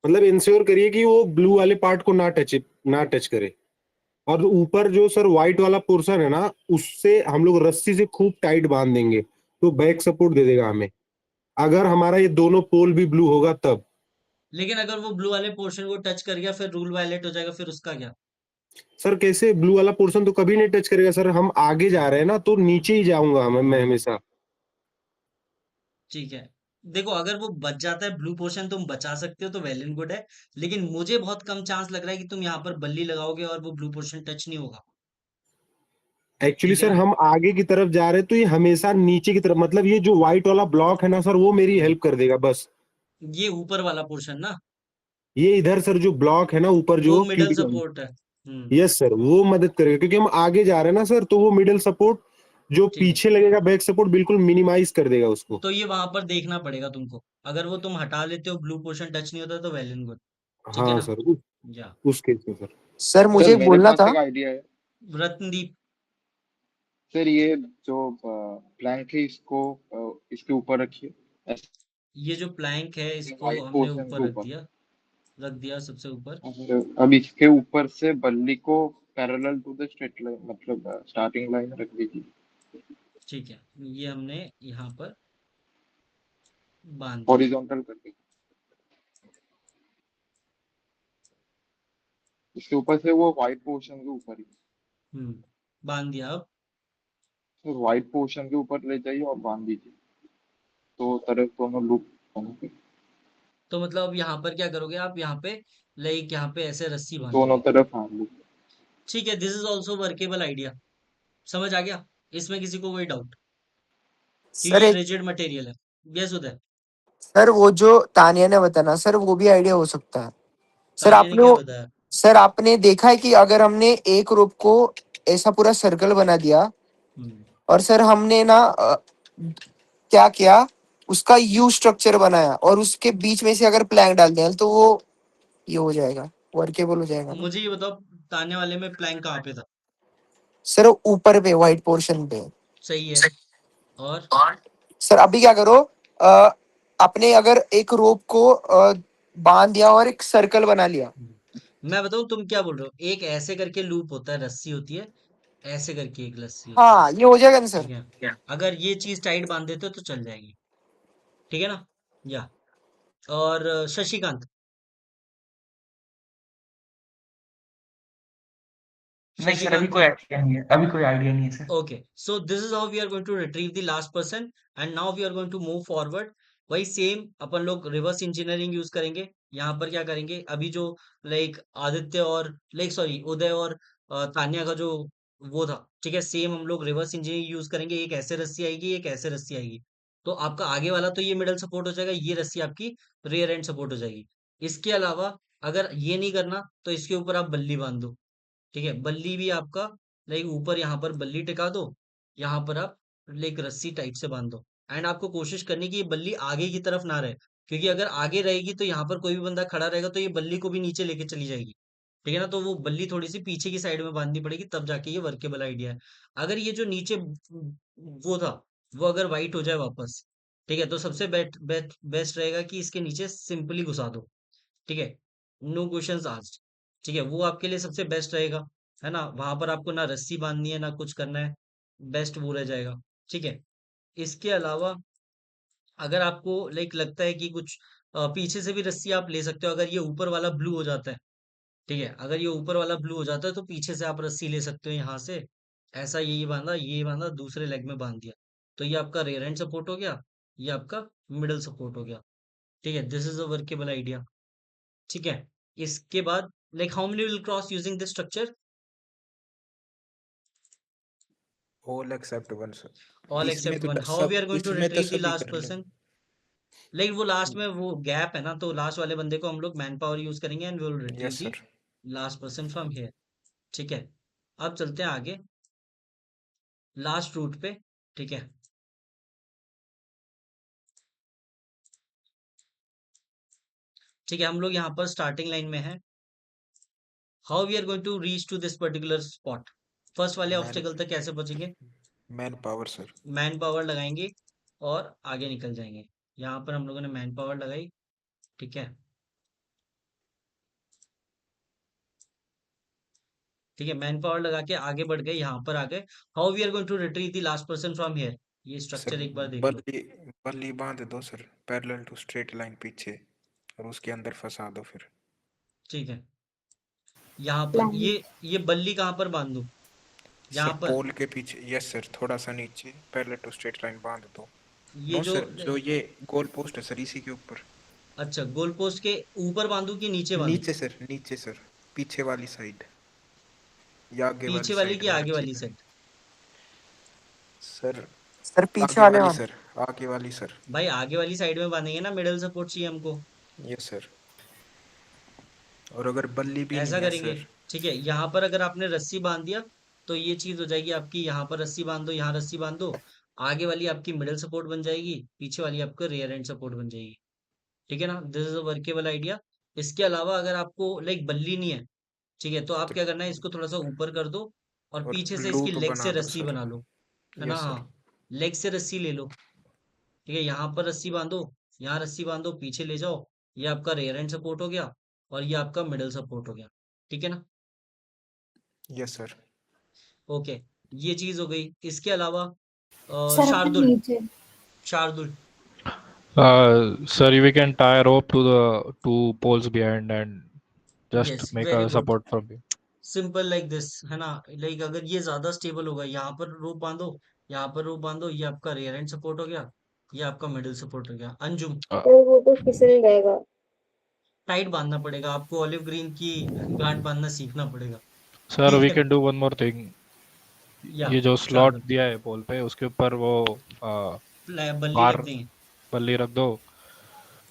मतलब इंश्योर करिए कि वो ब्लू वाले पार्ट को ना टच करे। और ऊपर जो सर व्हाइट वाला पोर्शन है ना, उससे हम लोग रस्सी से खूब टाइट बांध देंगे तो बैक सपोर्ट दे देगा हमें, अगर हमारा ये दोनों पोल भी ब्लू होगा तब। लेकिन अगर वो ब्लू वाले पोर्शन को टच कर गया फिर रूल वायलेट हो जाएगा, फिर उसका क्या? सर कैसे? ब्लू वाला पोर्शन तो कभी नहीं टच करेगा सर, हम आगे जा रहे हैं ना तो नीचे ही जाऊंगा मैं हमेशा। ठीक है, देखो अगर वो बच जाता है ब्लू पोर्शन, तुम बचा सकते हो तो वेल एंड गुड है, लेकिन मुझे बहुत कम चांस लग रहा है कि तुम यहाँ पर बल्ली लगाओगे और वो ब्लू पोर्शन टच नहीं होगा। एक्चुअली ठीक है सर ना? हम आगे की तरफ जा रहे हैं तो ये हमेशा नीचे की तरफ, मतलब ये जो व्हाइट वाला ब्लॉक है ना सर, वो मेरी हेल्प कर देगा बस। ये ऊपर वाला पोर्शन ना, ये इधर सर जो ब्लॉक है ना ऊपर वो जो मिडल क्यूबिकल, सपोर्ट है। यस सर वो मदद करेगा क्योंकि हम आगे जा रहे हैं ना सर, तो वो मिडल सपोर्ट जो ठीक है, पीछे लगेगा बैक सपोर्ट बिल्कुल मिनिमाइज कर देगा उसको। तो ये वहां पर देखना पड़ेगा तुमको। अगर वो तुम हटा लेते हो, ब्लू पोर्शन टच नहीं होता, तो वेल एंड गुड। ठीक है हाँ ना? सर या उस केस में सर। सर मुझे सर एक मेरे बोलना पास था। एक आइडिया है। रत्नदीप, सर ये जो प्लैंक है इसको इसके ऊपर रखिए, ये जो प्लैंक है इसको वाइट हमने पोर्शन ऊपर के रख ऊपर। दिया, सबसे ऊपर। और अब इसके ऊपर से बल्ली को parallel to the straight line, मतलब स्टार्टिंग लाइन रख दीजिए, ठीक है, ये हमने यहाँ पर बांध दिया। हॉरिजॉन्टल कर दीजिए। इसके ऊपर से वो व्हाइट पोर्शन के ऊपर ही, बांध दिया। अब तो व्हाइट पोर्शन के ऊपर ले जाइए और बांध दीजिए, तो तरफ दोनों लूप होंगे, तो मतलब अब यहाँ पर क्या करोगे आप? यहाँ पे लाइक यहाँ पे ऐसे रस्सी दोनों बांधोगे। तरफ हाँ लूप। ठीक है, this is also workable idea. समझ आ गया? इसमें किसी को कोई डाउट? सर क्योंकि एक रिजिड मटेरियल है। यस उदय, सर वो जो तानिया ने बताना सर, वो भी आइडिया हो सकता है। सर तानिया ने आपने क्या बताया? सर आपने देखा है कि अगर हमने एक रोप को ऐसा पूरा सर्कल बना दिया हम्म, और सर हमने ना क्या किया, उसका यू स्ट्रक्चर बनाया और उसके बीच में से अगर प्लैंक डाल दिया तो वो ये हो जाएगा, वर्केबल हो जाएगा ना। मुझे ये बताओ, तानिया वाले में प्लैंक कहाँ पे था? सर ऊपर पे व्हाइट पोर्शन पे। सही है। और सर अभी क्या करो, आपने अगर एक रोप को बांध दिया और एक सर्कल बना लिया। मैं बताऊं तुम क्या बोल रहे हो? एक ऐसे करके लूप होता है, रस्सी होती है, ऐसे करके एक रस्सी होती है। हाँ ये हो जाएगा ना सर। ठीक है, अगर ये चीज टाइट बांध देते हो तो चल जाएगी। ठीक है ना? या और शशिकांत, नहीं सर, अभी शशिकांत कोई आइडिया नहीं है, अभी कोई आइडिया नहीं है sir. okay, so this is how we are going to retrieve the last person and now we are going to move forward। वही सेम अपन लोग रिवर्स इंजीनियरिंग यूज करेंगे। यहाँ पर क्या करेंगे, अभी जो लाइक आदित्य और लाइक सॉरी उदय और तान्या का जो वो था, ठीक है, सेम हम लोग रिवर्स इंजीनियरिंग यूज करेंगे। एक ऐसे रस्सी आएगी, एक ऐसे रस्सी आएगी। तो आपका आगे वाला तो ये मिडल सपोर्ट हो जाएगा, ये रस्सी आपकी रेयर एंड सपोर्ट हो जाएगी। इसके अलावा अगर ये नहीं करना तो इसके ऊपर आप बल्ली बांध दो। ठीक है, बल्ली भी आपका लाइक ऊपर यहाँ पर बल्ली टिका दो, यहाँ पर आप लाइक रस्सी टाइप से बांध दो। एंड आपको कोशिश करनी कि ये बल्ली आगे की तरफ ना रहे, क्योंकि अगर आगे रहेगी तो यहाँ पर कोई भी बंदा खड़ा रहेगा तो ये बल्ली को भी नीचे लेके चली जाएगी। ठीक है ना? तो वो बल्ली थोड़ी सी पीछे की साइड में बांधनी पड़ेगी, तब जाके ये वर्केबल आइडिया है। अगर ये जो नीचे वो था, वो अगर वाइट हो जाए वापस, ठीक है, तो सबसे बेस्ट रहेगा कि इसके नीचे सिंपली घुसा दो। ठीक है, नो क्वेश्चंस आस्क्ड। ठीक है, वो आपके लिए सबसे बेस्ट रहेगा, है ना? वहां पर आपको ना रस्सी बांधनी है ना कुछ करना है, बेस्ट वो रह जाएगा। ठीक है, इसके अलावा अगर आपको लाइक लगता है कि कुछ पीछे से भी रस्सी आप ले सकते हो, अगर ये ऊपर वाला ब्लू हो जाता है। ठीक है, अगर ये ऊपर वाला ब्लू हो जाता है तो पीछे से आप रस्सी ले सकते हो यहाँ से। ऐसा ये बांधा, दूसरे लेग में बांध दिया, तो ये आपका रेयर एंड सपोर्ट हो गया, ये आपका मिडल सपोर्ट हो गया। ठीक है, this is a workable idea. ठीक है, इसके बाद like how many will cross using this structure? All except one sir. All इसमें एक्सेप्ट तो वन। हाउ वी सब आर गोइंग टू इसमें तो रिट्रीव द सभी लास्ट कर पर्सन? लेंगे। लाइक वो लास्ट में वो गैप है ना, तो लास्ट वाले बंदे को हम लोग मैन पावर यूज करेंगे and we will retrieve yes the sir. Last person from here. ठीक है, अब चलते हैं आगे लास्ट रूट पे। ठीक है, ठीक है, हम लोग यहाँ पर स्टार्टिंग लाइन में है। How we are going to reach to this particular spot? First वाले मैन ऑब्स्टेकल तक कैसे पहुंचेंगे? Man power sir. Man power लगाएंगे और आगे निकल जाएंगे। यहाँ पर हम लोगों ने मैन पावर लगाई। ठीक है, ठीक है, मैन पावर लगा के आगे बढ़ गए, यहाँ पर आ गए। How we are going to retrieve the last person from here? ये सर स्ट्रक्चर एक बार देख लो। बल्ली बल्ली बांध दो sir, parallel to straight line पीछे, और उसके अंदर फंसा दो फिर। ठीक है, यहाँ पर ये बल्ली कहाँ पर बांधू? यहाँ सर पर पोल के पीछे, यस सर, थोड़ा सा नीचे पैरेलल टू स्ट्रेट लाइन बांध दो। ये नो जो सर, जो ये गोल पोस्ट है सर, इसी के ऊपर। अच्छा, गोल पोस्ट के ऊपर बांधू कि नीचे बांधू? नीचे सर, पीछे वाली साइड या आगे पीछे वाली वाली साइड की में आगे वाली मर्जी साइड? सर सर पीछे आगे वाले वाली वन। सर, आगे वाली सर। भाई आगे वाली साइड में बांधेंगे ना, मिडल सपोर्ट चाहिए हमको। Yes sir. और अगर बल्ली भी ऐसा नहीं है करेंगे, सर। ठीक है। यहाँ पर अगर आपने रस्सी बांध दिया तो ये चीज हो जाएगी आपकी, यहाँ पर रस्सी बांध दो, यहाँ रस्सी बांध दो। आगे वाली आपकी मिडल सपोर्ट बन जाएगी, पीछे वाली आपका रियर एंड सपोर्ट बन जाएगी। ठीक है ना, this is a workable idea. इसके अलावा अगर आपको लाइक बल्ली नहीं है, ठीक है, तो आप क्या करना है, इसको थोड़ा सा ऊपर कर दो और और पीछे से इसकी लूप लेग बना से दो रस्सी सर। बना लो, है ना। Yes sir. हाँ, लेग से रस्सी ले लो। ठीक है, यहाँ पर रस्सी बांधो, यहाँ रस्सी बांधो, पीछे ले जाओ। ये आपका रेयर एंड सपोर्ट हो गया और ये आपका मिडल सपोर्ट हो गया। ठीक है ना। Yes sir. ओके, ये चीज हो गई। इसके अलावा सर अपन शार्दुल, नीचे Shardul. Sir, we can tie a rope to the two poles behind and just yes, make very a good. support from you. Simple like this, है ना। लाइक अगर ये ज्यादा स्टेबल होगा, यहाँ पर रोप बांधो, यहाँ पर रोप बांधो, ये आपका रियर एंड सपोर्ट हो गया, ये आपका मिडिल सपोर्ट हो गया। अंजुम, तो वो तो फिसल जाएगा। टाइट बांधना पड़ेगा आपको, ऑलिव ग्रीन की गांठ बांधना सीखना पड़ेगा। Sir, ठीक we है, can do one more thing. या ये जो स्लॉट शार्दुल, दिया है पोल पे उसके ऊपर वो बल्ली बार रख देंगे। बल्ली रख दो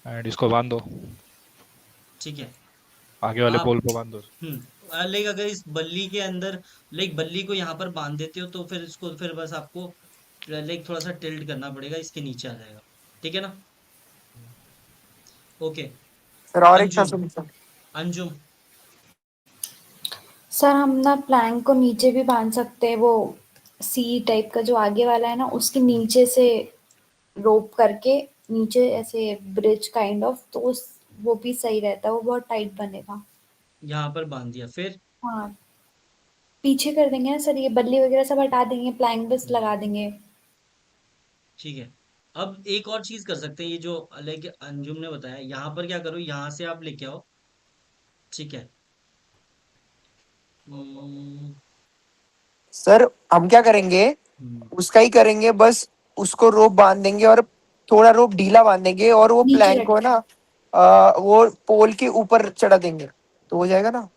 एंड इसको बांध दो, ठीक है, आगे वाले आप पोल पे बांध दो। लाइक अगर इस बल्ली के अंदर, लाइक बल्ली को यहाँ पर बांध देते हो तो फिर इसको, फिर बस आपको लाइक थोड़ा सा टिल्ट करना पड़ेगा, इसके नीचे आ जाएगा। ठीक है ना। ओके, सर और एक था अंजुम, सुन। अंजुम। सर हम ना प्लैंक को नीचे भी बांध सकते हैं, वो सी टाइप का जो आगे वाला है ना उसके नीचे से रोप करके नीचे ऐसे ब्रिज काइंड ऑफ, तो वो भी सही रहता है, वो बहुत टाइट बनेगा। यहाँ पर बांध दिया, फिर हाँ, पीछे कर देंगे ना सर, ये बल्ली वगैरह सब हटा देंगे, प्लैंक बस लगा देंगे। ठीक है। अब एक और चीज कर सकते हैं, ये जो लाइक अंजुम ने बताया, यहाँ पर क्या करो, यहाँ से आप लेके आओ। ठीक है। हम्म, सर हम क्या करेंगे, उसका ही करेंगे, बस उसको रोप बांध देंगे और थोड़ा रोप ढीला बांध देंगे और वो नीचे प्लैंक को ना वो पोल के ऊपर चढ़ा देंगे तो हो जाएगा ना।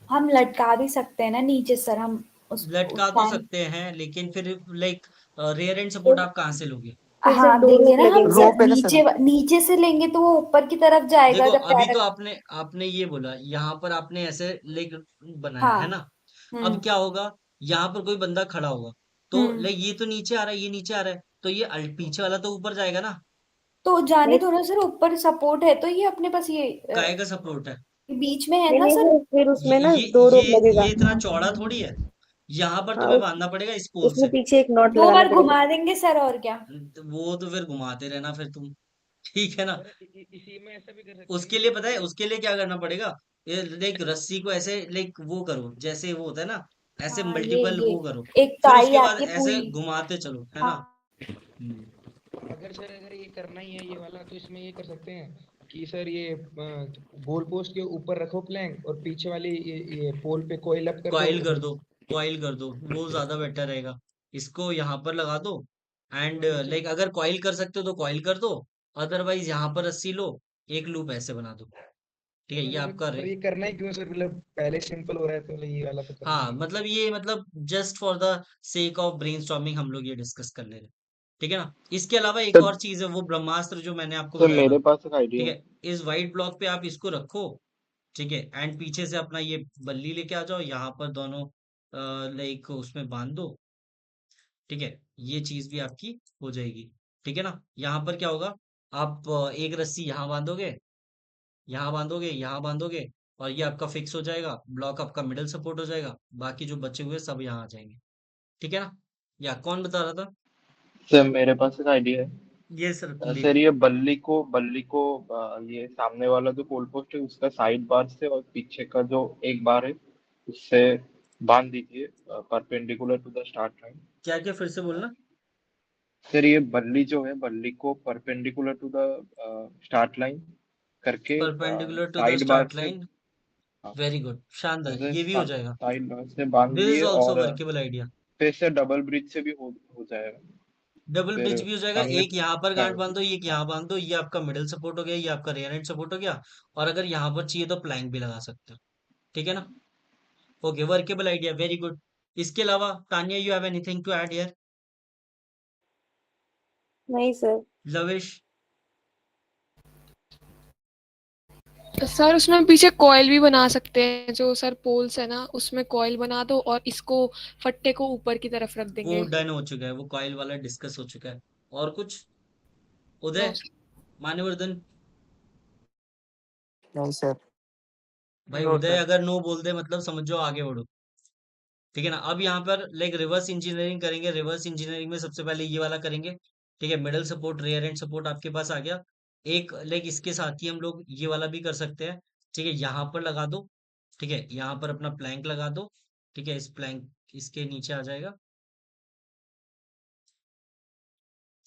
हम लटका भी सकते हैं ना नीचे सर, हम उस लटका तो प्लैंक। सकते हैं, लेकिन फिर लाइक रियर एंड सपोर्ट आप कहाँ से लोगे? फिर सर हाँ दो देंगे रोप ना हम लगेंगे। सर, रोप है ना सर। नीचे से लेंगे तो वो ऊपर की तरफ जाएगा देखो, जब अभी पैर। तो आपने आपने ये बोला, यहाँ पर आपने ऐसे लेग बनाया हाँ। है ना। अब क्या होगा, यहाँ पर कोई बंदा खड़ा होगा तो लाइक ये तो नीचे आ रहा है, ये नीचे आ रहा है, तो ये पीछे वाला तो ऊपर जाएगा ना। तो जाने नहीं दो ना सर, ऊपर सपोर्ट है तो ये अपने पास ये काय का सपोर्ट है? बीच में है नहीं ना नहीं सर। सर, फिर ये उसमें ना ये 2 रोप ये लगेगा। ये इतना चौड़ा थोड़ी है, यहाँ पर हाँ, तुम्हें बांधना पड़ेगा इस पोल उसमें से। पीछे एक नॉट 2 लगाना बार पड़ेगा। घुमा देंगे सर, और क्या। तो वो तो फिर घुमाते रहना फिर तुम। ठीक है ना। इसी में ऐसा भी कर सकते उसके लिए पता है, उसके लिए क्या करना पड़ेगा, ये लाइक रस्सी को ऐसे लाइक वो करो, जैसे वो होता है ना, ऐसे हाँ मल्टीपल ये वो करो, एक फिर टाई उसके बाद आती है ऐसे पूरी। घुमाते चलो, है ना। हाँ अगर ये करना ही है ये वाला, तो इसमें ये कर सकते हैं कि सर ये गोल पोस्ट के ऊपर रखो प्लैंक और पीछे वाली ये पोल पे कोइल अप कर कॉइल कर दो। दो, कॉइल कर दो, वो ज्यादा बेटर रहेगा। इसको यहाँ पर लगा दो एंड और नीचे लाइक अगर कॉइल कर सकते हो तो कॉइल कर दो, अदरवाइज यहाँ पर रस्सी लो, एक लूप ऐसे बना दो। ठीक है, ये आपका पर ये करना ही क्यों सर, मतलब पहले सिंपल हो रहा है तो मतलब ये वाला तो करना हाँ, ही है। मतलब ये मतलब just for the sake of brainstorming हम लोग ये डिस्कस कर ले रहे हैं। ठीक है ना। इसके अलावा एक सर और चीज है, वो ब्रह्मास्त्र जो मैंने आपको सर बताया था। मेरे पास एक आइडिया ठीक है। है, इस वाइट ब्लॉक पे आप इसको रखो। ठीक है, एंड पीछे से अपना ये बल्ली लेके आ जाओ, यहाँ पर दोनों लाइक उसमें बांध दो। ठीक है, ये चीज भी आपकी हो जाएगी। ठीक है ना। यहाँ पर क्या होगा, आप एक रस्सी यहाँ बांधोगे, यहाँ बांधोगे, यहाँ बांधोगे, और ये आपका फिक्स हो जाएगा, ब्लॉक आपका मिडल सपोर्ट हो जाएगा, बाकी जो बचे हुए सब यहाँ आ जाएंगे। ठीक है ना। या कौन बता रहा था? सर मेरे पास एक आइडिया है। ये सर सर प्लीज। ये बल्ली को ये सामने वाला जो गोल पोस्ट है उसका साइड बार से और पीछे का जो एक बार है उससे बांध दीजिए perpendicular to the start line. क्या क्या फिर से बोलना। सर ये बल्ली जो है बल्ली को perpendicular to the start line करके perpendicular to the side bar start से, लाइन, हाँ, वेरी गुड, शानदार, जैसे ये भी हो जाएगा। साइड बार से बांध दिस इज दिए ऑल्सो और वर्केबल आइडिया। फिर से डबल ब्रिज से भी हो जाएगा। डबल फिर ब्रिज भी हो जाएगा, सामने एक यहाँ पर गांठ बांध दो, एक हाँ यहाँ बांध दो, ये आपका मिडिल सपोर्ट हो गया, ये आपका रियर एंड सपोर्ट हो गया। और अगर यहाँ पर चाहिए तो प्लैंक भी लगा सकते हो। ठीक है ना। Okay, workable idea, very good. इसके अलावा Tania, you have anything to add here? नहीं सर। लविश? सर उसमें पीछे कॉइल भी बना सकते हैं, जो सर पोल्स है ना उसमें कॉइल बना दो और इसको फट्टे को ऊपर की तरफ रख वो देंगे। डन हो चुका है, वो कॉइल वाला डिस्कस हो चुका है। और कुछ? उदय, नो मान्यवर्धन? नहीं सर। भाई नो उदय सर। अगर नो बोल दे मतलब समझो आगे बढ़ो, ठीक है ना। अब यहाँ पर लाइक रिवर्स इंजीनियरिंग करेंगे। रिवर्स इंजीनियरिंग में सबसे पहले ये वाला करेंगे, ठीक है। Middle support, rear end support आपके पास आ गया। एक लाइक इसके साथ ही हम लोग ये वाला भी कर सकते हैं, ठीक है। यहाँ पर लगा दो, ठीक है। यहाँ पर अपना प्लैंक लगा दो, ठीक है। इस प्लैंक इसके नीचे आ जाएगा,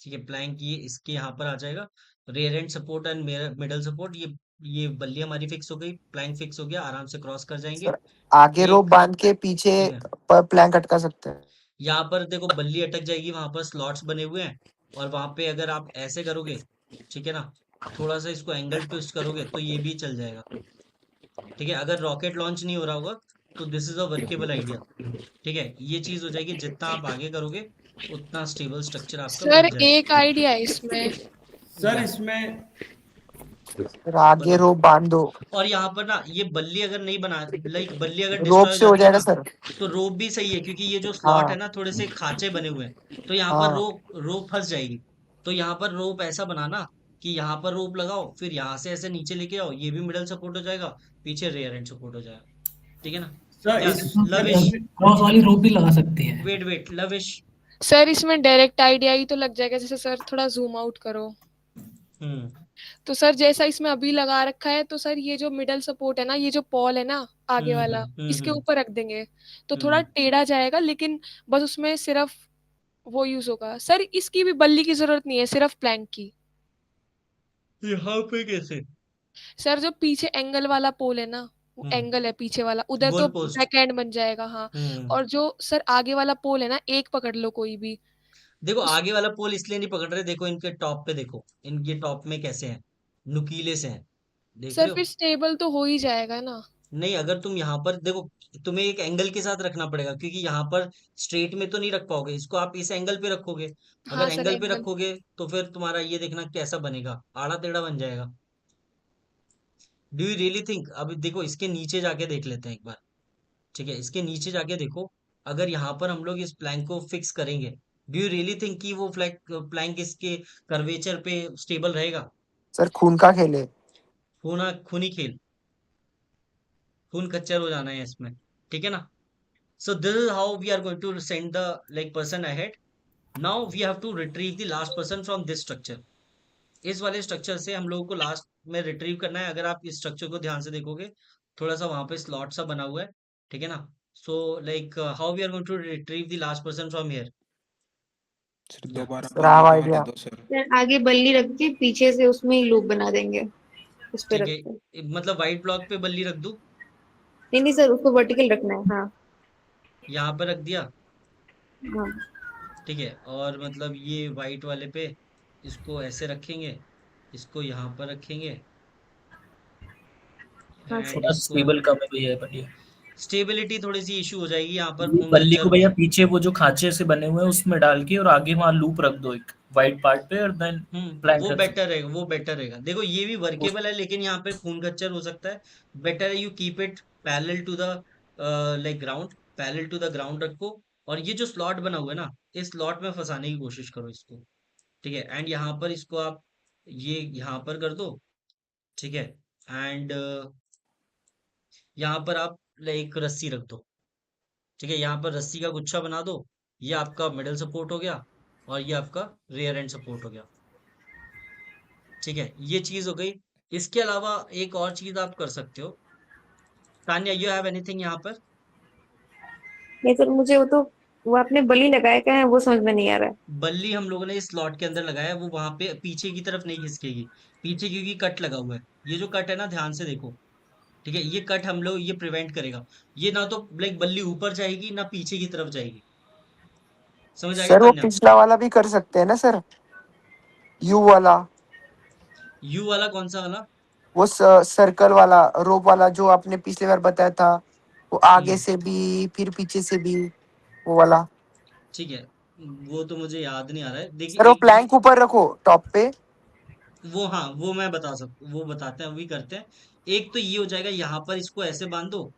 ठीक है। प्लैंक ये इसके यहाँ पर आ जाएगा। Rear end support and middle support, ये बल्ली हमारी फिक्स हो गई, प्लैंक फिक्स हो गया, आराम से क्रॉस कर जाएंगे। सर आगे रोप एक, बांध के पीछे ठीक है। पर प्लैंक अटका सकते हैं। यहाँ पर देखो बल्ली अटक जाएगी, वहां पर स्लॉट्स बने हुए हैं, और वहां पे अगर आप ऐसे करोगे, ठीक है ना, थोड़ा सा इसको एंगल ट्विस्ट करोगे तो ये भी चल जाएगा, ठीक है। अगर रॉकेट लॉन्च नहीं हो रहा होगा तो this is a workable idea, ठीक है। ये चीज हो जाएगी, जितना आप आगे करोगे उतना स्टेबल स्ट्रक्चर आपका सर बन जाएगा। एक आइडिया है इसमें। सर या इसमें सर आगे बताओ। रोप बांध दो। और यहाँ पर ना ये बल्ली अगर नहीं बना, लाइक बल्ली अगर रोप डिस्ट्रॉय हो से हो जाती है जाएगा ना, सर। तो रोप भी सही है, क्योंकि ये जो स्लॉट है हाँ ना थोड़े से खांचे बने हुए हैं, तो यहाँ पर हाँ रोप फंस जाएगी। तो यहाँ पर रोप ऐसा बनाना कि यहाँ पर रोप लगाओ, फिर यहाँ से ऐसे नीचे लेके आओ, ये भी मिडल सपोर्ट हो जाएगा, पीछे रेयर एंड सपोर्ट हो जाएगा, ठीक है ना। सर यस लविश, इसमें क्रॉस वाली रोप भी लगा सकते हैं। वेट लविश। सर इसमें डायरेक्ट आइडिया ही तो लग जाएगा, जैसे सर थोड़ा जूम आउट करो हम्म तो सर जैसा इसमें अभी लगा रखा है, तो सर ये जो मिडल सपोर्ट है ना, ये जो पॉल है ना आगे वाला, इसके हम्म ऊपर रख देंगे तो थोड़ा टेढ़ा जाएगा, लेकिन बस उसमें सिर्फ वो यूज होगा। सर इसकी भी बल्ली की जरूरत नहीं है, सिर्फ प्लैंक की। यहाँ पे कैसे? सर जो पीछे एंगल वाला पोल है ना, एंगल है पीछे वाला, उधर तो गोल पोस्ट। बैक एंड बन जाएगा। हाँ, और जो सर आगे वाला पोल है ना, एक पकड़ लो कोई भी। देखो उस आगे वाला पोल इसलिए नहीं पकड़ रहे, देखो इनके टॉप पे देखो, इनके टॉप में कैसे हैं, नुकीले से हैं, देख सर रहे फिर हो। स्टेबल तो हो ही जाएगा ना। नहीं, अगर तुम यहाँ पर देखो, तुम्हें एक एंगल के साथ रखना पड़ेगा, क्योंकि यहाँ पर स्ट्रेट में तो नहीं रख पाओगे इसको, आप इस एंगल पे रखोगे। हाँ अगर सर एंगल पे एंगल। रखोगे तो फिर तुम्हारा ये देखना कैसा बनेगा, आड़ा टेढ़ा बन जाएगा। डू यू रियली थिंक, अब देखो इसके नीचे जाके देख लेते हैं एक बार, ठीक है। इसके नीचे जाके देखो, अगर यहाँ पर हम लोग इस प्लैंक को फिक्स करेंगे, डू यू रियली थिंक कि वो प्लैंक इसके कर्वेचर पे स्टेबल रहेगा? सर खून का खेल है। खूनी खेल, खून खच्चर हो जाना है इसमें, ठीक है ना। So this is how we are going to send the like person ahead. Now we have to retrieve the last person from this structure. इस वाले स्ट्रक्चर से हम लोगों को लास्ट में रिट्रीव करना है। अगर आप इस स्ट्रक्चर को ध्यान से देखोगे, थोड़ा सा वहां पे स्लॉट सा बना हुआ है, ठीक है ना। So like how we are going to retrieve the last person from here? Sir दोबारा सर हाँ बल्ली को आइडिया। आने दो सर। सर आगे बल्ली रख के पीछे से उसमें ही लूप बना देंगे, उस पे ठीक रख के। है, मतलब व्हाइट ब्लॉक पे बल्ली रख दूं? नहीं नहीं सर, उसको वर्टिकल रखना है। हाँ यहाँ पर रख दिया, हाँ ठीक है। और मतलब ये व्हाइट वाले पे इसको ऐसे रखेंगे, इसको यहाँ पर रखेंगे, हाँ एंड थोड़ा इसको स्टेबल कम है भैया बढ़िया। स्टेबिलिटी थोड़ी सी इशू हो जाएगी यहाँ पर, ये खून बल्ली खच्चर को हो भैया जाए। पीछे वो जो खांचे से बने हुए हैं उसमें डाल के और आगे वहां लूप रख दो एक वाइट पार्ट पे, और देन प्लैंक वो रख बेटर रहेगा, वो बेटर रहेगा। देखो ये भी वर्केबल है, लेकिन यहाँ पे खून खच्चर हो सकता है। बेटर है you keep it parallel to the like ground, parallel to the ground रखो। और ये जो स्लॉट बना हुआ है ना, इस स्लॉट में फंसाने की कोशिश करो इसको, ठीक है। एंड यहाँ पर इसको आप ये यहाँ पर कर दो, ठीक है। एंड यहाँ पर आप एक रस्सी रख दो, ठीक है। यहाँ पर रस्सी का गुच्छा बना दो। ये आपका मिडल सपोर्ट हो गया, और ये आपका रेयर एंड सपोर्ट हो गया, ठीक है। ये चीज हो गई। इसके अलावा एक और चीज आप कर सकते हो। तान्या, यू हैव एनीथिंग यहाँ पर? नहीं सर, मुझे वो आपने बल्ली लगाया क्या है वो समझ में नहीं आ रहा है। बल्ली हम लोगों ने इस स्लॉट के अंदर लगाया है, वो वहां पे पीछे की तरफ नहीं खिसकेगी, पीछे क्योंकि कट लगा हुआ है। ये जो कट है ना, ध्यान से देखो, ठीक है। ये कट हम लोग ये प्रिवेंट करेगा, ये ना तो लाइक बल्ली ऊपर जाएगी ना पीछे की तरफ जाएगी। समझ आ गया सर वो तान्या? पिछला वाला भी कर सकते हैं ना सर, यू वाला। यू वाला कौन सा वाला? वो सर्कल वाला रोप वाला जो आपने पिछली बार बताया था, वो आगे हम्म से भी फिर पीछे से भी, वो वाला। ठीक है, वो तो मुझे याद नहीं आ रहा है, सर देखिए वो एक प्लैंक ऊपर रखो टॉप पे। वो, हाँ वो मैं बता सकता, वो बताते हैं, अभी करते हैं। एक तो ये हो जाएगा, यहाँ पर इसको ऐसे बांध दो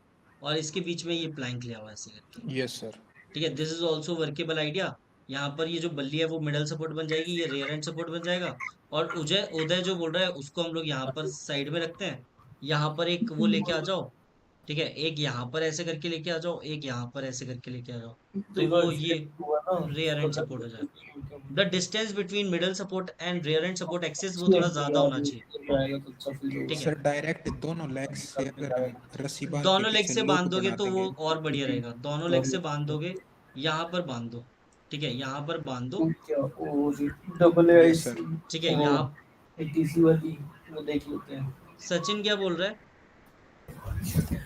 और इसके बीच में ये प्लैंक लिया हुआ है ऐसे करके। Yes sir. ठीक है, this is also workable idea. यहाँ पर ये जो बल्ली है वो मिडल सपोर्ट बन जाएगी, ये रियर एंड सपोर्ट बन जाएगा। और उदय उदय जो बोल रहा है उसको हम लोग यहाँ पर साइड में रखते हैं। यहाँ पर एक वो लेके आ जाओ। ठीक है, एक यहाँ पर ऐसे करके लेके आ जाओ, एक यहाँ पर ऐसे करके लेके आ जाओ। तो वो ये रियर एंड सपोर्ट हो जाएगा। The distance between middle support and rear end support axis वो थोड़ा ज्यादा होना चाहिए। ठीक है, सर डायरेक्ट दोनों लेग्स से अगर रस्सी बांध के दोनों लेग पीछे से लूप बांध दोगे बना तो वो देंगे और बढ़िया रहेगा। दोनों लेग से बांध दोगे, यहाँ पर बांध दो। ठीक है, यहाँ पर बांध दो। Yes sir. ठीक है, यहाँ ATC वाली वो देख लेते हैं। सचिन क्या बोल रहा है?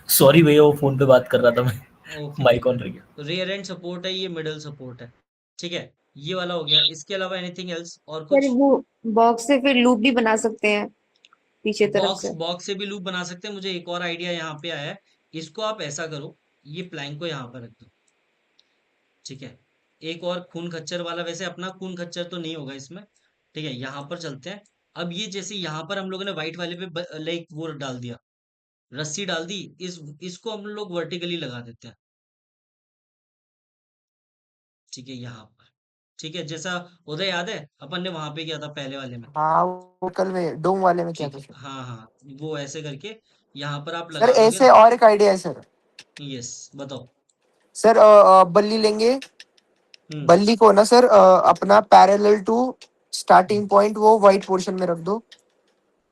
सॉरी भैया, वो फोन पे बात कर रहा था मैं, ओके माइक ऑन रह गया। रियर एंड सपोर्ट है, ये मिडल सपोर्ट है। ठीक है, ये वाला हो गया। इसके अलावा एनीथिंग एल्स और सर कुछ? वो बॉक्स से फिर लूप भी बना सकते हैं पीछे तरफ बॉक्स से। बॉक्स से भी लूप बना सकते हैं। मुझे एक और आइडिया यहाँ पे आया है। इसको आप ऐसा करो, ये प्लैंक को यहाँ पर रख दो। ठीक है, एक और खून खच्चर वाला, वैसे अपना खून खच्चर तो नहीं होगा इसमें। ठीक है, यहाँ पर चलते हैं। अब ये जैसे यहाँ पर हम लोगों ने व्हाइट वाले पे लाइक वो डाल दिया, रस्सी डाल दी, इसको हम लोग वर्टिकली लगा देते हैं। ठीक है, यहाँ पर। ठीक है, जैसा उदय याद है अपन ने वहां पे किया था पहले वाले में। हाँ वो कल में डोम वाले में क्या ठीक था है, फिर। हाँ हाँ, वो ऐसे करके यहाँ पर आप सर लगा दोगे ऐसे ना। और एक आइडिया है सर। यस, बताओ। सर बल्ली लेंगे, हम्म बल्ली को ना सर अपना पैरेलल टू स्टार्टिंग पॉइंट वो व्हाइट पोर्शन में रख दो।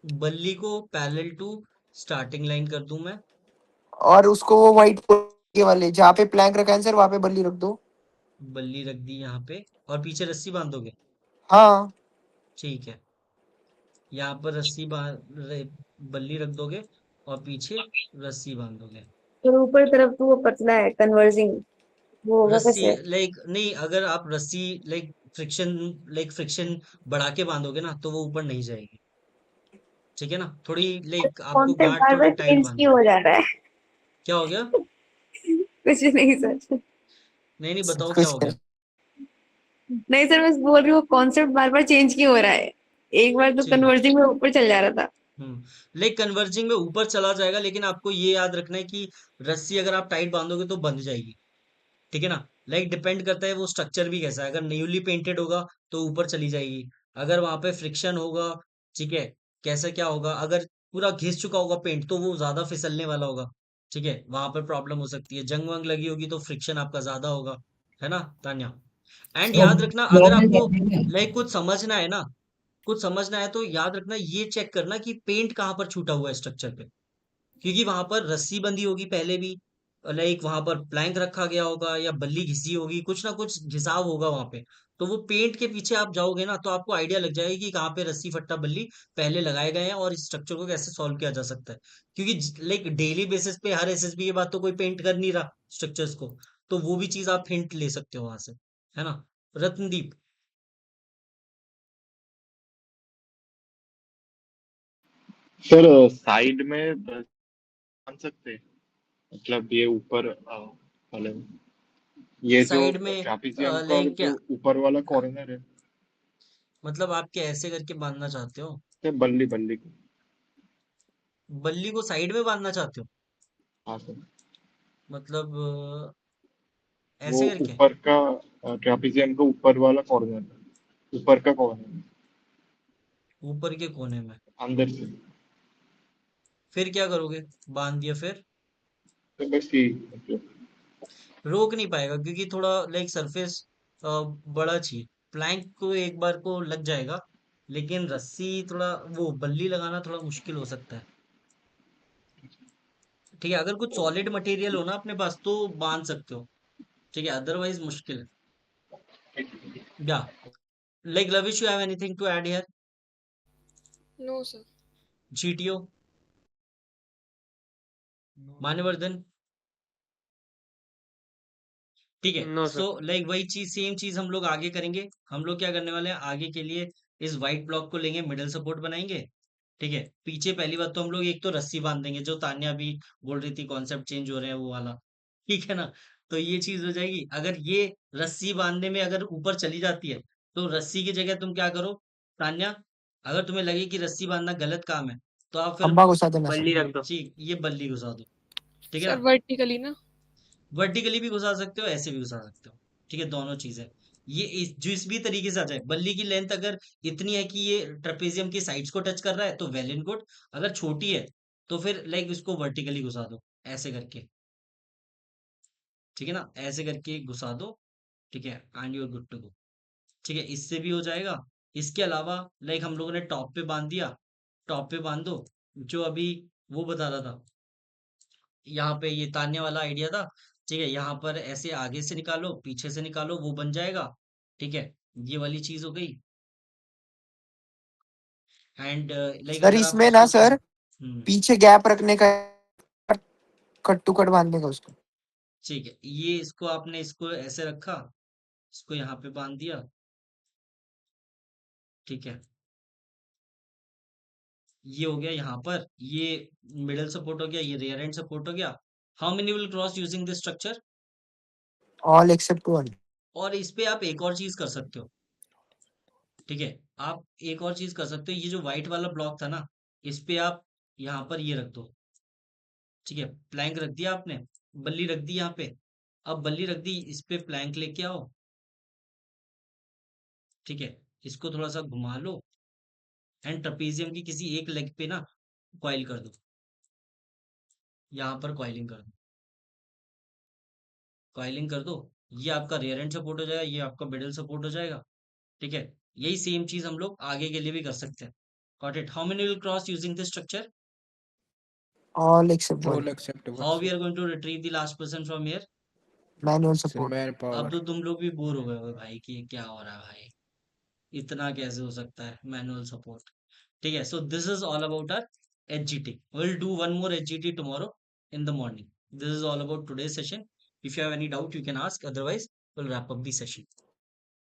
बल्ली को पैरेलल टू स्टार्टिंग लाइन कर दूं मैं? और उसको वो व्हाइट के वाले जहाँ पे प्लैंक रखा है सर वहां पे बल्ली रख दो। बल्ली रख दी यहाँ पे, और पीछे रस्सी बांधोगे? हाँ ठीक है, यहाँ पर बल्ली रख दोगे और पीछे रस्सी बांधोगे। फिर ऊपर तरफ तो वो पतला है कन्वर्जिंग, वो होगा रस्सी कैसे? लाइक नहीं, अगर आप रस्सी फ्रिक्शन बढ़ा के बांधोगे ना तो वो ऊपर नहीं जाएगी। ठीक है ना, थोड़ी लाइक आपको कॉन्सेप्ट गांठ बार थोड़ी बार टाइट चेंज बांधनी क्यों है। हो जा रहा है? क्या हो गया? कुछ नहीं सर। नहीं नहीं, बताओ क्या कुछ हो गया? नहीं सर, मैं बोल रही हूँ कॉन्सेप्ट बार बार चेंज क्यों हो रहा है? एक बार तो ठीक। कन्वर्जिंग में ऊपर चल जा रहा था। लाइक कन्वर्जिंग में ऊपर चला जाएगा, लेकिन आपको ये याद रखना है कि रस्सी अगर आप टाइट बांधोगे तो बंध जाएगी। ठीक है ना, लाइक डिपेंड करता है वो स्ट्रक्चर भी कैसा है। अगर न्यूली पेंटेड होगा तो ऊपर चली जाएगी। अगर वहां पे फ्रिक्शन होगा, ठीक है, कैसा क्या होगा, अगर पूरा घिस चुका होगा पेंट तो वो ज्यादा फिसलने वाला होगा। ठीक है, वहां पर प्रॉब्लम हो सकती है। जंग वंग लगी होगी तो फ्रिक्शन आपका ज्यादा होगा, है ना तान्या? एंड तो याद रखना, अगर नॉर्मल आपको बात नहीं है। लाइक कुछ समझना है तो याद रखना, ये चेक करना कि पेंट कहाँ पर छूटा हुआ है स्ट्रक्चर पे। क्योंकि वहां पर रस्सी बंधी होगी पहले भी, लाइक वहां पर प्लैंक रखा गया होगा या बल्ली घिसी होगी, कुछ ना कुछ घिसाव होगा वहां पे। तो वो पेंट के पीछे आप जाओगे ना तो आपको आइडिया लग जाएगा कि कहाँ पे रस्सी फट्टा बल्ली पहले लगाए गए हैं और इस स्ट्रक्चर को कैसे सॉल्व किया जा सकता है। क्योंकि लाइक डेली बेसिस पे हर एसएसबी के बाद तो कोई पेंट कर नहीं रहा स्ट्रक्चर्स को। तो वो भी चीज आप हिंट ले सकते हो वहां से, है ना रत्नदीप? सर साइड में बांध सकते हैं, मतलब ये ऊपर वाले में। ये जो साइड में ट्रापीजियम का लाइक क्या, जो ऊपर वाला कॉर्नर है, मतलब आप क्या ऐसे करके बांधना चाहते हो? तो बल्ली बल्ली को। बल्ली को साइड में बांधना चाहते हो? हाँ सर, मतलब वो ऐसे करके? ऊपर का ट्रापीजियम का ऊपर वाला कॉर्नर, ऊपर का कॉर्नर ऊपर के कोने में? अंदर से। फिर क्या करोगे? बांध दिया फिर? तो बस ये मतलब रोक नहीं पाएगा क्योंकि थोड़ा लाइक सरफेस बड़ा चाहिए। प्लैंक को एक बार को लग जाएगा, लेकिन रस्सी थोड़ा, वो बल्ली लगाना थोड़ा मुश्किल हो सकता है। ठीक है, अगर कुछ सॉलिड मटेरियल हो ना अपने पास तो बांध सकते हो। ठीक है, अदरवाइज मुश्किल है। या like Lavish, you have anything to add here? No sir. GTO, Manyavardhan? ठीक है, नो सो सर। लाइक वही चीज, सेम चीज हम लोग आगे करेंगे। हम लोग क्या करने वाले हैं आगे के लिए, इस व्हाइट ब्लॉक को लेंगे, मिडल सपोर्ट बनाएंगे। ठीक है, पीछे पहली बात तो हम लोग एक तो रस्सी बांध देंगे, जो तान्या भी बोल रही थी कॉन्सेप्ट चेंज हो रहे हैं वो वाला। ठीक है ना, तो ये चीज हो जाएगी। अगर ये रस्सी बांधने में अगर ऊपर चली जाती है तो रस्सी की जगह तुम क्या करो तान्या, अगर तुम्हें लगे कि रस्सी बांधना गलत काम है तो आप फिर खंबा घुसा देना सर। बल्ली रख दो। ठीक, ये बल्ली घुसा दो, ठीक है सर ना। वर्टिकली ना? वर्टिकली भी घुसा सकते हो, ऐसे भी घुसा सकते हो, ठीक है, दोनों चीजें। ये जिस भी तरीके से आ जाए, बल्ली की लेंथ अगर इतनी है कि ये ट्रेपेजियम की साइड्स को टच कर रहा है तो वेल एंड गुड। अगर छोटी है तो फिर लाइक इसको वर्टिकली घुसा दो, ऐसे करके, ठीक है ना, ऐसे करके घुसा दो, ठीक है, and you are good to go. ठीक है, इससे भी हो जाएगा। इसके अलावा लाइक हम लोगों ने टॉप पे बांध दिया, टॉप पे बांध दो, जो अभी वो बता रहा था, यहाँ पे ये तान्या वाला आइडिया था, ठीक है, यहाँ पर ऐसे आगे से निकालो पीछे से निकालो वो बन जाएगा, ठीक है, ये वाली चीज हो गई। एंड लाइक सर अगर आप इसमें ना इसको सर हम्म पीछे गैप रखने का, कट टू कट बांधने का उसको। ठीक है, ये इसको आपने इसको ऐसे रखा, इसको यहाँ पे बांध दिया, ठीक है, ये हो गया यहाँ पर, ये मिडल सपोर्ट हो गया, ये रियर एंड सपोर्ट हो गया। How many will cross using this structure? All except one. और इस पे आप एक और चीज कर सकते हो, ठीक है, आप एक और चीज कर सकते हो, ये जो व्हाइट वाला ब्लॉक था ना, इस पे आप यहाँ पर ये रख दो, ठीक है, प्लैंक रख दिया आपने, बल्ली रख दी यहाँ पे, अब बल्ली रख दी, इस पे प्लैंक लेके आओ, ठीक है, इसको थोड़ा सा घुमा लो एंड ट्रपेजियम की किसी एक लेग पे ना कॉइल कर दो, यहाँ पर कॉइलिंग कर दो, कॉइलिंग कर दो, ये आपका रियर एंड सपोर्ट हो जाएगा, ये आपका मिडल सपोर्ट हो जाएगा, ठीक है। यही सेम चीज हम लोग आगे के लिए भी कर सकते हैं। Got it? How many will cross using this structure? All except one. All except one how we sir. Are going to retrieve the last person from here? Manual sir support. Man अब पावर। तो तुम लोग भी बोर हो गए हो भाई कि ये क्या हो रहा है भाई, इतना कैसे हो सकता है मैनुअल सपोर्ट। ठीक है, so this is all about our HGT. We'll do one more HGT tomorrow in the morning. This is all about today's session. If you have any doubt, you can ask. Otherwise, we'll wrap up the session.